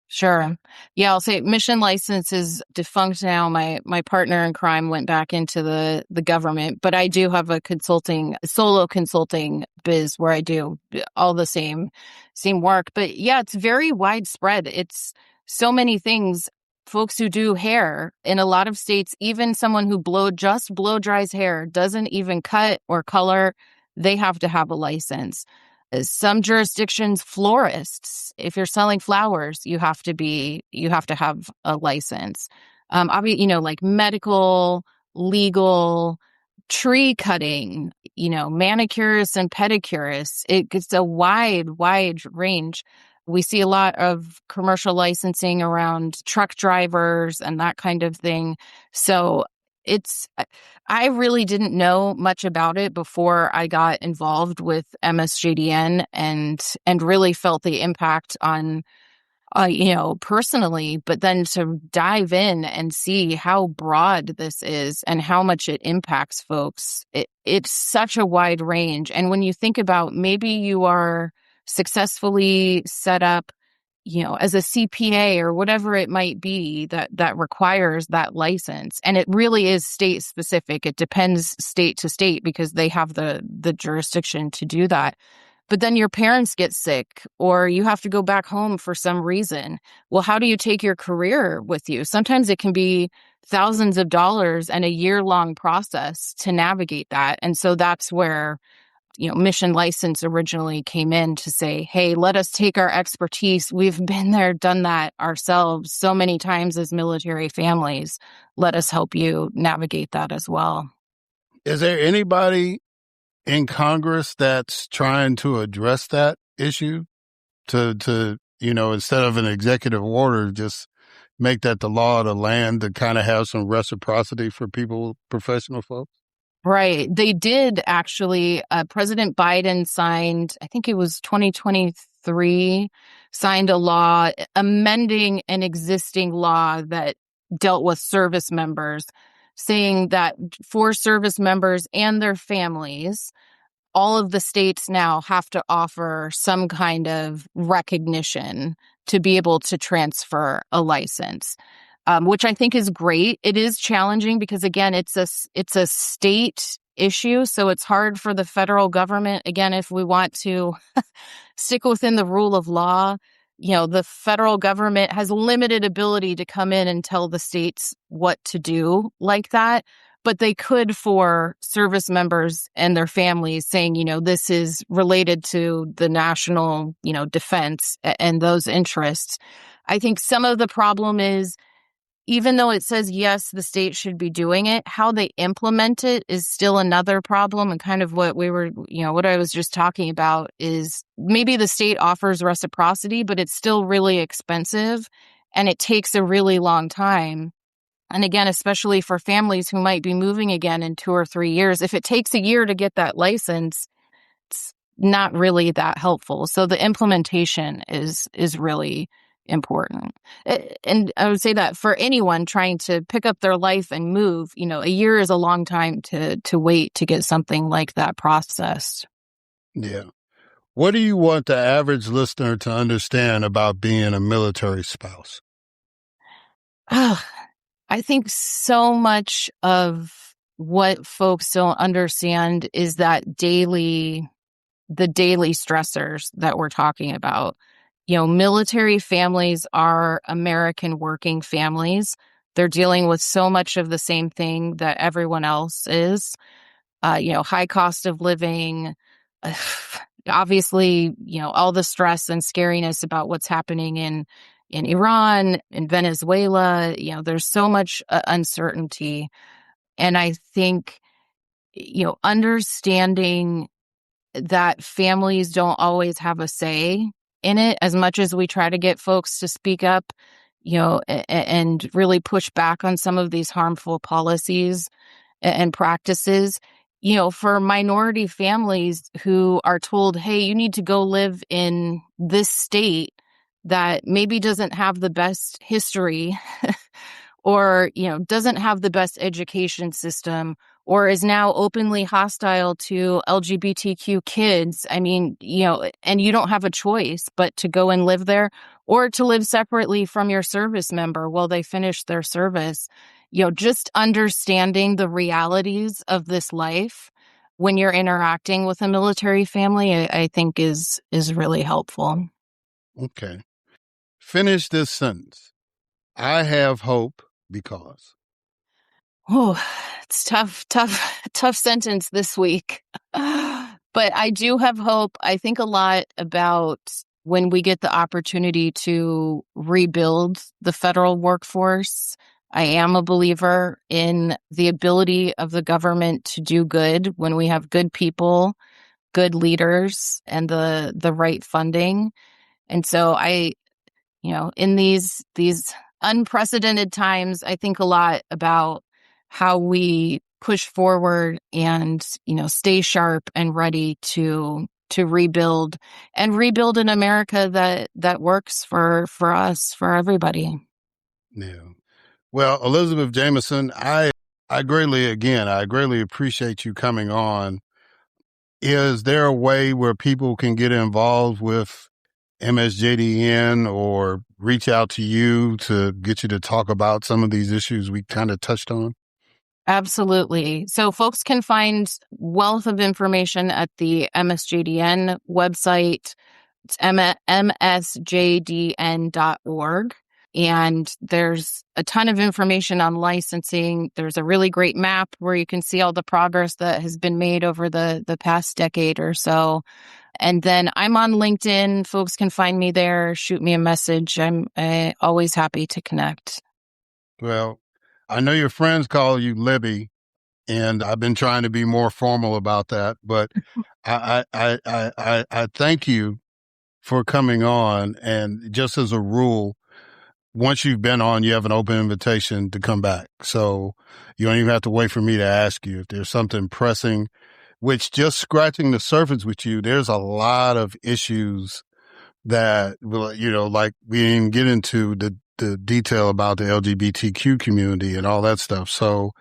Sure. Yeah, I'll say mission license is defunct now. My partner in crime went back into the government, but I do have a solo consulting biz where I do all the same work. But yeah, it's very widespread. It's so many things. Folks who do hair in a lot of states, even someone who blow dries hair, doesn't even cut or color, they have to have a license. Some jurisdictions, florists, if you're selling flowers, you have to have a license. Obviously, like medical, legal, tree cutting, manicurists and pedicurists. It's a wide range. We see a lot of commercial licensing around truck drivers and that kind of thing. So I really didn't know much about it before I got involved with MSJDN and really felt the impact on, personally, but then to dive in and see how broad this is and how much it impacts folks. It's such a wide range. And when you think about maybe you are successfully set up, as a CPA or whatever it might be that requires that license. And it really is state specific. It depends state to state because they have the jurisdiction to do that. But then your parents get sick or you have to go back home for some reason. Well, how do you take your career with you? Sometimes it can be thousands of dollars and a year-long process to navigate that. And so that's where mission license originally came in to say, hey, let us take our expertise. We've been there, done that ourselves so many times as military families. Let us help you navigate that as well. Is there anybody in Congress that's trying to address that issue to instead of an executive order, just make that the law of the land to kind of have some reciprocity for people, professional folks? Right. They did actually. President Biden signed, I think it was 2023, signed a law amending an existing law that dealt with service members, saying that for service members and their families, all of the states now have to offer some kind of recognition to be able to transfer a license. Which I think is great. It is challenging because, again, it's a state issue. So it's hard for the federal government. Again, if we want to stick within the rule of law, the federal government has limited ability to come in and tell the states what to do like that. But they could for service members and their families saying, this is related to the national, defense and those interests. I think some of the problem is, even though it says, yes, the state should be doing it, how they implement it is still another problem. And kind of what what I was just talking about is maybe the state offers reciprocity, but it's still really expensive and it takes a really long time. And again, especially for families who might be moving again in 2 or 3 years, if it takes a year to get that license, it's not really that helpful. So the implementation is really important. And I would say that for anyone trying to pick up their life and move, a year is a long time to wait to get something like that processed. Yeah. What do you want the average listener to understand about being a military spouse? I think so much of what folks don't understand is that daily the daily stressors that we're talking about. Military families are American working families. They're dealing with so much of the same thing that everyone else is. High cost of living, obviously, all the stress and scariness about what's happening in Iran, in Venezuela. There's so much uncertainty. And I think, understanding that families don't always have a say in it, as much as we try to get folks to speak up, and really push back on some of these harmful policies and practices. For minority families who are told, hey, you need to go live in this state that maybe doesn't have the best history or, doesn't have the best education system, or is now openly hostile to LGBTQ kids. I mean, and you don't have a choice but to go and live there or to live separately from your service member while they finish their service. Just understanding the realities of this life when you're interacting with a military family, I think is really helpful. Okay. Finish this sentence. I have hope because. Oh, it's tough sentence this week. But I do have hope. I think a lot about when we get the opportunity to rebuild the federal workforce. I am a believer in the ability of the government to do good when we have good people, good leaders, and the right funding. And so in these unprecedented times, I think a lot about how we push forward and, stay sharp and ready to rebuild an America that works for us, for everybody. Yeah. Well, Elizabeth Jamison, I greatly appreciate you coming on. Is there a way where people can get involved with MSJDN or reach out to you to get you to talk about some of these issues we kind of touched on? Absolutely. So folks can find wealth of information at the MSJDN website. It's msjdn.org. And there's a ton of information on licensing. There's a really great map where you can see all the progress that has been made over the past decade or so. And then I'm on LinkedIn. Folks can find me there, shoot me a message. I'm always happy to connect. Well, I know your friends call you Libby, and I've been trying to be more formal about that, but I thank you for coming on. And just as a rule, once you've been on, you have an open invitation to come back. So you don't even have to wait for me to ask you if there's something pressing, which just scratching the surface with you, there's a lot of issues that, like we didn't even get into the detail about the LGBTQ community and all that stuff. So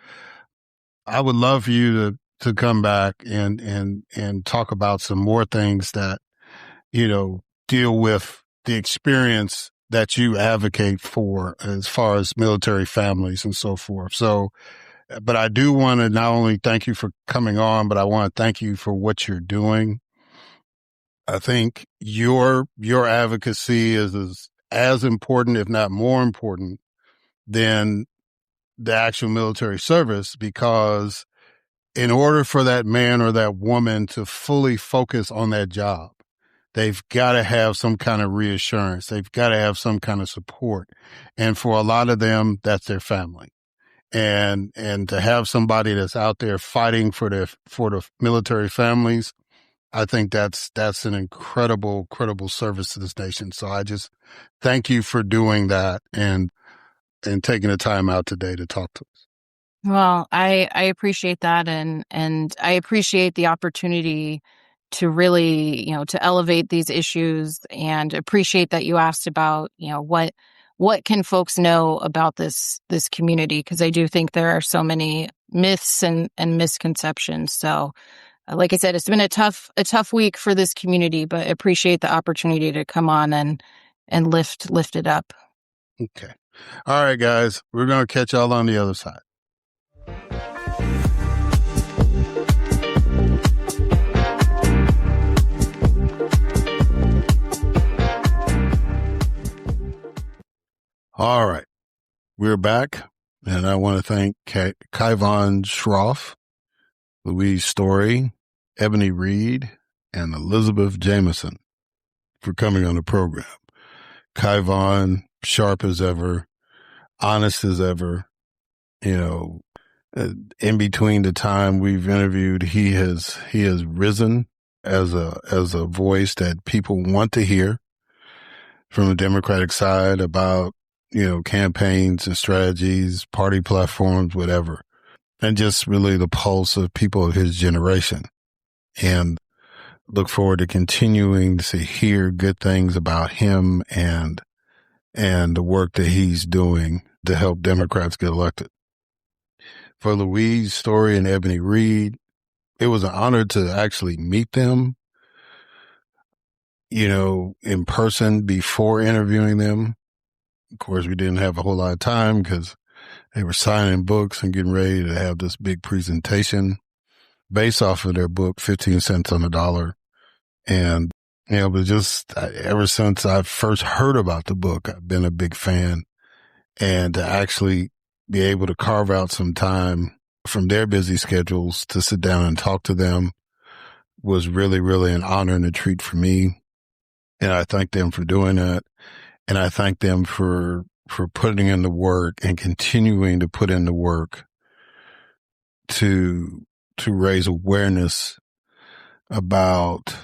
I would love for you to come back and talk about some more things that, deal with the experience that you advocate for as far as military families and so forth. So, but I do want to not only thank you for coming on, but I want to thank you for what you're doing. I think your advocacy is as important, if not more important, than the actual military service, because in order for that man or that woman to fully focus on that job, they've got to have some kind of reassurance. They've got to have some kind of support. And for a lot of them, that's their family. And to have somebody that's out there fighting for the military families, I think that's an incredible service to this nation. So I just thank you for doing that and taking the time out today to talk to us. Well, I appreciate that. And I appreciate the opportunity to really, to elevate these issues, and appreciate that you asked about, what can folks know about this community? Because I do think there are so many myths and misconceptions. So like I said, it's been a tough week for this community, but appreciate the opportunity to come on and lift it up. Okay. All right, guys, we're going to catch y'all on the other side. All right. We're back, and I want to thank Kaivan Shroff, Louise Story, Ebony Reed, and Elizabeth Jamison for coming on the program. Kaivan, sharp as ever, honest as ever. You know, in between the time we've interviewed, he has risen as a voice that people want to hear from the Democratic side about, you know, campaigns and strategies, party platforms, whatever, and just really the pulse of people of his generation. And look forward to continuing to hear good things about him and the work that he's doing to help Democrats get elected. For Louise Story and Ebony Reed, it was an honor to actually meet them, you know, in person before interviewing them. Of course, we didn't have a whole lot of time because they were signing books and getting ready to have this big presentation based off of their book, 15 Cents on the Dollar. And, you know, but just ever since I first heard about the book, I've been a big fan. And to actually be able to carve out some time from their busy schedules to sit down and talk to them was really, really an honor and a treat for me. And I thank them for doing that. And I thank them for putting in the work and continuing to put in the work to raise awareness about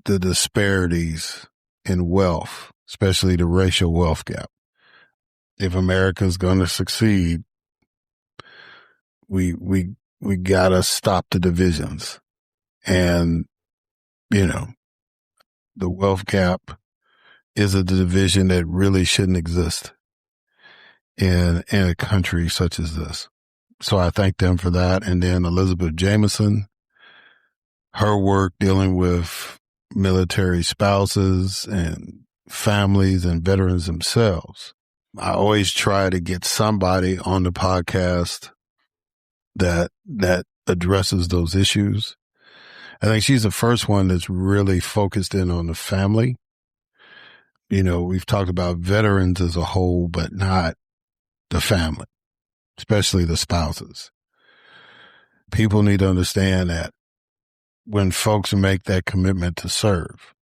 the disparities in wealth, especially the racial wealth gap. If America's going to succeed, we gotta stop the divisions. And, you know, the wealth gap is a division that really shouldn't exist in a country such as this. So I thank them for that. And then Elizabeth Jamison, her work dealing with military spouses and families and veterans themselves. I always try to get somebody on the podcast that addresses those issues. I think she's the first one that's really focused in on the family. You know, we've talked about veterans as a whole, but not the family, especially the spouses. People need to understand that when folks make that commitment to serve,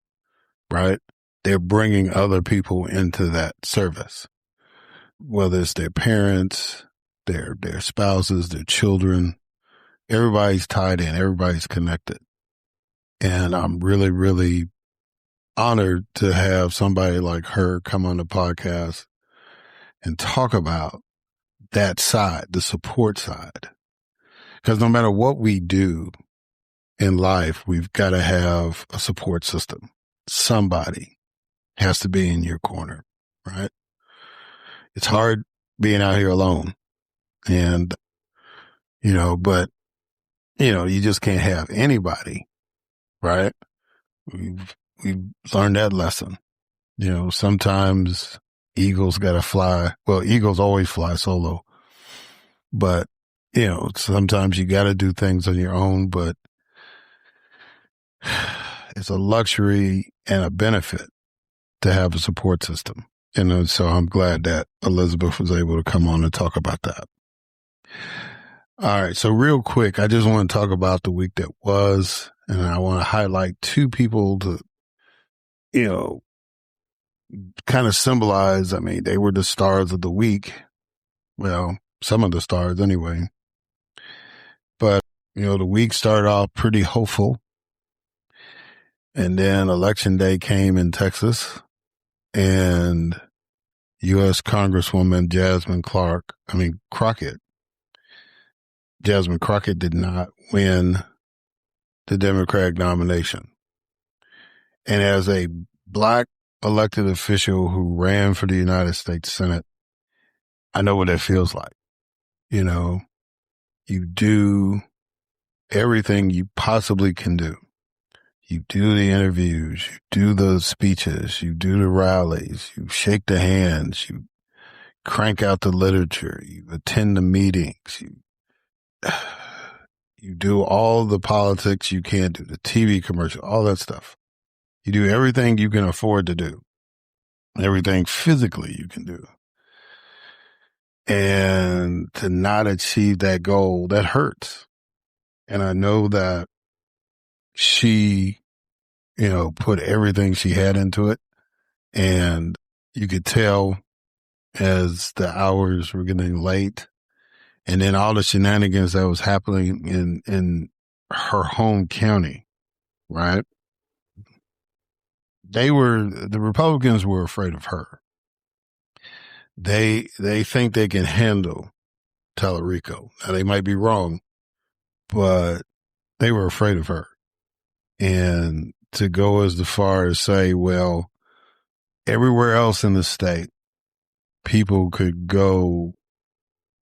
right, they're bringing other people into that service, whether it's their parents, their spouses, their children. Everybody's tied in. Everybody's connected. And I'm really, really honored to have somebody like her come on the podcast and talk about that side, the support side. Because no matter what we do in life, we've got to have a support system. Somebody has to be in your corner, right? It's hard being out here alone. And, you know, but, you know, you just can't have anybody, right? We've learned that lesson. You know, sometimes eagles got to fly. Well, eagles always fly solo. But, you know, sometimes you got to do things on your own, but it's a luxury and a benefit to have a support system. And so I'm glad that Elizabeth was able to come on and talk about that. All right. So real quick, I just want to talk about the week that was, and I want to highlight two people to, you know, kind of symbolize. I mean, they were the stars of the week. Well, some of the stars anyway. But, you know, the week started off pretty hopeful. And then Election Day came in Texas, and U.S. Congresswoman Jasmine Crockett did not win the Democratic nomination. And as a Black elected official who ran for the United States Senate, I know what that feels like. You know, you do everything you possibly can do. You do the interviews, you do the speeches, you do the rallies, you shake the hands, you crank out the literature, you attend the meetings, you do all the politics you can do, the TV commercial, all that stuff. You do everything you can afford to do, everything physically you can do. And to not achieve that goal, that hurts. And I know that she, put everything she had into it. And you could tell as the hours were getting late, and then all the shenanigans that was happening in her home county, right? The Republicans were afraid of her. They think they can handle Tallarico. Now, they might be wrong, but they were afraid of her. And to go as far as say, well, everywhere else in the state, people could go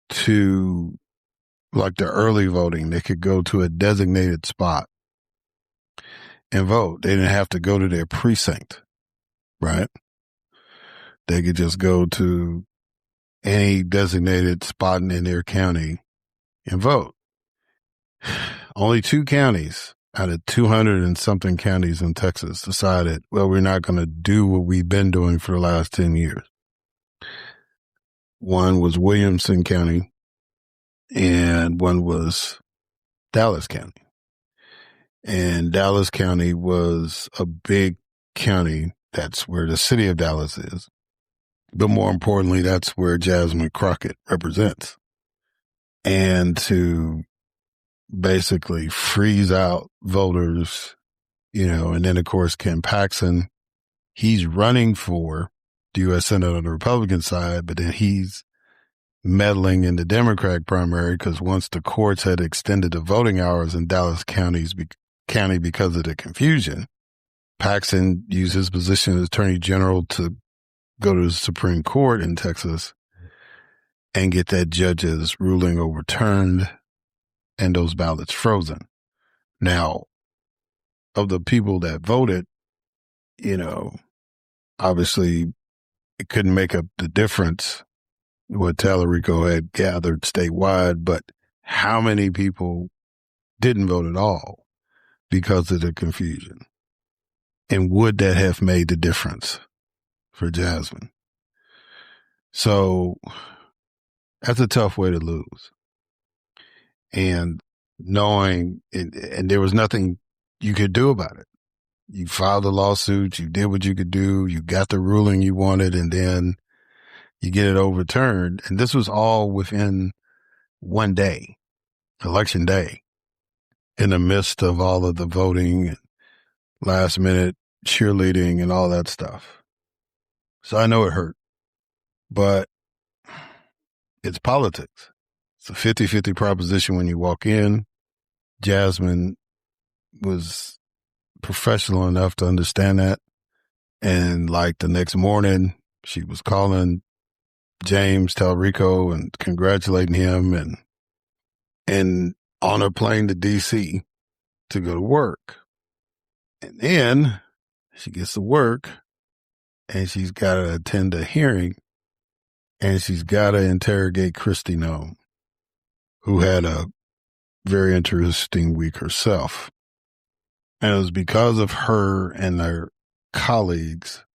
to, like the early voting, they could go to a designated spot and vote. They didn't have to go to their precinct, right? They could just go to any designated spot in their county and vote. Only 2 counties out of 200 and something counties in Texas decided, well, we're not going to do what we've been doing for the last 10 years. One was Williamson County and one was Dallas County. And Dallas County was a big county. That's where the city of Dallas is. But more importantly, that's where Jasmine Crockett represents. And to basically freeze out voters, and then of course Ken Paxton, he's running for the U.S. Senate on the Republican side, but then he's meddling in the Democratic primary because once the courts had extended the voting hours in Dallas County because of the confusion, Paxton used his position as Attorney General to go to the Supreme Court in Texas and get that judge's ruling overturned and those ballots frozen. Now, of the people that voted, obviously it couldn't make up the difference what Tallarico had gathered statewide, but how many people didn't vote at all because of the confusion? And would that have made the difference for Jasmine? So that's a tough way to lose. And knowing, and there was nothing you could do about it. You filed a lawsuit, you did what you could do, you got the ruling you wanted, and then you get it overturned. And this was all within one day, election day, in the midst of all of the voting and last minute cheerleading and all that stuff. So I know it hurt, but it's politics. It's a 50-50 proposition when you walk in. Jasmine was professional enough to understand that. And like the next morning, she was calling James Tallarico and congratulating him and on a plane to D.C. to go to work. And then she gets to work and she's got to attend a hearing and she's got to interrogate Kristi Noem, who had a very interesting week herself. And it was because of her and their colleagues,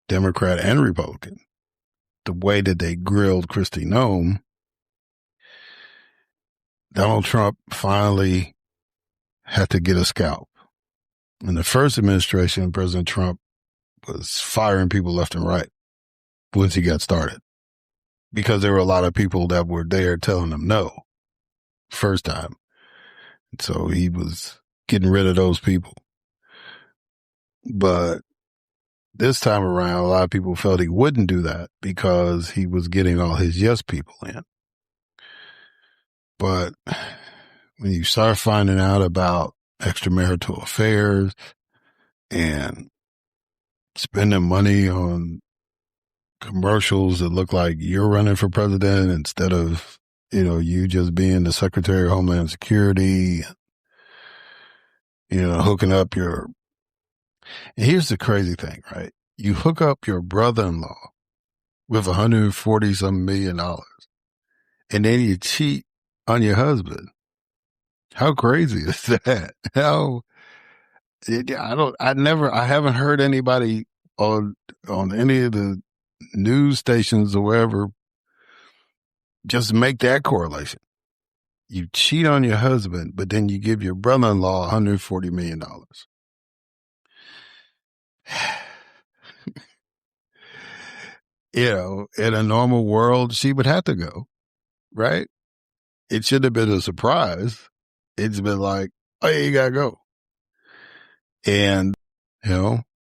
Democrat and Republican, the way that they grilled Kristi Noem, Donald Trump finally had to get a scalp. In the first administration, President Trump was firing people left and right once he got started, because there were a lot of people that were there telling him no first time. So he was getting rid of those people. But this time around, a lot of people felt he wouldn't do that because he was getting all his yes people in. But when you start finding out about extramarital affairs and spending money on commercials that look like you're running for president instead of, you just being the Secretary of Homeland Security, hooking up and here's the crazy thing, right? You hook up your brother-in-law with $140-some million and then you cheat on your husband. How crazy is that? I haven't heard anybody on any of the news stations or wherever just make that correlation. You cheat on your husband, but then you give your brother-in-law $140 million. In a normal world, she would have to go, right? It should have been a surprise. It's been like, oh, yeah, you got to go. And,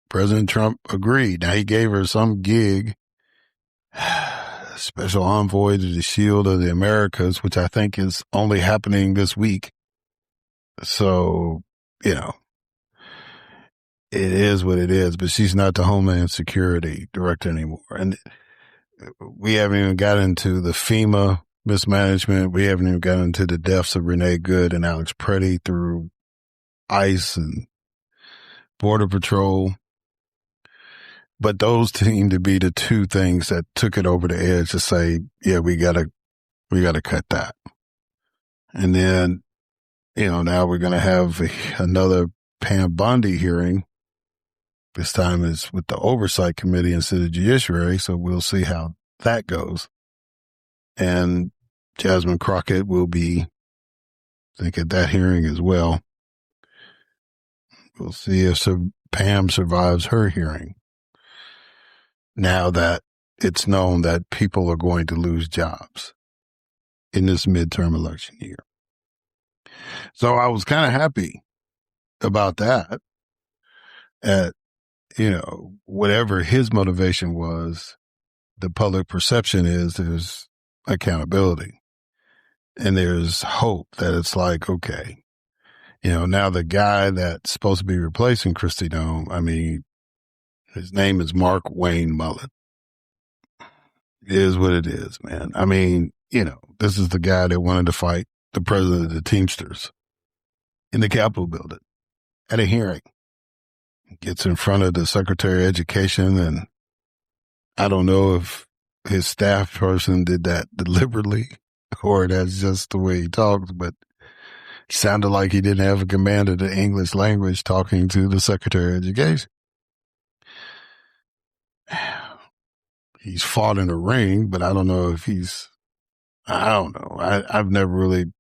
President Trump agreed. Now, he gave her some gig, special envoy to the Shield of the Americas, which I think is only happening this week. So, it is what it is, but she's not the Homeland Security Director anymore. And we haven't even got into the FEMA mismanagement. We haven't even got into the deaths of Renee Good and Alex Preddy through ICE and Border Patrol. But those seem to be the two things that took it over the edge to say, yeah, we gotta cut that. And then, now we're going to have another Pam Bondi hearing. This time is with the Oversight Committee instead of Judiciary, so we'll see how that goes. And Jasmine Crockett will be, I think, at that hearing as well. We'll see if Pam survives her hearing. Now that it's known that people are going to lose jobs in this midterm election year. So I was kind of happy about that. Whatever his motivation was, the public perception is there's accountability and there's hope that it's like, okay, now the guy that's supposed to be replacing Kristi Noem, his name is Mark Wayne Mullen. It is what it is, man. This is the guy that wanted to fight the president of the Teamsters in the Capitol building at a hearing. Gets in front of the Secretary of Education, and I don't know if his staff person did that deliberately or that's just the way he talks, but it sounded like he didn't have a command of the English language talking to the Secretary of Education. He's fought in a ring, but I don't know if I don't know. I've never really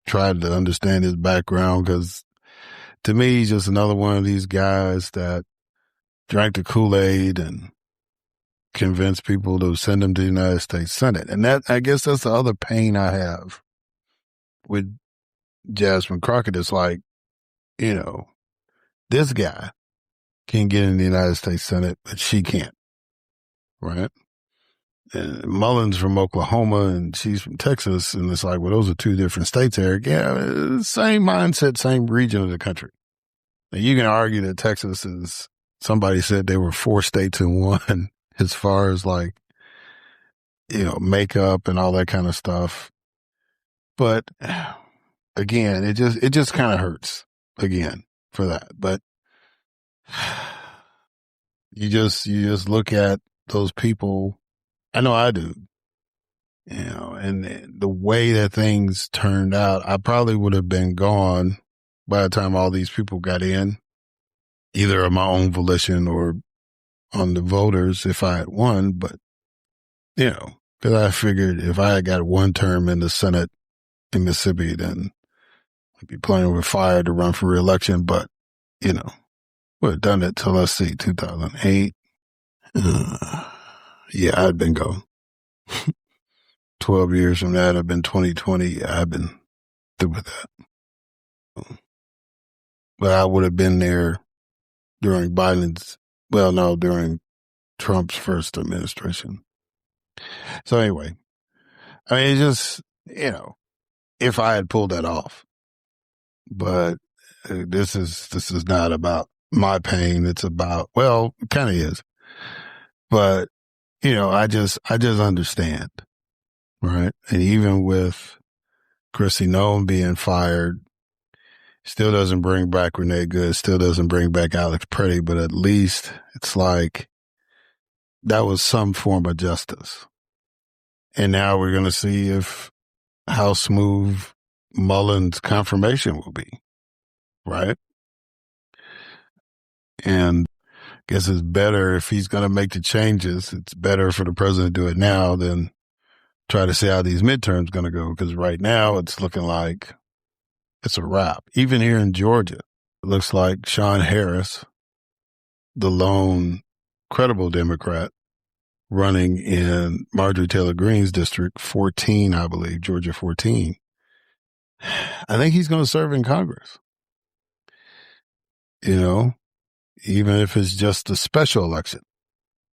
tried to understand his background because to me, he's just another one of these guys that drank the Kool-Aid and convinced people to send him to the United States Senate. And I guess that's the other pain I have with Jasmine Crockett. It's like, this guy can get in the United States Senate, but she can't. Right? And Mullen's from Oklahoma and she's from Texas. And it's like, well, those are two different states, Eric. Yeah, same mindset, same region of the country. And you can argue that Texas is, somebody said they were 4 states in one as far as makeup and all that kind of stuff. But again, it just kind of hurts again for that. But you just look at those people. I know I do, and the way that things turned out, I probably would have been gone by the time all these people got in, either of my own volition or on the voters if I had won. But, because I figured if I had got one term in the Senate in Mississippi, then I'd be playing with fire to run for re-election. But, would have done it till, let's see, 2008. Yeah, I'd been gone. 12 years from that, I've been 2020. I've been through with that. But I would have been there during during Trump's first administration. So anyway, it's just, if I had pulled that off. But this is not about my pain. It's about, well, it kind of is. But I just understand, right? And even with Kristi Noem being fired, still doesn't bring back Renee Good, still doesn't bring back Alex Preddy, but at least it's like that was some form of justice. And now we're going to see how smooth Mullen's confirmation will be, right? And I guess it's better if he's going to make the changes. It's better for the president to do it now than try to see how these midterms going to go, because right now it's looking like it's a wrap. Even here in Georgia, it looks like Sean Harris, the lone credible Democrat, running in Marjorie Taylor Greene's district 14, I believe, Georgia 14. I think he's going to serve in Congress. You know, even if it's just a special election,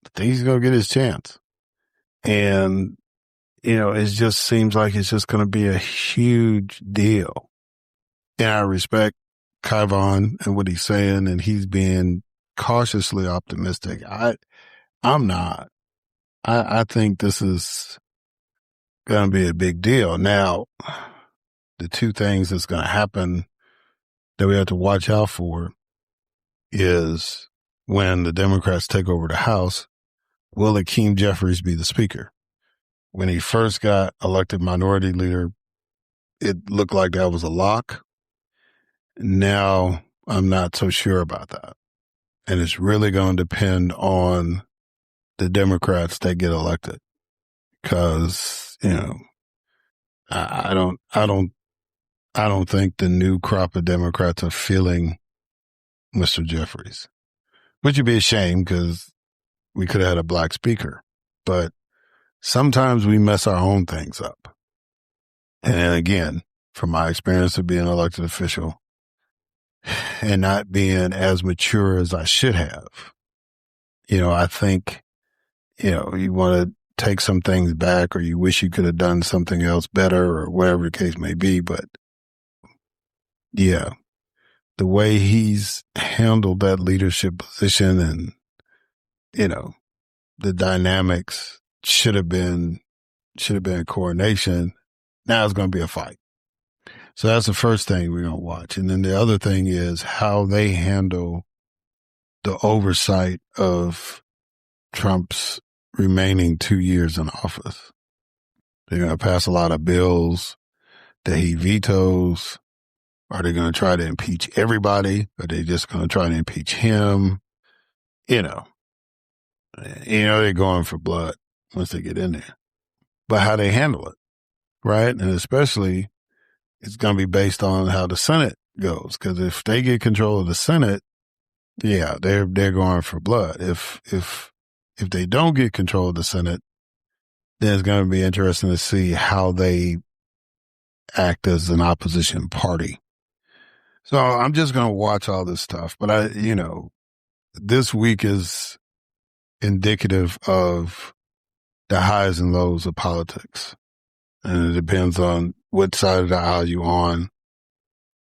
I think he's going to get his chance. And, you know, it just seems like it's just going to be a huge deal. And I respect Kaivan and what he's saying, and he's being cautiously optimistic. I'm not. I think this is going to be a big deal. Now, the two things that's going to happen that we have to watch out for is when the Democrats take over the House, will Hakeem Jeffries be the speaker? When he first got elected minority leader, it looked like that was a lock. Now, I'm not so sure about that. And it's really going to depend on the Democrats that get elected. Because, you know, I don't think the new crop of Democrats are feeling Mr. Jeffries, which would be a shame because we could have had a black speaker. But sometimes we mess our own things up. And again, from my experience of being an elected official and not being as mature as I should have, you know, I think, you know, you want to take some things back, or you wish you could have done something else better, or whatever the case may be. But yeah, the way he's handled that leadership position and, you know, the dynamics should have been coordination. Now it's going to be a fight. So that's the first thing we're going to watch. And then the other thing is how they handle the oversight of Trump's remaining 2 years in office. They're going to pass a lot of bills that he vetoes. Are they going to try to impeach everybody? Are they just going to try to impeach him? You know, they're going for blood once they get in there. But how they handle it, right? And especially, it's going to be based on how the Senate goes. Because if they get control of the Senate, yeah, they're going for blood. If they don't get control of the Senate, then it's going to be interesting to see how they act as an opposition party. So I'm just going to watch all this stuff. But this week is indicative of the highs and lows of politics. And it depends on what side of the aisle you're on.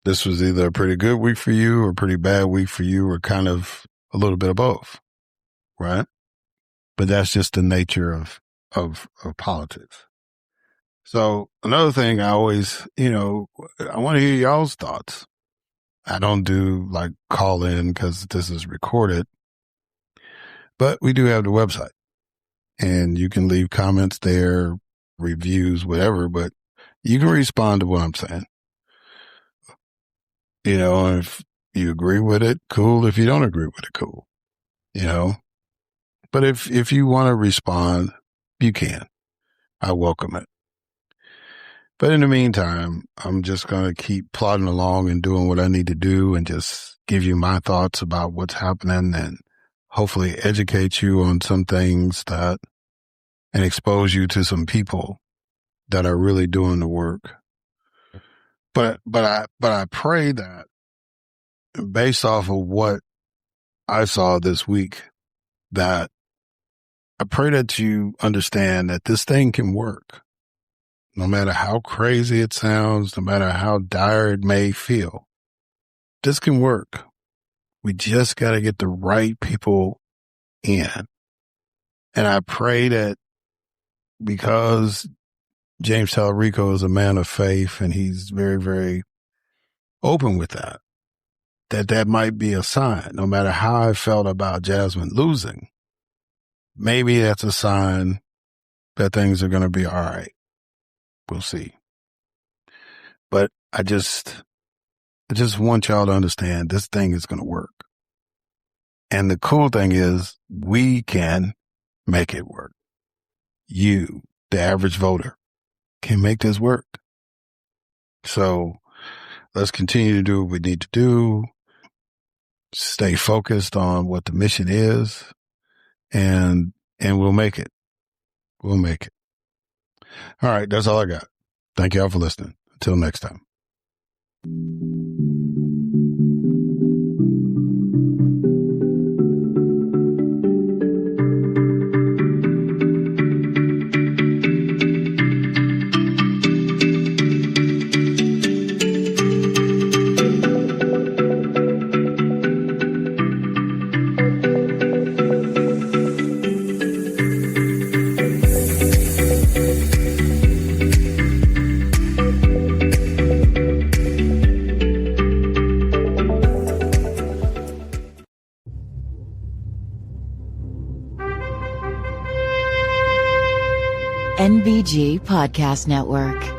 This was either a pretty good week for you or a pretty bad week for you, or kind of a little bit of both, right? But that's just the nature of politics. So another thing I always, I want to hear y'all's thoughts. I don't do like call in because this is recorded, but we do have the website and you can leave comments there, reviews, whatever, but you can respond to what I'm saying. If you agree with it, cool. If you don't agree with it, cool. But if you want to respond, you can. I welcome it. But in the meantime, I'm just going to keep plodding along and doing what I need to do and just give you my thoughts about what's happening and hopefully educate you on some things and expose you to some people that are really doing the work. But I pray that based off of what I saw this week, that I pray that you understand that this thing can work. No matter how crazy it sounds, no matter how dire it may feel, this can work. We just got to get the right people in. And I pray that because James Talarico is a man of faith and he's very, very open with that might be a sign. No matter how I felt about Jasmine losing, maybe that's a sign that things are going to be all right. We'll see. But I just want y'all to understand this thing is going to work. And the cool thing is we can make it work. You the average voter can make this work. So let's continue to do what we need to do. Stay focused on what the mission is, and we'll make it. We'll make it. All right, that's all I got. Thank y'all for listening. Until next time. NVG Podcast Network.